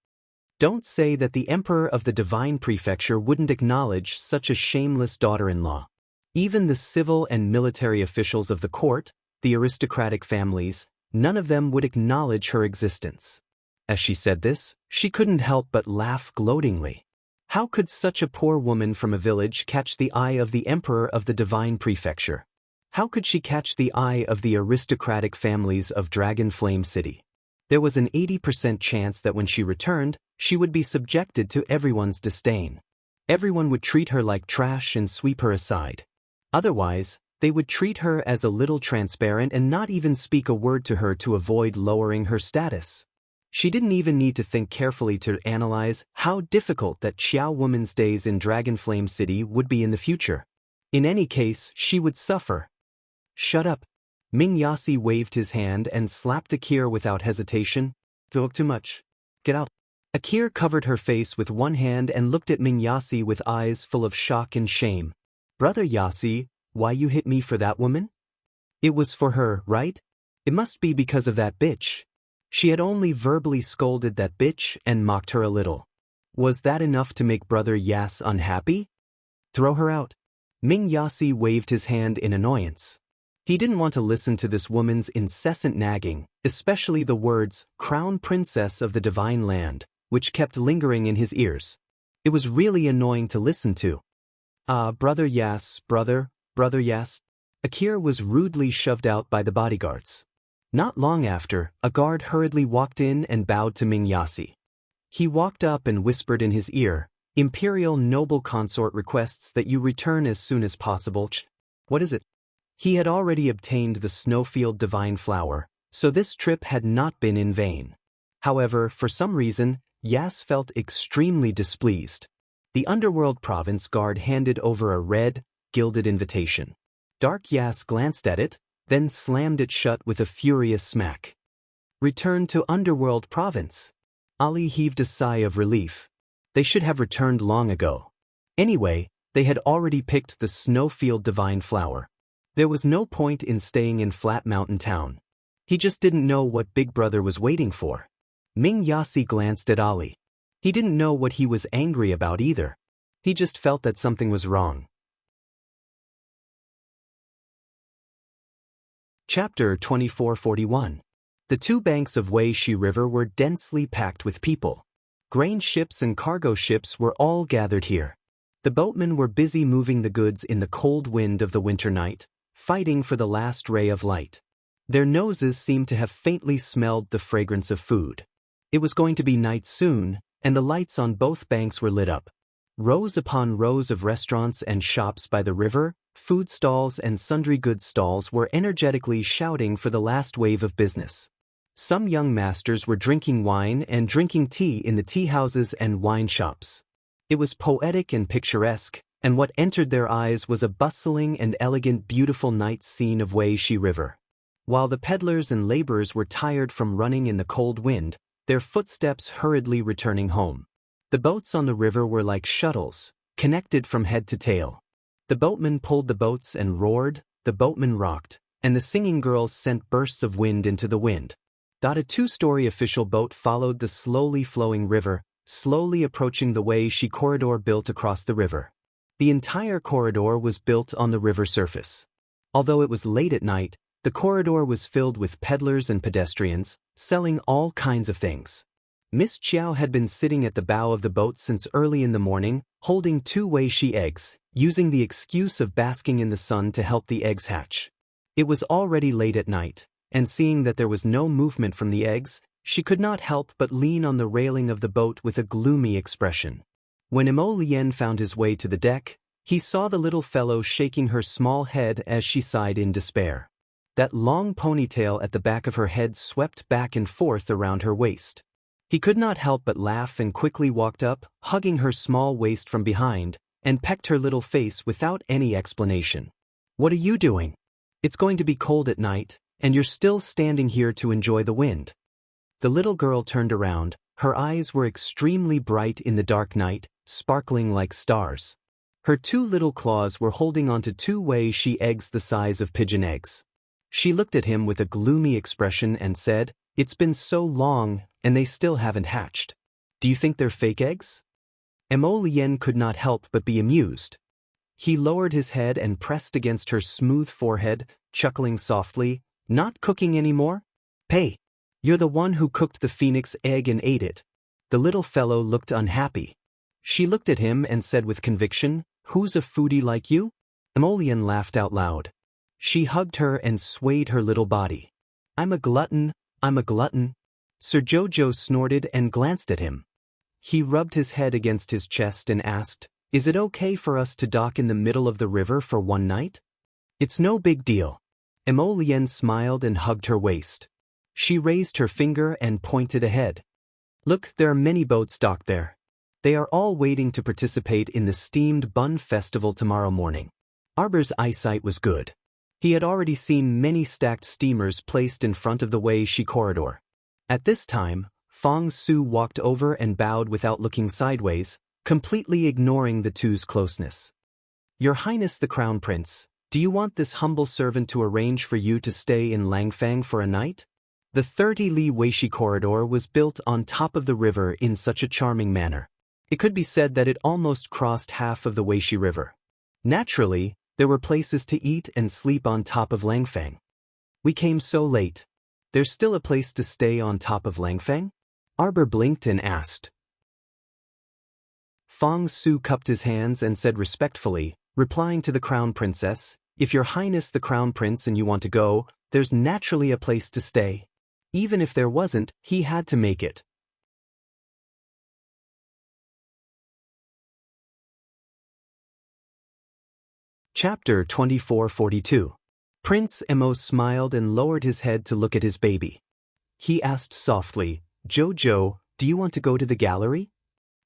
Don't say that the Emperor of the Divine Prefecture wouldn't acknowledge such a shameless daughter-in-law. Even the civil and military officials of the court, the aristocratic families, none of them would acknowledge her existence." As she said this, she couldn't help but laugh gloatingly. How could such a poor woman from a village catch the eye of the Emperor of the Divine Prefecture? How could she catch the eye of the aristocratic families of Dragon Flame City? There was an 80% chance that when she returned, she would be subjected to everyone's disdain. Everyone would treat her like trash and sweep her aside. Otherwise, they would treat her as a little transparent and not even speak a word to her to avoid lowering her status. She didn't even need to think carefully to analyze how difficult that Xiao woman's days in Dragonflame City would be in the future. In any case, she would suffer. Shut up. Ming Yassi waved his hand and slapped Akir without hesitation. Talk too much. Get out. Akir covered her face with one hand and looked at Ming Yassi with eyes full of shock and shame. Brother Yassi, why you hit me for that woman? It was for her, right? It must be because of that bitch. She had only verbally scolded that bitch and mocked her a little. Was that enough to make Brother Yas unhappy? Throw her out. Ming Yassi waved his hand in annoyance. He didn't want to listen to this woman's incessant nagging, especially the words, Crown Princess of the Divine Land, which kept lingering in his ears. It was really annoying to listen to. Brother Yas, Brother Yas. Akir was rudely shoved out by the bodyguards. Not long after, a guard hurriedly walked in and bowed to Ming Yassi. He walked up and whispered in his ear, Imperial Noble Consort requests that you return as soon as possible. What is it? He had already obtained the Snowfield Divine Flower, so this trip had not been in vain. However, for some reason, Yas felt extremely displeased. The Underworld Province guard handed over a red, gilded invitation. Dark Yas glanced at it, then slammed it shut with a furious smack. Return to Underworld Province. Ali heaved a sigh of relief. They should have returned long ago. Anyway, they had already picked the Snowfield Divine Flower. There was no point in staying in Flat Mountain Town. He just didn't know what Big Brother was waiting for. Ming Yasi glanced at Ali. He didn't know what he was angry about either. He just felt that something was wrong. Chapter 2441. The two banks of Weishi River were densely packed with people. Grain ships and cargo ships were all gathered here. The boatmen were busy moving the goods in the cold wind of the winter night, fighting for the last ray of light. Their noses seemed to have faintly smelled the fragrance of food. It was going to be night soon, and the lights on both banks were lit up. Rows upon rows of restaurants and shops by the river, food stalls and sundry goods stalls were energetically shouting for the last wave of business. Some young masters were drinking wine and drinking tea in the tea houses and wine shops. It was poetic and picturesque, and what entered their eyes was a bustling and elegant beautiful night scene of Weishi River. While the peddlers and laborers were tired from running in the cold wind, their footsteps hurriedly returning home. The boats on the river were like shuttles, connected from head to tail. The boatmen pulled the boats and roared, the boatmen rocked, and the singing girls sent bursts of wind into the wind. A two-story official boat followed the slowly flowing river, slowly approaching the Weishi corridor built across the river. The entire corridor was built on the river surface. Although it was late at night, the corridor was filled with peddlers and pedestrians, selling all kinds of things. Miss Chiao had been sitting at the bow of the boat since early in the morning, holding two Weishi eggs, using the excuse of basking in the sun to help the eggs hatch. It was already late at night, and seeing that there was no movement from the eggs, she could not help but lean on the railing of the boat with a gloomy expression. When Emo Lien found his way to the deck, he saw the little fellow shaking her small head as she sighed in despair. That long ponytail at the back of her head swept back and forth around her waist. He could not help but laugh and quickly walked up, hugging her small waist from behind, and pecked her little face without any explanation. "What are you doing? It's going to be cold at night, and you're still standing here to enjoy the wind." The little girl turned around. Her eyes were extremely bright in the dark night, sparkling like stars. Her two little claws were holding onto two Weishi eggs the size of pigeon eggs. She looked at him with a gloomy expression and said, "It's been so long, and they still haven't hatched. Do you think they're fake eggs?" Emo Lien could not help but be amused. He lowered his head and pressed against her smooth forehead, chuckling softly, "Not cooking anymore? Hey, you're the one who cooked the phoenix egg and ate it." The little fellow looked unhappy. She looked at him and said with conviction, "Who's a foodie like you?" Emo Lien laughed out loud. She hugged her and swayed her little body. I'm a glutton. Sir Jojo snorted and glanced at him. He rubbed his head against his chest and asked, "Is it okay for us to dock in the middle of the river for one night?" "It's no big deal." Emo Lien smiled and hugged her waist. She raised her finger and pointed ahead. "Look, there are many boats docked there. They are all waiting to participate in the steamed bun festival tomorrow morning." Arbor's eyesight was good. He had already seen many stacked steamers placed in front of the Weishi corridor. At this time, Fong Su walked over and bowed without looking sideways, completely ignoring the two's closeness. "Your Highness the Crown Prince, do you want this humble servant to arrange for you to stay in Langfang for a night?" The 30-li Weishi corridor was built on top of the river in such a charming manner. It could be said that it almost crossed half of the Weishi River. Naturally, there were places to eat and sleep on top of Langfang. "We came so late. There's still a place to stay on top of Langfang?" Arbor blinked and asked. Fong Su cupped his hands and said respectfully, replying to the Crown Princess, "If your Highness the Crown Prince and you want to go, there's naturally a place to stay. Even if there wasn't, he had to make it." Chapter 2442. Prince Mo smiled and lowered his head to look at his baby. He asked softly, "Jojo, do you want to go to the gallery?"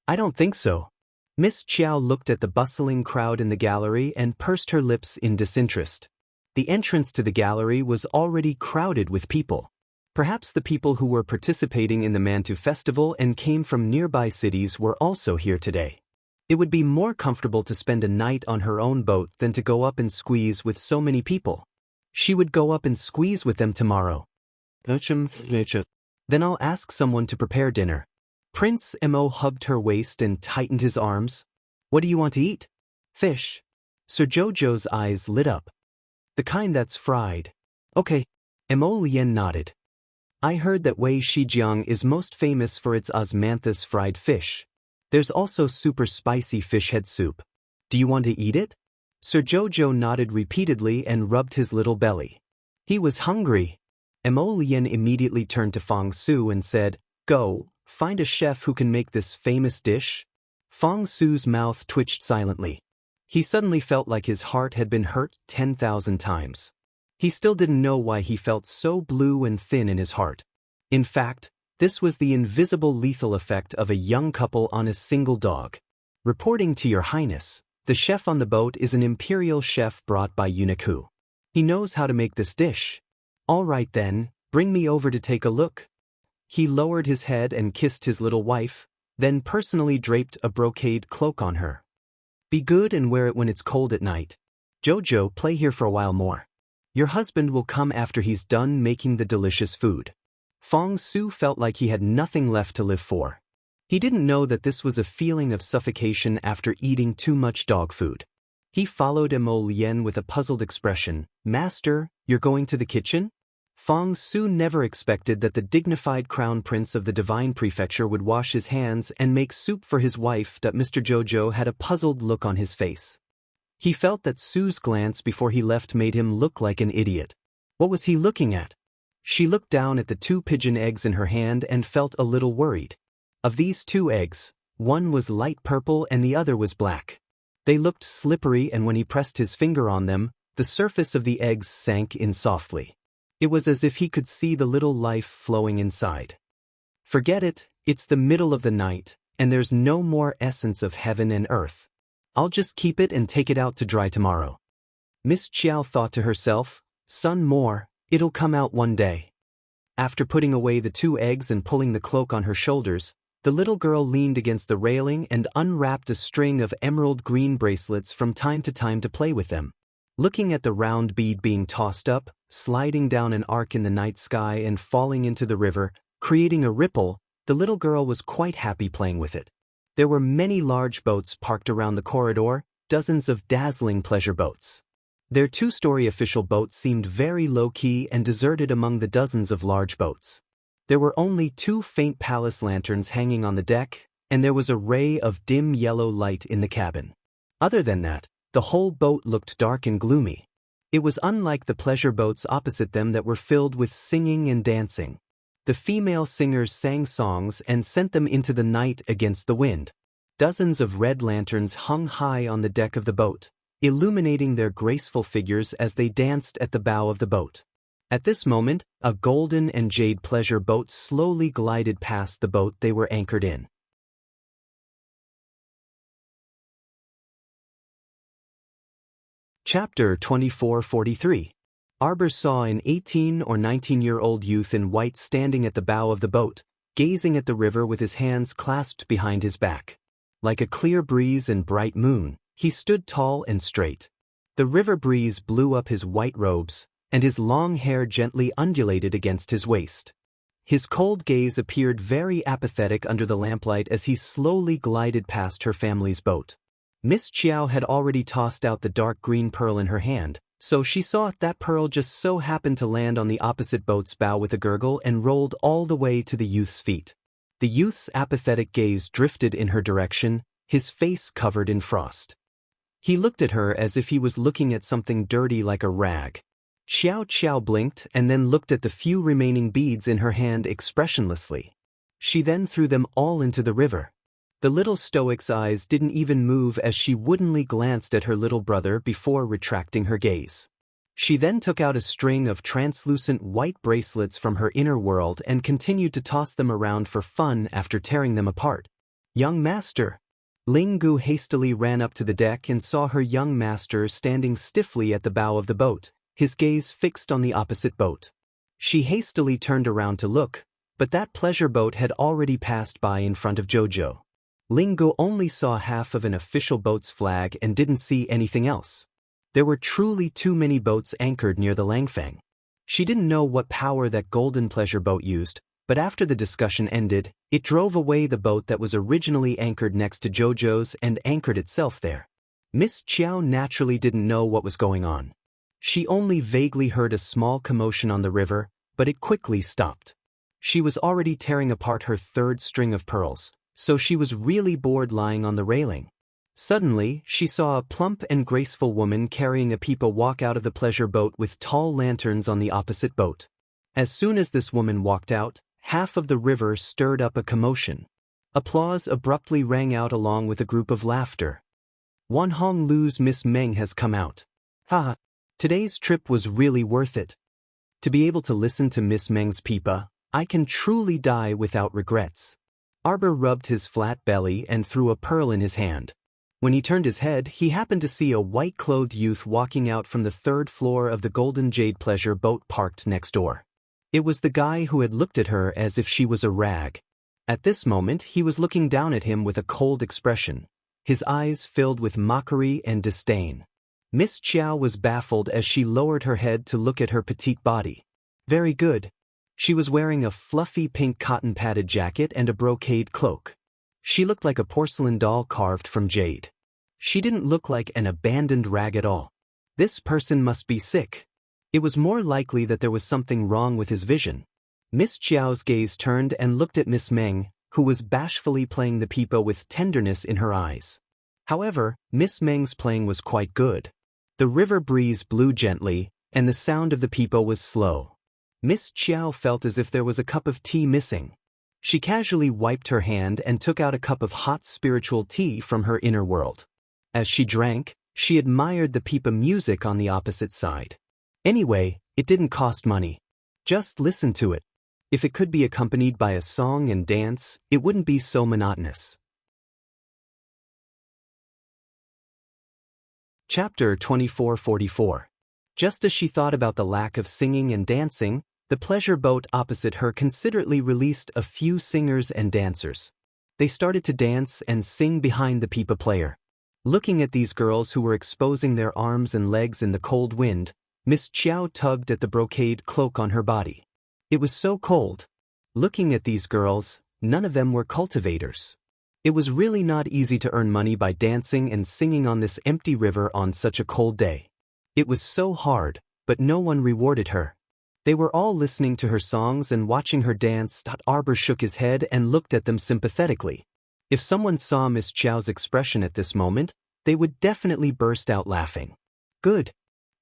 "I don't think so." Miss Chiao looked at the bustling crowd in the gallery and pursed her lips in disinterest. The entrance to the gallery was already crowded with people. Perhaps the people who were participating in the Mantu festival and came from nearby cities were also here today. It would be more comfortable to spend a night on her own boat than to go up and squeeze with so many people. She would go up and squeeze with them tomorrow. Then I'll ask someone to prepare dinner. Prince Mo hugged her waist and tightened his arms. "What do you want to eat?" "Fish." Sir Jojo's eyes lit up. "The kind that's fried." "Okay." Mo Lien nodded. "I heard that Wei Shijiang is most famous for its osmanthus fried fish. There's also super spicy fish head soup. Do you want to eat it?" Sir Jojo nodded repeatedly and rubbed his little belly. He was hungry. Mo Lien immediately turned to Fong Su and said, "Go, find a chef who can make this famous dish." Fong Su's mouth twitched silently. He suddenly felt like his heart had been hurt 10,000 times. He still didn't know why he felt so blue and thin in his heart. In fact, this was the invisible lethal effect of a young couple on a single dog. "Reporting to your highness, the chef on the boat is an imperial chef brought by Uniku. He knows how to make this dish." "All right then, bring me over to take a look." He lowered his head and kissed his little wife, then personally draped a brocade cloak on her. "Be good and wear it when it's cold at night. Jojo, play here for a while more. Your husband will come after he's done making the delicious food." Fong Su felt like he had nothing left to live for. He didn't know that this was a feeling of suffocation after eating too much dog food. He followed Mo Lien with a puzzled expression. "Master, you're going to the kitchen?" Fong Su never expected that the dignified crown prince of the divine prefecture would wash his hands and make soup for his wife. Mr. Jojo had a puzzled look on his face. He felt that Sue's glance before he left made him look like an idiot. What was he looking at? She looked down at the 2 pigeon eggs in her hand and felt a little worried. Of these 2 eggs, one was light purple and the other was black. They looked slippery, and when he pressed his finger on them, the surface of the eggs sank in softly. It was as if he could see the little life flowing inside. "Forget it, it's the middle of the night, and there's no more essence of heaven and earth. I'll just keep it and take it out to dry tomorrow." Miss Chiao thought to herself, "Son more, it'll come out one day." After putting away the 2 eggs and pulling the cloak on her shoulders, the little girl leaned against the railing and unwrapped a string of emerald green bracelets from time to time to play with them. Looking at the round bead being tossed up, sliding down an arc in the night sky and falling into the river, creating a ripple, the little girl was quite happy playing with it. There were many large boats parked around the corridor, dozens of dazzling pleasure boats. Their 2-story official boat seemed very low-key and deserted among the dozens of large boats. There were only 2 faint palace lanterns hanging on the deck, and there was a ray of dim yellow light in the cabin. Other than that, the whole boat looked dark and gloomy. It was unlike the pleasure boats opposite them that were filled with singing and dancing. The female singers sang songs and sent them into the night against the wind. Dozens of red lanterns hung high on the deck of the boat, illuminating their graceful figures as they danced at the bow of the boat. At this moment, a golden and jade pleasure boat slowly glided past the boat they were anchored in. Chapter 2443. Arbor saw an 18 or 19-year-old youth in white standing at the bow of the boat, gazing at the river with his hands clasped behind his back. Like a clear breeze and bright moon, he stood tall and straight. The river breeze blew up his white robes, and his long hair gently undulated against his waist. His cold gaze appeared very apathetic under the lamplight as he slowly glided past her family's boat. Miss Chiao had already tossed out the dark green pearl in her hand, so she saw that pearl just so happened to land on the opposite boat's bow with a gurgle and rolled all the way to the youth's feet. The youth's apathetic gaze drifted in her direction, his face covered in frost. He looked at her as if he was looking at something dirty like a rag. Xiao Qiao blinked and then looked at the few remaining beads in her hand expressionlessly. She then threw them all into the river. The little stoic's eyes didn't even move as she woodenly glanced at her little brother before retracting her gaze. She then took out a string of translucent white bracelets from her inner world and continued to toss them around for fun after tearing them apart. "Young master." Ling Gu hastily ran up to the deck and saw her young master standing stiffly at the bow of the boat, his gaze fixed on the opposite boat. She hastily turned around to look, but that pleasure boat had already passed by in front of Jojo. Ling Gu only saw half of an official boat's flag and didn't see anything else. There were truly too many boats anchored near the Langfang. She didn't know what power that golden pleasure boat used, but after the discussion ended, it drove away the boat that was originally anchored next to Jojo's and anchored itself there. Miss Chiao naturally didn't know what was going on. She only vaguely heard a small commotion on the river, but it quickly stopped. She was already tearing apart her third string of pearls, so she was really bored lying on the railing. Suddenly, she saw a plump and graceful woman carrying a peepa walk out of the pleasure boat with tall lanterns on the opposite boat. As soon as this woman walked out, half of the river stirred up a commotion. Applause abruptly rang out along with a group of laughter. "Wan Hong Lu's Miss Meng has come out. Ha! Today's trip was really worth it. To be able to listen to Miss Meng's peepa, I can truly die without regrets." Arbor rubbed his flat belly and threw a pearl in his hand. When he turned his head, he happened to see a white-clothed youth walking out from the third floor of the Golden Jade pleasure boat parked next door. It was the guy who had looked at her as if she was a rag. At this moment, he was looking down at him with a cold expression, his eyes filled with mockery and disdain. Miss Chiao was baffled as she lowered her head to look at her petite body. Very good. She was wearing a fluffy pink cotton-padded jacket and a brocade cloak. She looked like a porcelain doll carved from jade. She didn't look like an abandoned rag at all. This person must be sick. It was more likely that there was something wrong with his vision. Miss Chiao's gaze turned and looked at Miss Meng, who was bashfully playing the peepa with tenderness in her eyes. However, Miss Meng's playing was quite good. The river breeze blew gently, and the sound of the peepa was slow. Miss Chiao felt as if there was a cup of tea missing. She casually wiped her hand and took out a cup of hot spiritual tea from her inner world. As she drank, she admired the peepa music on the opposite side. Anyway, it didn't cost money. Just listen to it. If it could be accompanied by a song and dance, it wouldn't be so monotonous. Chapter 2444. Just as she thought about the lack of singing and dancing, the pleasure boat opposite her considerately released a few singers and dancers. They started to dance and sing behind the peepa player. Looking at these girls who were exposing their arms and legs in the cold wind, Miss Chiao tugged at the brocade cloak on her body. It was so cold. Looking at these girls, none of them were cultivators. It was really not easy to earn money by dancing and singing on this empty river on such a cold day. It was so hard, but no one rewarded her. They were all listening to her songs and watching her dance. Arbor shook his head and looked at them sympathetically. If someone saw Miss Chiao's expression at this moment, they would definitely burst out laughing. Good.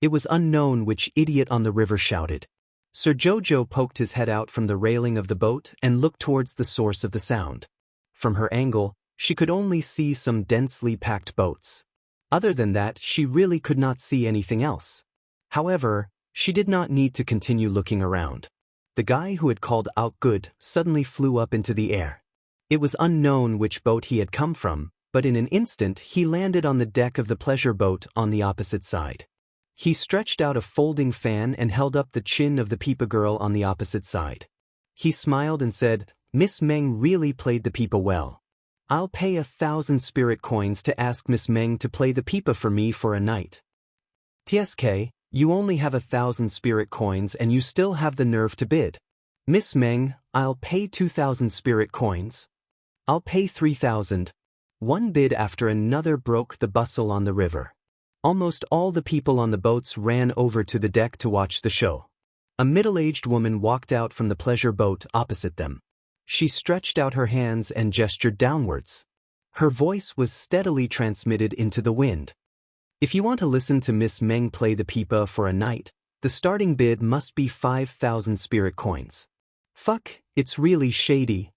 It was unknown which idiot on the river shouted. Sir Jojo poked his head out from the railing of the boat and looked towards the source of the sound. From her angle, she could only see some densely packed boats. Other than that, she really could not see anything else. However, she did not need to continue looking around. The guy who had called out good suddenly flew up into the air. It was unknown which boat he had come from, but in an instant he landed on the deck of the pleasure boat on the opposite side. He stretched out a folding fan and held up the chin of the peepa girl on the opposite side. He smiled and said, "Miss Meng really played the peepa well. I'll pay 1,000 spirit coins to ask Miss Meng to play the peepa for me for a night." "TSK, you only have 1,000 spirit coins and you still have the nerve to bid." "Miss Meng, I'll pay 2,000 spirit coins." "I'll pay 3,000. One bid after another broke the bustle on the river. Almost all the people on the boats ran over to the deck to watch the show. A middle-aged woman walked out from the pleasure boat opposite them. She stretched out her hands and gestured downwards. Her voice was steadily transmitted into the wind. "If you want to listen to Miss Meng play the peepa for a night, the starting bid must be 5,000 spirit coins." "Fuck, it's really shady.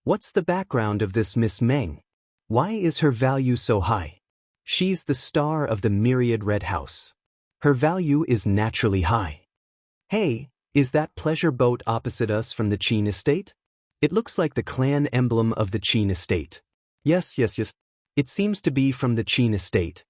What's the background of this Miss Meng?" Why is her value so high? She's the star of the myriad red house. Her value is naturally high. Hey, is that pleasure boat opposite us from the Qin estate? It looks like the clan emblem of the Qin estate. Yes. It seems to be from the Qin estate.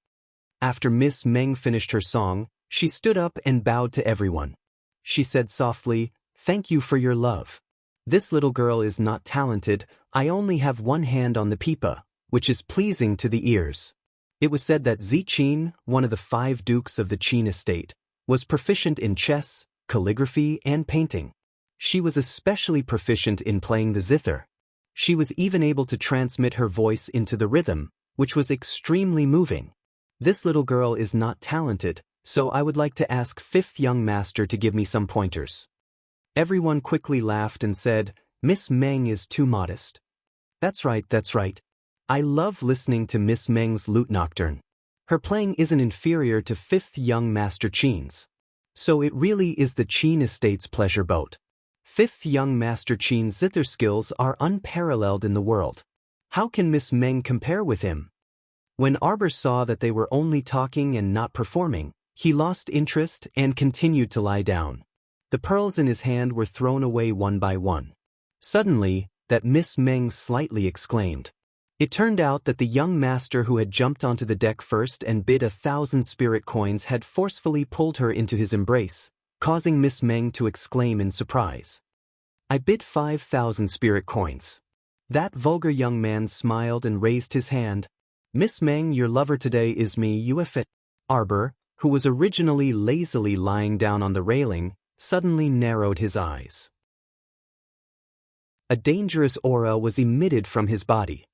After Miss Meng finished her song, she stood up and bowed to everyone. She said softly, "Thank you for your love. This little girl is not talented, I only have one hand on the pipa, which is pleasing to the ears." It was said that Ziqin, one of the 5 dukes of the Qin estate, was proficient in chess, calligraphy, and painting. She was especially proficient in playing the zither. She was even able to transmit her voice into the rhythm, which was extremely moving. This little girl is not talented, so I would like to ask 5th young master to give me some pointers. Everyone quickly laughed and said, "Miss Meng is too modest." That's right. I love listening to Miss Meng's lute nocturne. Her playing isn't inferior to 5th young master Qin's. So it really is the Qin estate's pleasure boat. 5th young master Qin's zither skills are unparalleled in the world. How can Miss Meng compare with him? When Arbor saw that they were only talking and not performing, he lost interest and continued to lie down. The pearls in his hand were thrown away one by one. Suddenly, that Miss Meng slightly exclaimed. It turned out that the young master who had jumped onto the deck first and bid 1,000 spirit coins had forcefully pulled her into his embrace, causing Miss Meng to exclaim in surprise. "I bid 5,000 spirit coins." That vulgar young man smiled and raised his hand. "Miss Meng, your lover today is me, Ufa." Arbor, who was originally lazily lying down on the railing, suddenly narrowed his eyes. A dangerous aura was emitted from his body.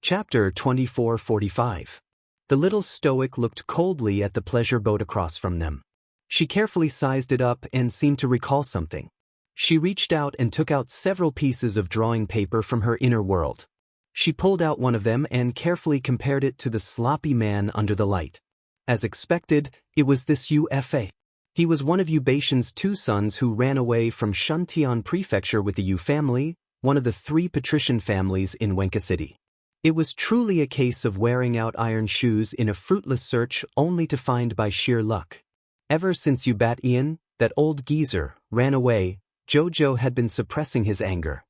Chapter 2445. The little stoic looked coldly at the pleasure boat across from them. She carefully sized it up and seemed to recall something. She reached out and took out several pieces of drawing paper from her inner world. She pulled out one of them and carefully compared it to the sloppy man under the light. As expected, it was this Ufa. He was one of Yu Baishan's 2 sons who ran away from Shuntian Prefecture with the Yu family, one of the 3 patrician families in Wenka City. It was truly a case of wearing out iron shoes in a fruitless search only to find by sheer luck. Ever since Yu Bat Ian, that old geezer, ran away, Jojo had been suppressing his anger.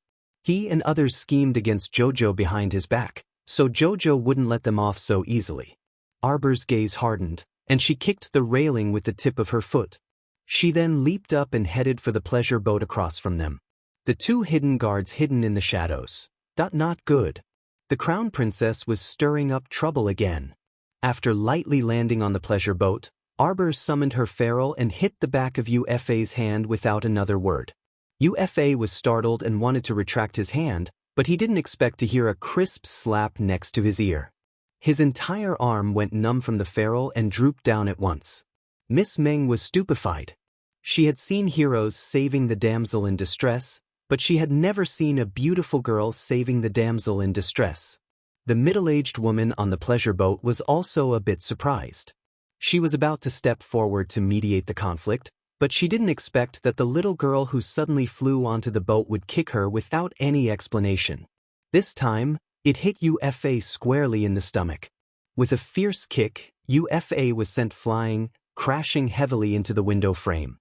He and others schemed against Jojo behind his back, so Jojo wouldn't let them off so easily. Arbor's gaze hardened, and she kicked the railing with the tip of her foot. She then leaped up and headed for the pleasure boat across from them. The 2 hidden guards hidden in the shadows. Not good. The crown princess was stirring up trouble again. After lightly landing on the pleasure boat, Arbor summoned her ferrule and hit the back of Ufa's hand without another word. Ufa was startled and wanted to retract his hand, but he didn't expect to hear a crisp slap next to his ear. His entire arm went numb from the ferrule and drooped down at once. Miss Meng was stupefied. She had seen heroes saving the damsel in distress, but she had never seen a beautiful girl saving the damsel in distress. The middle-aged woman on the pleasure boat was also a bit surprised. She was about to step forward to mediate the conflict, but she didn't expect that the little girl who suddenly flew onto the boat would kick her without any explanation. This time, it hit Ufa squarely in the stomach. With a fierce kick, Ufa was sent flying, crashing heavily into the window frame.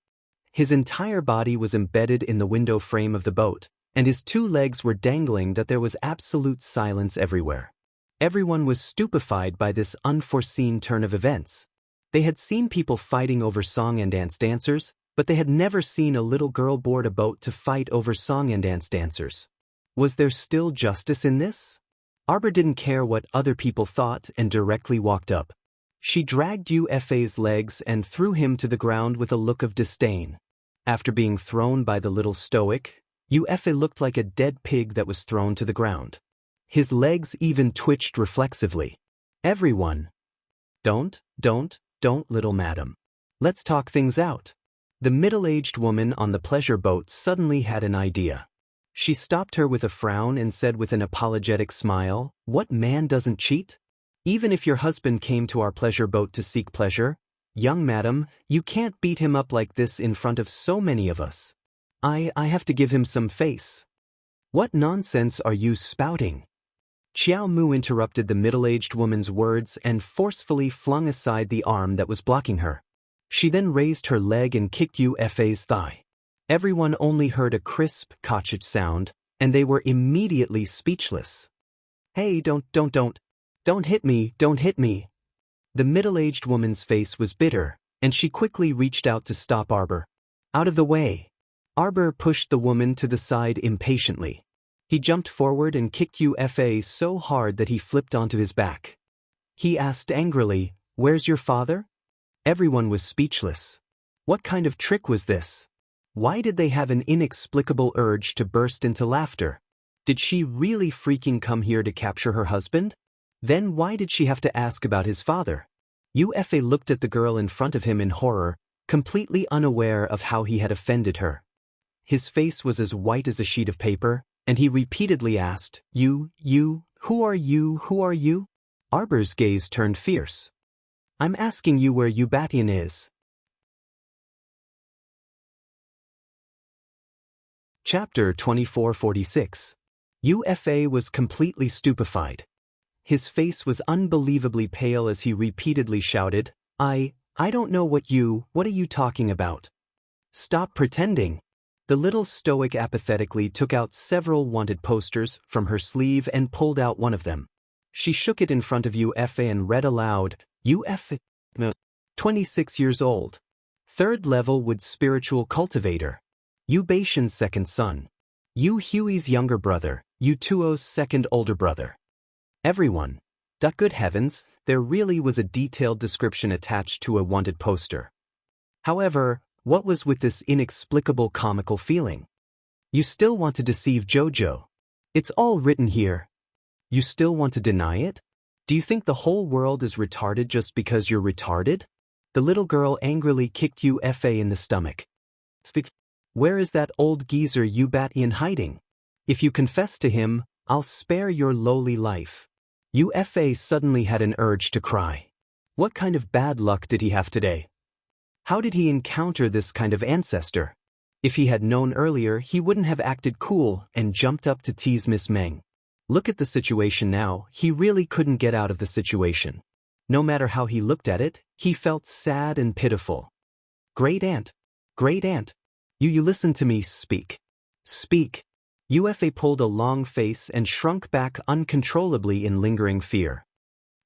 His entire body was embedded in the window frame of the boat, and his 2 legs were dangling that there was absolute silence everywhere. Everyone was stupefied by this unforeseen turn of events. They had seen people fighting over song and dance dancers, but they had never seen a little girl board a boat to fight over song and dance dancers. Was there still justice in this? Arbor didn't care what other people thought and directly walked up. She dragged Ufa's legs and threw him to the ground with a look of disdain. After being thrown by the little stoic, Ufa looked like a dead pig that was thrown to the ground. His legs even twitched reflexively. Everyone. Don't, little madam. Let's talk things out. The middle-aged woman on the pleasure boat suddenly had an idea. She stopped her with a frown and said with an apologetic smile, "What man doesn't cheat? Even if your husband came to our pleasure boat to seek pleasure, young madam, you can't beat him up like this in front of so many of us. I have to give him some face. What nonsense are you spouting? Xiao Mu interrupted the middle-aged woman's words and forcefully flung aside the arm that was blocking her. She then raised her leg and kicked Yu Fei's thigh. Everyone only heard a crisp, cottage sound, and they were immediately speechless. Hey, don't hit me, don't hit me. The middle-aged woman's face was bitter, and she quickly reached out to stop Arbor. Out of the way. Arbor pushed the woman to the side impatiently. He jumped forward and kicked Yu Fei so hard that he flipped onto his back. He asked angrily, "Where's your father?" Everyone was speechless. What kind of trick was this? Why did they have an inexplicable urge to burst into laughter? Did she really freaking come here to capture her husband? Then why did she have to ask about his father? Yu Fei looked at the girl in front of him in horror, completely unaware of how he had offended her. His face was as white as a sheet of paper, and he repeatedly asked, You, who are you, who are you? Arbor's gaze turned fierce. I'm asking you where Yubatian is. Chapter 2446. Yu Fei was completely stupefied. His face was unbelievably pale as he repeatedly shouted, I don't know what are you talking about? Stop pretending. The little stoic apathetically took out several wanted posters from her sleeve and pulled out one of them. She shook it in front of Yu Fei and read aloud, Yu Fei, 26 years old. 3rd level wood spiritual cultivator. Yu Baishan's second son. Yu Hui's younger brother, Yu Tuo's second older brother. Everyone. Good heavens, there really was a detailed description attached to a wanted poster. However, what was with this inexplicable comical feeling? You still want to deceive Jojo. It's all written here. You still want to deny it? Do you think the whole world is retarded just because you're retarded? The little girl angrily kicked Yu Fei in the stomach. Where is that old geezer Yubatian hiding? If you confess to him, I'll spare your lowly life. Yu Fei suddenly had an urge to cry. What kind of bad luck did he have today? How did he encounter this kind of ancestor? If he had known earlier, he wouldn't have acted cool and jumped up to tease Miss Meng. Look at the situation now, he really couldn't get out of the situation. No matter how he looked at it, he felt sad and pitiful. Great aunt. You listen to me, speak. Speak. Yu Fei pulled a long face and shrunk back uncontrollably in lingering fear.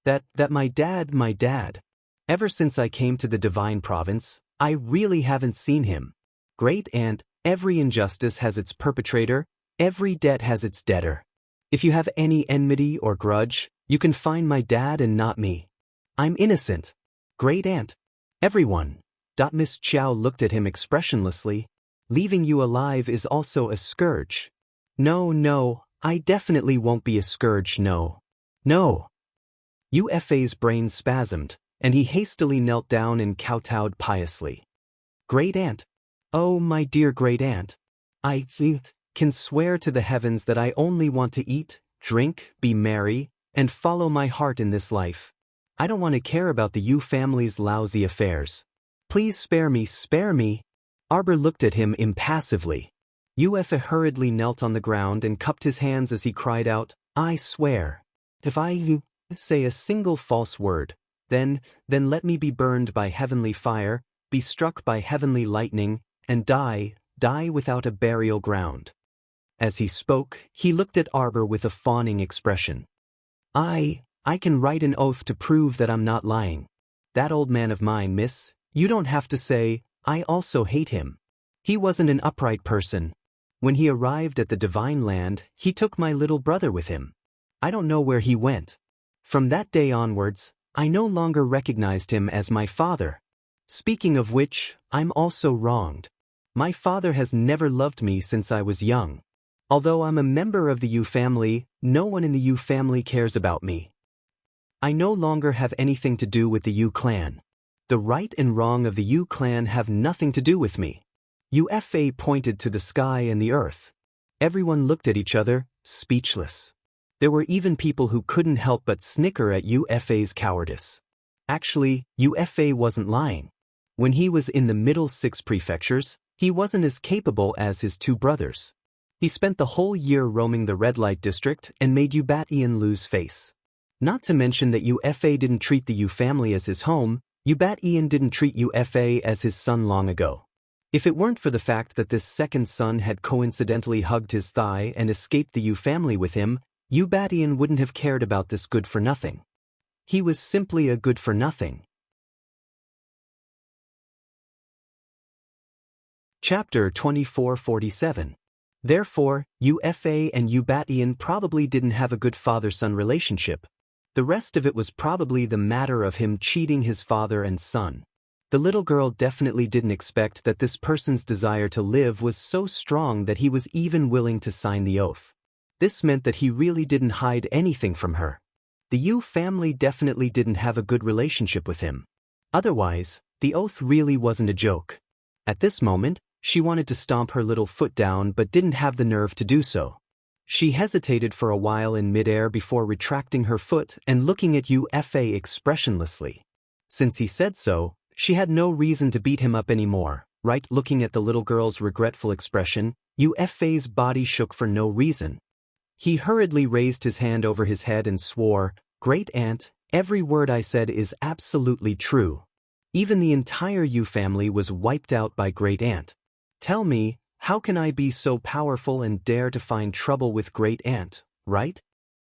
That my dad. Ever since I came to the Divine Province, I really haven't seen him. Great aunt, every injustice has its perpetrator, every debt has its debtor. If you have any enmity or grudge, you can find my dad and not me. I'm innocent. Great aunt. Everyone. Miss Qiao looked at him expressionlessly. Leaving you alive is also a scourge. No, I definitely won't be a scourge, no. Yu Fei's brain spasmed, and he hastily knelt down and kowtowed piously. Great aunt. Oh, my dear great aunt. I can swear to the heavens that I only want to eat, drink, be merry, and follow my heart in this life. I don't want to care about the Yu family's lousy affairs. Please spare me. Arbor looked at him impassively. Yu Fei hurriedly knelt on the ground and cupped his hands as he cried out, I swear. If I say a single false word, then let me be burned by heavenly fire, be struck by heavenly lightning, and die without a burial ground. As he spoke, he looked at Arbor with a fawning expression. I can write an oath to prove that I'm not lying. That old man of mine, miss, you don't have to say, I also hate him. He wasn't an upright person. When he arrived at the Divine Land, he took my little brother with him. I don't know where he went. From that day onwards, I no longer recognized him as my father. Speaking of which, I'm also wronged. My father has never loved me since I was young. Although I'm a member of the Yu family, no one in the Yu family cares about me. I no longer have anything to do with the Yu clan. The right and wrong of the Yu clan have nothing to do with me. Yu Fei pointed to the sky and the earth. Everyone looked at each other, speechless. There were even people who couldn't help but snicker at Yu Fei's cowardice. Actually, Yu Fei wasn't lying. When he was in the middle 6 prefectures, he wasn't as capable as his 2 brothers. He spent the whole year roaming the red light district and made Ubatian lose face. Not to mention that UFA didn't treat the U family as his home, Ubatian didn't treat UFA as his son long ago. If it weren't for the fact that this second son had coincidentally hugged his thigh and escaped the U family with him, Ubatian wouldn't have cared about this good-for-nothing. He was simply a good-for-nothing. Chapter 2447. Therefore, UFA and Ubatian probably didn't have a good father-son relationship. The rest of it was probably the matter of him cheating his father and son. The little girl definitely didn't expect that this person's desire to live was so strong that he was even willing to sign the oath. This meant that he really didn't hide anything from her. The U family definitely didn't have a good relationship with him. Otherwise, the oath really wasn't a joke. At this moment, she wanted to stomp her little foot down but didn't have the nerve to do so. She hesitated for a while in midair before retracting her foot and looking at UFA expressionlessly. Since he said so, she had no reason to beat him up anymore, right? Looking at the little girl's regretful expression, UFA's body shook for no reason. He hurriedly raised his hand over his head and swore, "Great aunt, every word I said is absolutely true." Even the entire U family was wiped out by great aunt. Tell me, how can I be so powerful and dare to find trouble with great aunt, right?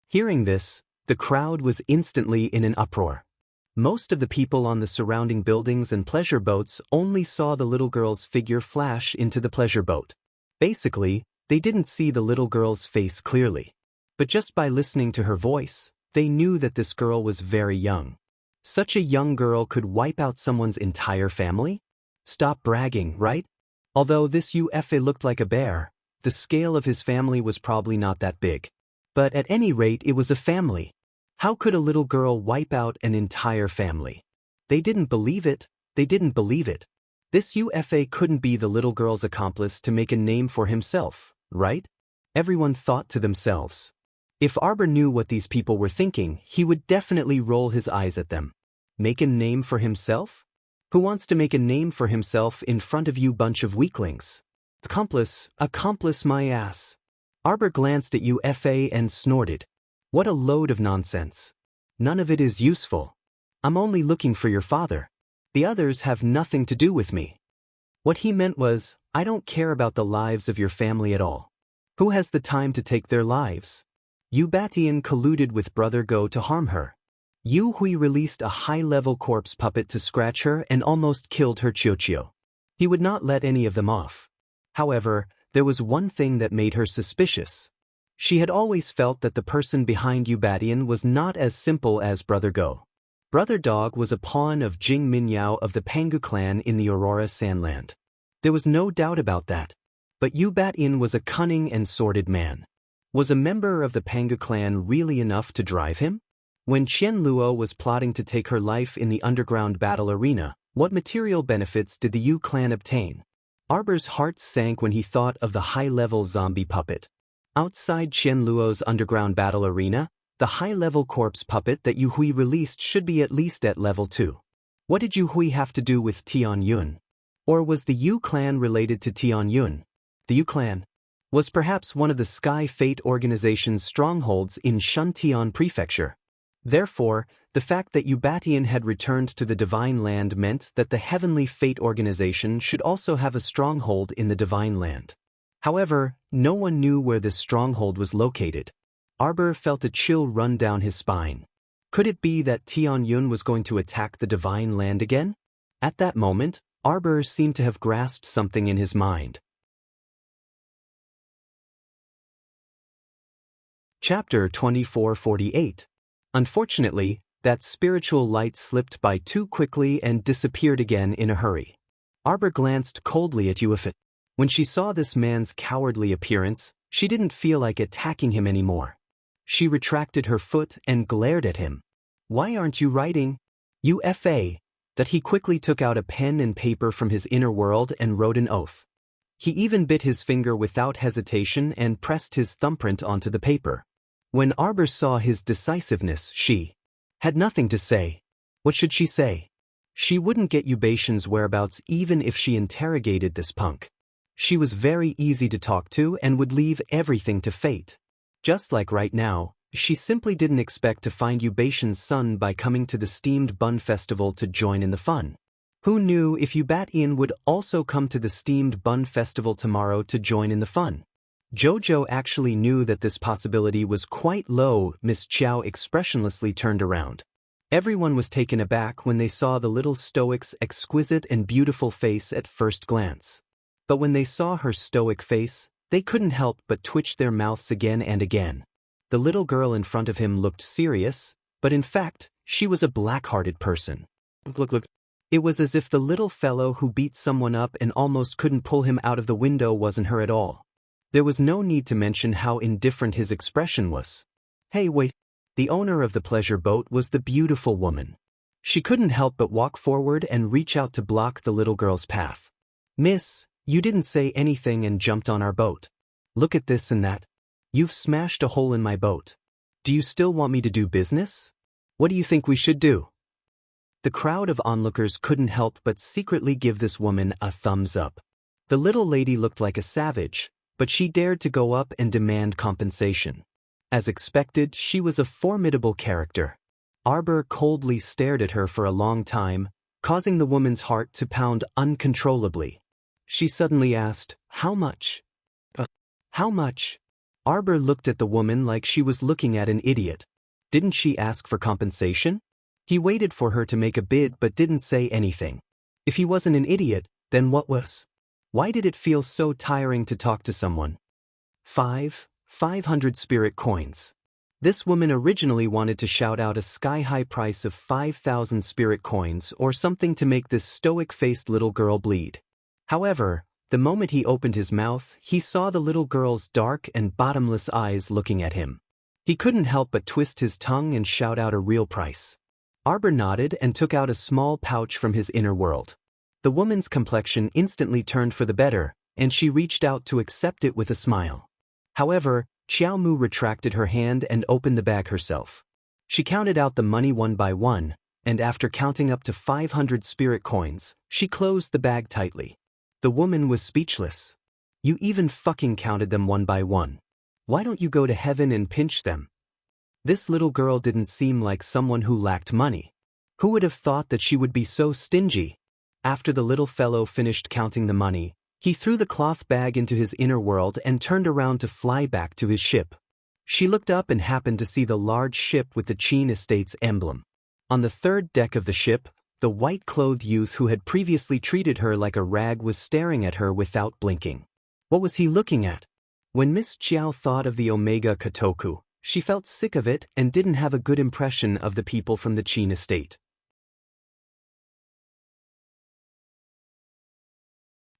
Hearing this, the crowd was instantly in an uproar. Most of the people on the surrounding buildings and pleasure boats only saw the little girl's figure flash into the pleasure boat. Basically, they didn't see the little girl's face clearly. But just by listening to her voice, they knew that this girl was very young. Such a young girl could wipe out someone's entire family? Stop bragging, right? Although this UFA looked like a bear, the scale of his family was probably not that big. But at any rate, it was a family. How could a little girl wipe out an entire family? They didn't believe it. They didn't believe it. This UFA couldn't be the little girl's accomplice to make a name for himself, right? Everyone thought to themselves. If Arbor knew what these people were thinking, he would definitely roll his eyes at them. Make a name for himself? Who wants to make a name for himself in front of you bunch of weaklings? Accomplice my ass. Arbor glanced at UFA and snorted. What a load of nonsense. None of it is useful. I'm only looking for your father. The others have nothing to do with me. What he meant was, I don't care about the lives of your family at all. Who has the time to take their lives? Ubatian colluded with Brother Go to harm her. Yu Hui released a high-level corpse puppet to scratch her and almost killed her Chiochio. He would not let any of them off. However, there was one thing that made her suspicious. She had always felt that the person behind Ubatian was not as simple as Brother Go. Brother Dog was a pawn of Jing Minyao of the Pangu clan in the Aurora Sandland. There was no doubt about that. But Ubatian was a cunning and sordid man. Was a member of the Pangu clan really enough to drive him? When Qian Luo was plotting to take her life in the underground battle arena, what material benefits did the Yu clan obtain? Arbor's heart sank when he thought of the high-level zombie puppet. Outside Qian Luo's underground battle arena, the high-level corpse puppet that Yu Hui released should be at least at level 2. What did Yu Hui have to do with Tian Yun? Or was the Yu clan related to Tian Yun? The Yu clan was perhaps one of the Sky Fate organization's strongholds in Shuntian Prefecture. Therefore, the fact that Ubatian had returned to the Divine Land meant that the Heavenly Fate organization should also have a stronghold in the Divine Land. However, no one knew where this stronghold was located. Arbor felt a chill run down his spine. Could it be that Tian Yun was going to attack the Divine Land again? At that moment, Arbor seemed to have grasped something in his mind. Chapter 2448. Unfortunately, that spiritual light slipped by too quickly and disappeared again in a hurry. Arbor glanced coldly at UFA. When she saw this man's cowardly appearance, she didn't feel like attacking him anymore. She retracted her foot and glared at him. Why aren't you writing? UFA. That he quickly took out a pen and paper from his inner world and wrote an oath. He even bit his finger without hesitation and pressed his thumbprint onto the paper. When Arbor saw his decisiveness, she had nothing to say. What should she say? She wouldn't get Ubatian's whereabouts even if she interrogated this punk. She was very easy to talk to and would leave everything to fate. Just like right now, she simply didn't expect to find Ubation's son by coming to the steamed bun festival to join in the fun. Who knew if Ubatian would also come to the steamed bun festival tomorrow to join in the fun? Jojo actually knew that this possibility was quite low. Miss Chow expressionlessly turned around. Everyone was taken aback when they saw the little stoic's exquisite and beautiful face at first glance. But when they saw her stoic face, they couldn't help but twitch their mouths again and again. The little girl in front of him looked serious, but in fact, she was a black-hearted person. Look. It was as if the little fellow who beat someone up and almost couldn't pull him out of the window wasn't her at all. There was no need to mention how indifferent his expression was. Hey, wait. The owner of the pleasure boat was the beautiful woman. She couldn't help but walk forward and reach out to block the little girl's path. Miss, you didn't say anything and jumped on our boat. Look at this and that. You've smashed a hole in my boat. Do you still want me to do business? What do you think we should do? The crowd of onlookers couldn't help but secretly give this woman a thumbs up. The little lady looked like a savage, but she dared to go up and demand compensation. As expected, she was a formidable character. Arbor coldly stared at her for a long time, causing the woman's heart to pound uncontrollably. She suddenly asked, "How much?" How much? Arbor looked at the woman like she was looking at an idiot. Didn't she ask for compensation? He waited for her to make a bid but didn't say anything. If he wasn't an idiot, then what was? Why did it feel so tiring to talk to someone? 500 spirit coins. This woman originally wanted to shout out a sky-high price of 5,000 spirit coins or something to make this stoic-faced little girl bleed. However, the moment he opened his mouth, he saw the little girl's dark and bottomless eyes looking at him. He couldn't help but twist his tongue and shout out a real price. Arbor nodded and took out a small pouch from his inner world. The woman's complexion instantly turned for the better, and she reached out to accept it with a smile. However, Xiao Mu retracted her hand and opened the bag herself. She counted out the money one by one, and after counting up to 500 spirit coins, she closed the bag tightly. The woman was speechless. You even fucking counted them one by one. Why don't you go to heaven and pinch them? This little girl didn't seem like someone who lacked money. Who would have thought that she would be so stingy? After the little fellow finished counting the money, he threw the cloth bag into his inner world and turned around to fly back to his ship. She looked up and happened to see the large ship with the Qin Estates emblem. On the third deck of the ship, the white-clothed youth who had previously treated her like a rag was staring at her without blinking. What was he looking at? When Miss Chiao thought of the Omega Kotoku, she felt sick of it and didn't have a good impression of the people from the Qin estate.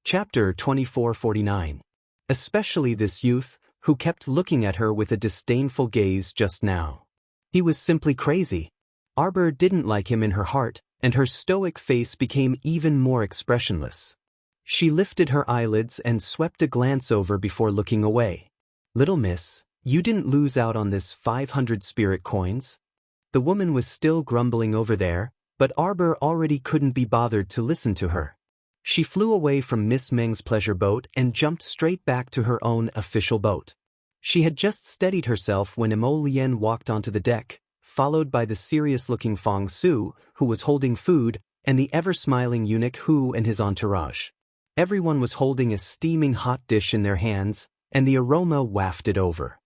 Chapter 2449. Especially this youth, who kept looking at her with a disdainful gaze just now. He was simply crazy. Arbor didn't like him in her heart, and her stoic face became even more expressionless. She lifted her eyelids and swept a glance over before looking away. Little miss, you didn't lose out on this 500 spirit coins? The woman was still grumbling over there, but Arbor already couldn't be bothered to listen to her. She flew away from Miss Meng's pleasure boat and jumped straight back to her own official boat. She had just steadied herself when Emo Lien walked onto the deck, followed by the serious-looking Fong Su, who was holding food, and the ever-smiling eunuch Hu and his entourage. Everyone was holding a steaming hot dish in their hands, and the aroma wafted over.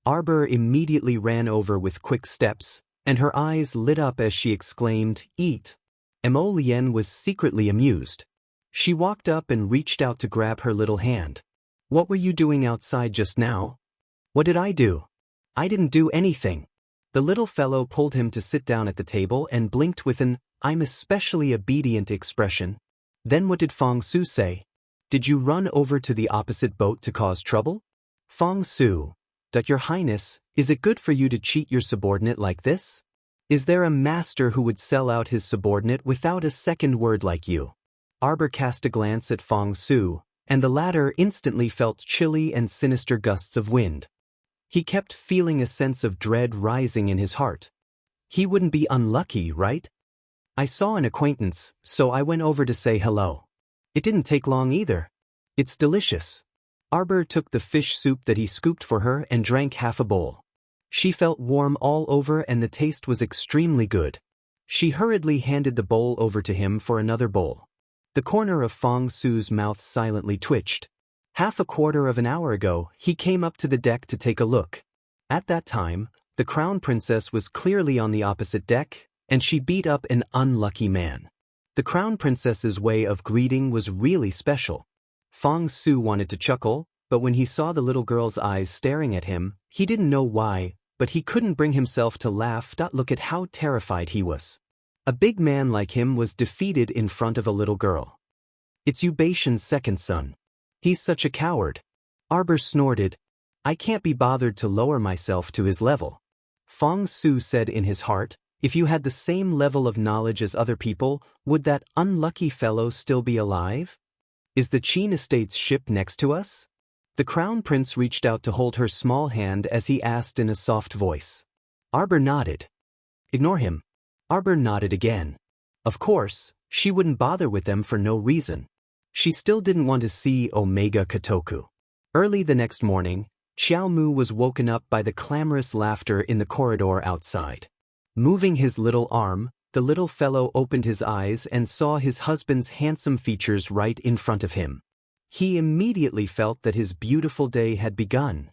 Arbor immediately ran over with quick steps, and her eyes lit up as she exclaimed, "Eat!" Emo Lien was secretly amused. She walked up and reached out to grab her little hand. What were you doing outside just now? What did I do? I didn't do anything. The little fellow pulled him to sit down at the table and blinked with an, "I'm especially obedient" expression. Then what did Fong Su say? Did you run over to the opposite boat to cause trouble? Fong Su, Your Highness, is it good for you to cheat your subordinate like this? Is there a master who would sell out his subordinate without a second word like you? Arbor cast a glance at Fong Su, and the latter instantly felt chilly and sinister gusts of wind. He kept feeling a sense of dread rising in his heart. He wouldn't be unlucky, right? I saw an acquaintance, so I went over to say hello. It didn't take long either. It's delicious. Arbor took the fish soup that he scooped for her and drank half a bowl. She felt warm all over and the taste was extremely good. She hurriedly handed the bowl over to him for another bowl. The corner of Fong Su's mouth silently twitched. Half a quarter of an hour ago, he came up to the deck to take a look. At that time, the crown princess was clearly on the opposite deck, and she beat up an unlucky man. The crown princess's way of greeting was really special. Fong Su wanted to chuckle, but when he saw the little girl's eyes staring at him, he didn't know why, but he couldn't bring himself to laugh. Look at how terrified he was. A big man like him was defeated in front of a little girl. It's Yu Baishan's second son. He's such a coward. Arbor snorted. I can't be bothered to lower myself to his level. Fong Su said in his heart, if you had the same level of knowledge as other people, would that unlucky fellow still be alive? Is the Qin Estate's ship next to us? The crown prince reached out to hold her small hand as he asked in a soft voice. Arbor nodded. Ignore him. Arbor nodded again. Of course, she wouldn't bother with them for no reason. She still didn't want to see Omega Kotoku. Early the next morning, Xiao Mu was woken up by the clamorous laughter in the corridor outside. Moving his little arm, the little fellow opened his eyes and saw his husband's handsome features right in front of him. He immediately felt that his beautiful day had begun.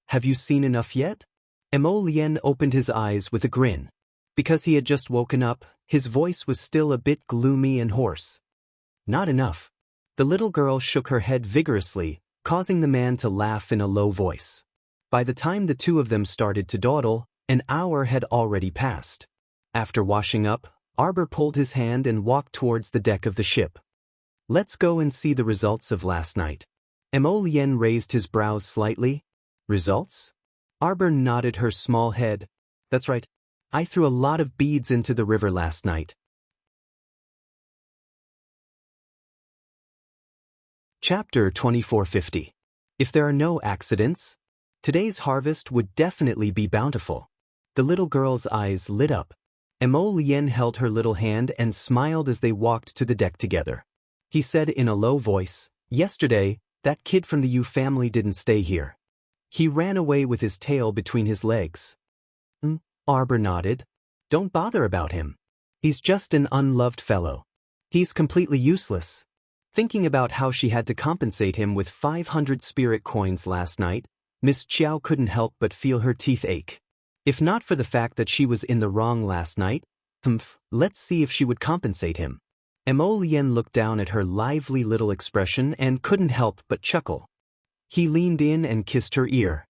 Have you seen enough yet? Mo Lien opened his eyes with a grin. Because he had just woken up, his voice was still a bit gloomy and hoarse. Not enough. The little girl shook her head vigorously, causing the man to laugh in a low voice. By the time the two of them started to dawdle, an hour had already passed. After washing up, Arbor pulled his hand and walked towards the deck of the ship. Let's go and see the results of last night. Mo Lien raised his brows slightly. Results? Arbor nodded her small head. That's right. I threw a lot of beads into the river last night. Chapter 2450. If there are no accidents, today's harvest would definitely be bountiful. The little girl's eyes lit up. Mo Lien held her little hand and smiled as they walked to the deck together. He said in a low voice, yesterday, that kid from the Yu family didn't stay here. He ran away with his tail between his legs. Arbor nodded. Don't bother about him. He's just an unloved fellow. He's completely useless. Thinking about how she had to compensate him with 500 spirit coins last night, Miss Chiao couldn't help but feel her teeth ache. If not for the fact that she was in the wrong last night, let's see if she would compensate him. Mo Lien looked down at her lively little expression and couldn't help but chuckle. He leaned in and kissed her ear.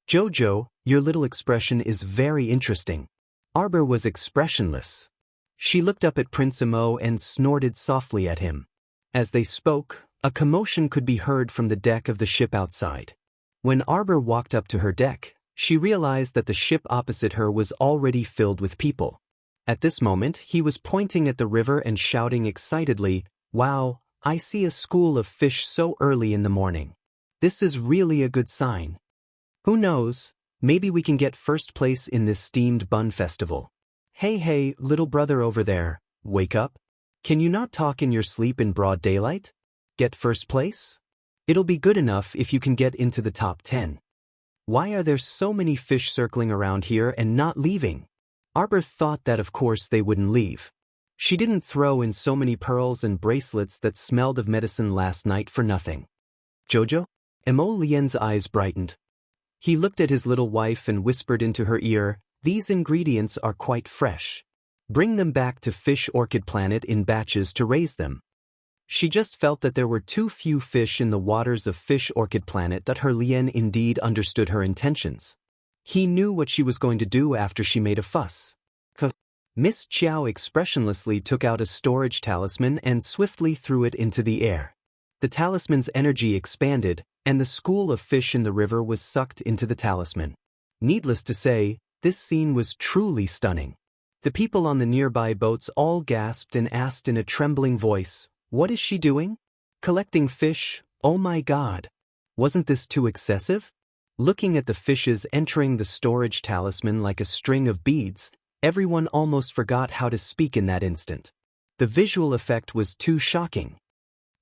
Jojo, your little expression is very interesting. Arbor was expressionless. She looked up at Prince Mo and snorted softly at him. As they spoke, a commotion could be heard from the deck of the ship outside. When Arbor walked up to her deck, she realized that the ship opposite her was already filled with people. At this moment, he was pointing at the river and shouting excitedly, Wow, I see a school of fish so early in the morning. This is really a good sign. Who knows, maybe we can get first place in this steamed bun festival. Hey, little brother over there, wake up. Can you not talk in your sleep in broad daylight? Get first place? It'll be good enough if you can get into the top 10. Why are there so many fish circling around here and not leaving? Arbor thought that of course they wouldn't leave. She didn't throw in so many pearls and bracelets that smelled of medicine last night for nothing. Jojo? Mo Lien's eyes brightened. He looked at his little wife and whispered into her ear, These ingredients are quite fresh. Bring them back to Fish Orchid Planet in batches to raise them. She just felt that there were too few fish in the waters of Fish Orchid Planet. Her Lien indeed understood her intentions. He knew what she was going to do after she made a fuss. Miss Chiao expressionlessly took out a storage talisman and swiftly threw it into the air. The talisman's energy expanded, and the school of fish in the river was sucked into the talisman. Needless to say, this scene was truly stunning. The people on the nearby boats all gasped and asked in a trembling voice, What is she doing? Collecting fish? Oh my God! Wasn't this too excessive? Looking at the fishes entering the storage talisman like a string of beads, everyone almost forgot how to speak in that instant. The visual effect was too shocking.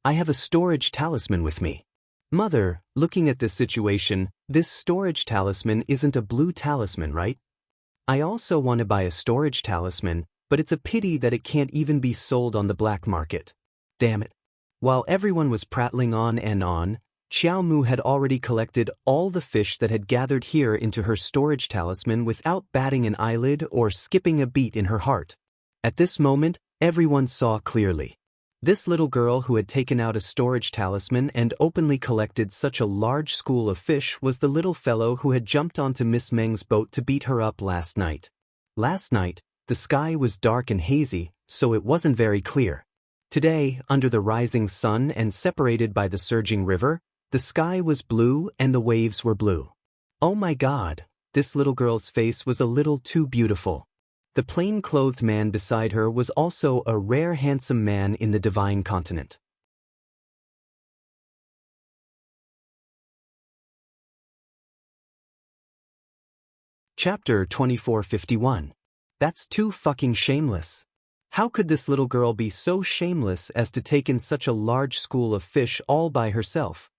I have a storage talisman with me. Mother, looking at this situation, this storage talisman isn't a blue talisman, right? I also want to buy a storage talisman, but it's a pity that it can't even be sold on the black market. Damn it. While everyone was prattling on, Xiao Mu had already collected all the fish that had gathered here into her storage talisman without batting an eyelid or skipping a beat in her heart. At this moment, everyone saw clearly. This little girl who had taken out a storage talisman and openly collected such a large school of fish was the little fellow who had jumped onto Miss Meng's boat to beat her up last night. Last night, the sky was dark and hazy, so it wasn't very clear. Today, under the rising sun and separated by the surging river, the sky was blue and the waves were blue. Oh my God, this little girl's face was a little too beautiful. The plain-clothed man beside her was also a rare handsome man in the divine continent. Chapter 2451. That's too fucking shameless. How could this little girl be so shameless as to take in such a large school of fish all by herself?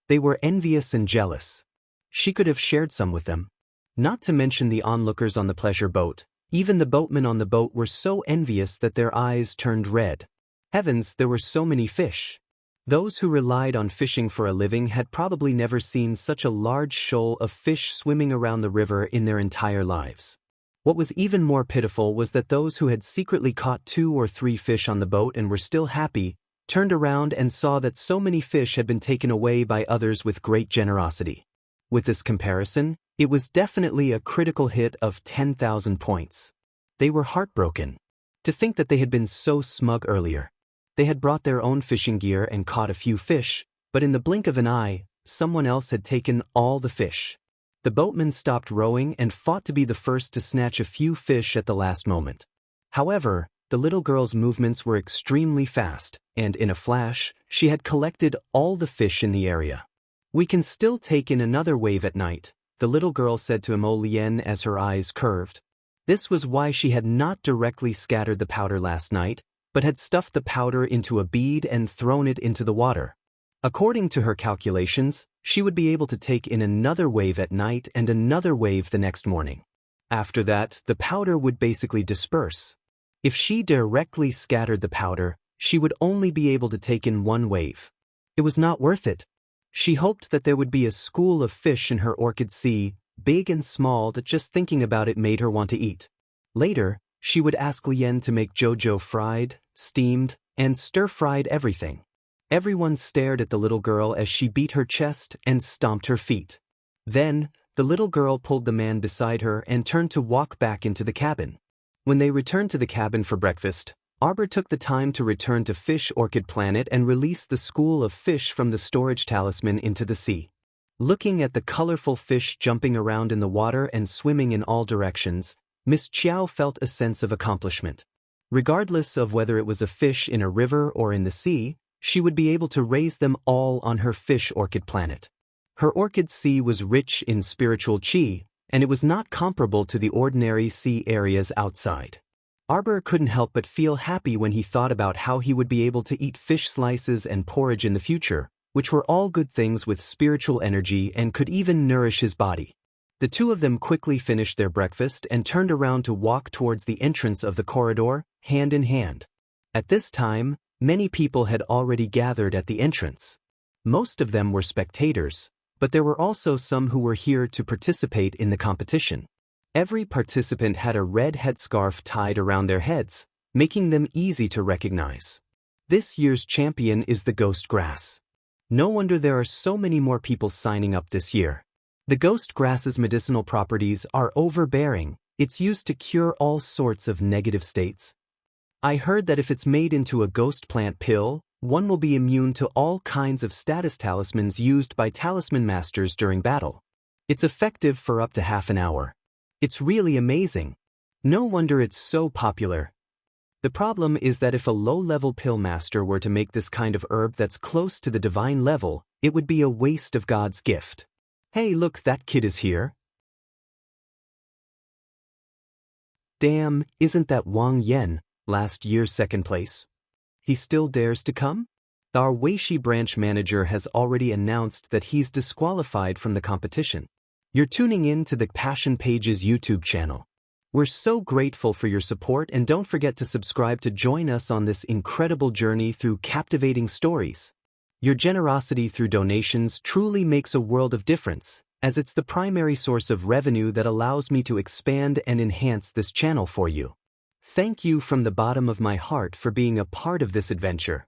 They were envious and jealous. She could have shared some with them. Not to mention the onlookers on the pleasure boat. Even the boatmen on the boat were so envious that their eyes turned red. Heavens, there were so many fish. Those who relied on fishing for a living had probably never seen such a large shoal of fish swimming around the river in their entire lives. What was even more pitiful was that those who had secretly caught 2 or 3 fish on the boat and were still happy, turned around and saw that so many fish had been taken away by others with great generosity. With this comparison, it was definitely a critical hit of 10,000 points. They were heartbroken. To think that they had been so smug earlier. They had brought their own fishing gear and caught a few fish, but in the blink of an eye, someone else had taken all the fish. The boatmen stopped rowing and fought to be the first to snatch a few fish at the last moment. However, the little girl's movements were extremely fast, and in a flash, she had collected all the fish in the area. We can still take in another wave at night, the little girl said to Mo Lien as her eyes curved. This was why she had not directly scattered the powder last night, but had stuffed the powder into a bead and thrown it into the water. According to her calculations, she would be able to take in another wave at night and another wave the next morning. After that, the powder would basically disperse. If she directly scattered the powder, she would only be able to take in one wave. It was not worth it. She hoped that there would be a school of fish in her orchid sea, big and small, that just thinking about it made her want to eat. Later, she would ask Lien to make Jojo fried, steamed, and stir-fried everything. Everyone stared at the little girl as she beat her chest and stomped her feet. Then, the little girl pulled the man beside her and turned to walk back into the cabin. When they returned to the cabin for breakfast, Arbor took the time to return to Fish Orchid Planet and release the school of fish from the storage talisman into the sea. Looking at the colorful fish jumping around in the water and swimming in all directions, Miss Chiao felt a sense of accomplishment. Regardless of whether it was a fish in a river or in the sea, she would be able to raise them all on her Fish Orchid Planet. Her orchid sea was rich in spiritual qi, and it was not comparable to the ordinary sea areas outside. Arbor couldn't help but feel happy when he thought about how he would be able to eat fish slices and porridge in the future, which were all good things with spiritual energy and could even nourish his body. The two of them quickly finished their breakfast and turned around to walk towards the entrance of the corridor, hand in hand. At this time, many people had already gathered at the entrance. Most of them were spectators, but there were also some who were here to participate in the competition. Every participant had a red headscarf tied around their heads, making them easy to recognize. This year's champion is the ghost grass. No wonder there are so many more people signing up this year. The ghost grass's medicinal properties are overbearing. It's used to cure all sorts of negative states. I heard that if it's made into a ghost plant pill, one will be immune to all kinds of status talismans used by talisman masters during battle. It's effective for up to half an hour. It's really amazing. No wonder it's so popular. The problem is that if a low-level pill master were to make this kind of herb that's close to the divine level, it would be a waste of God's gift. Hey, look, that kid is here. Damn, isn't that Wang Yen, last year's second place? He still dares to come? Our Weishi branch manager has already announced that he's disqualified from the competition. You're tuning in to the Passion Pages YouTube channel. We're so grateful for your support, and don't forget to subscribe to join us on this incredible journey through captivating stories. Your generosity through donations truly makes a world of difference, as it's the primary source of revenue that allows me to expand and enhance this channel for you. Thank you from the bottom of my heart for being a part of this adventure.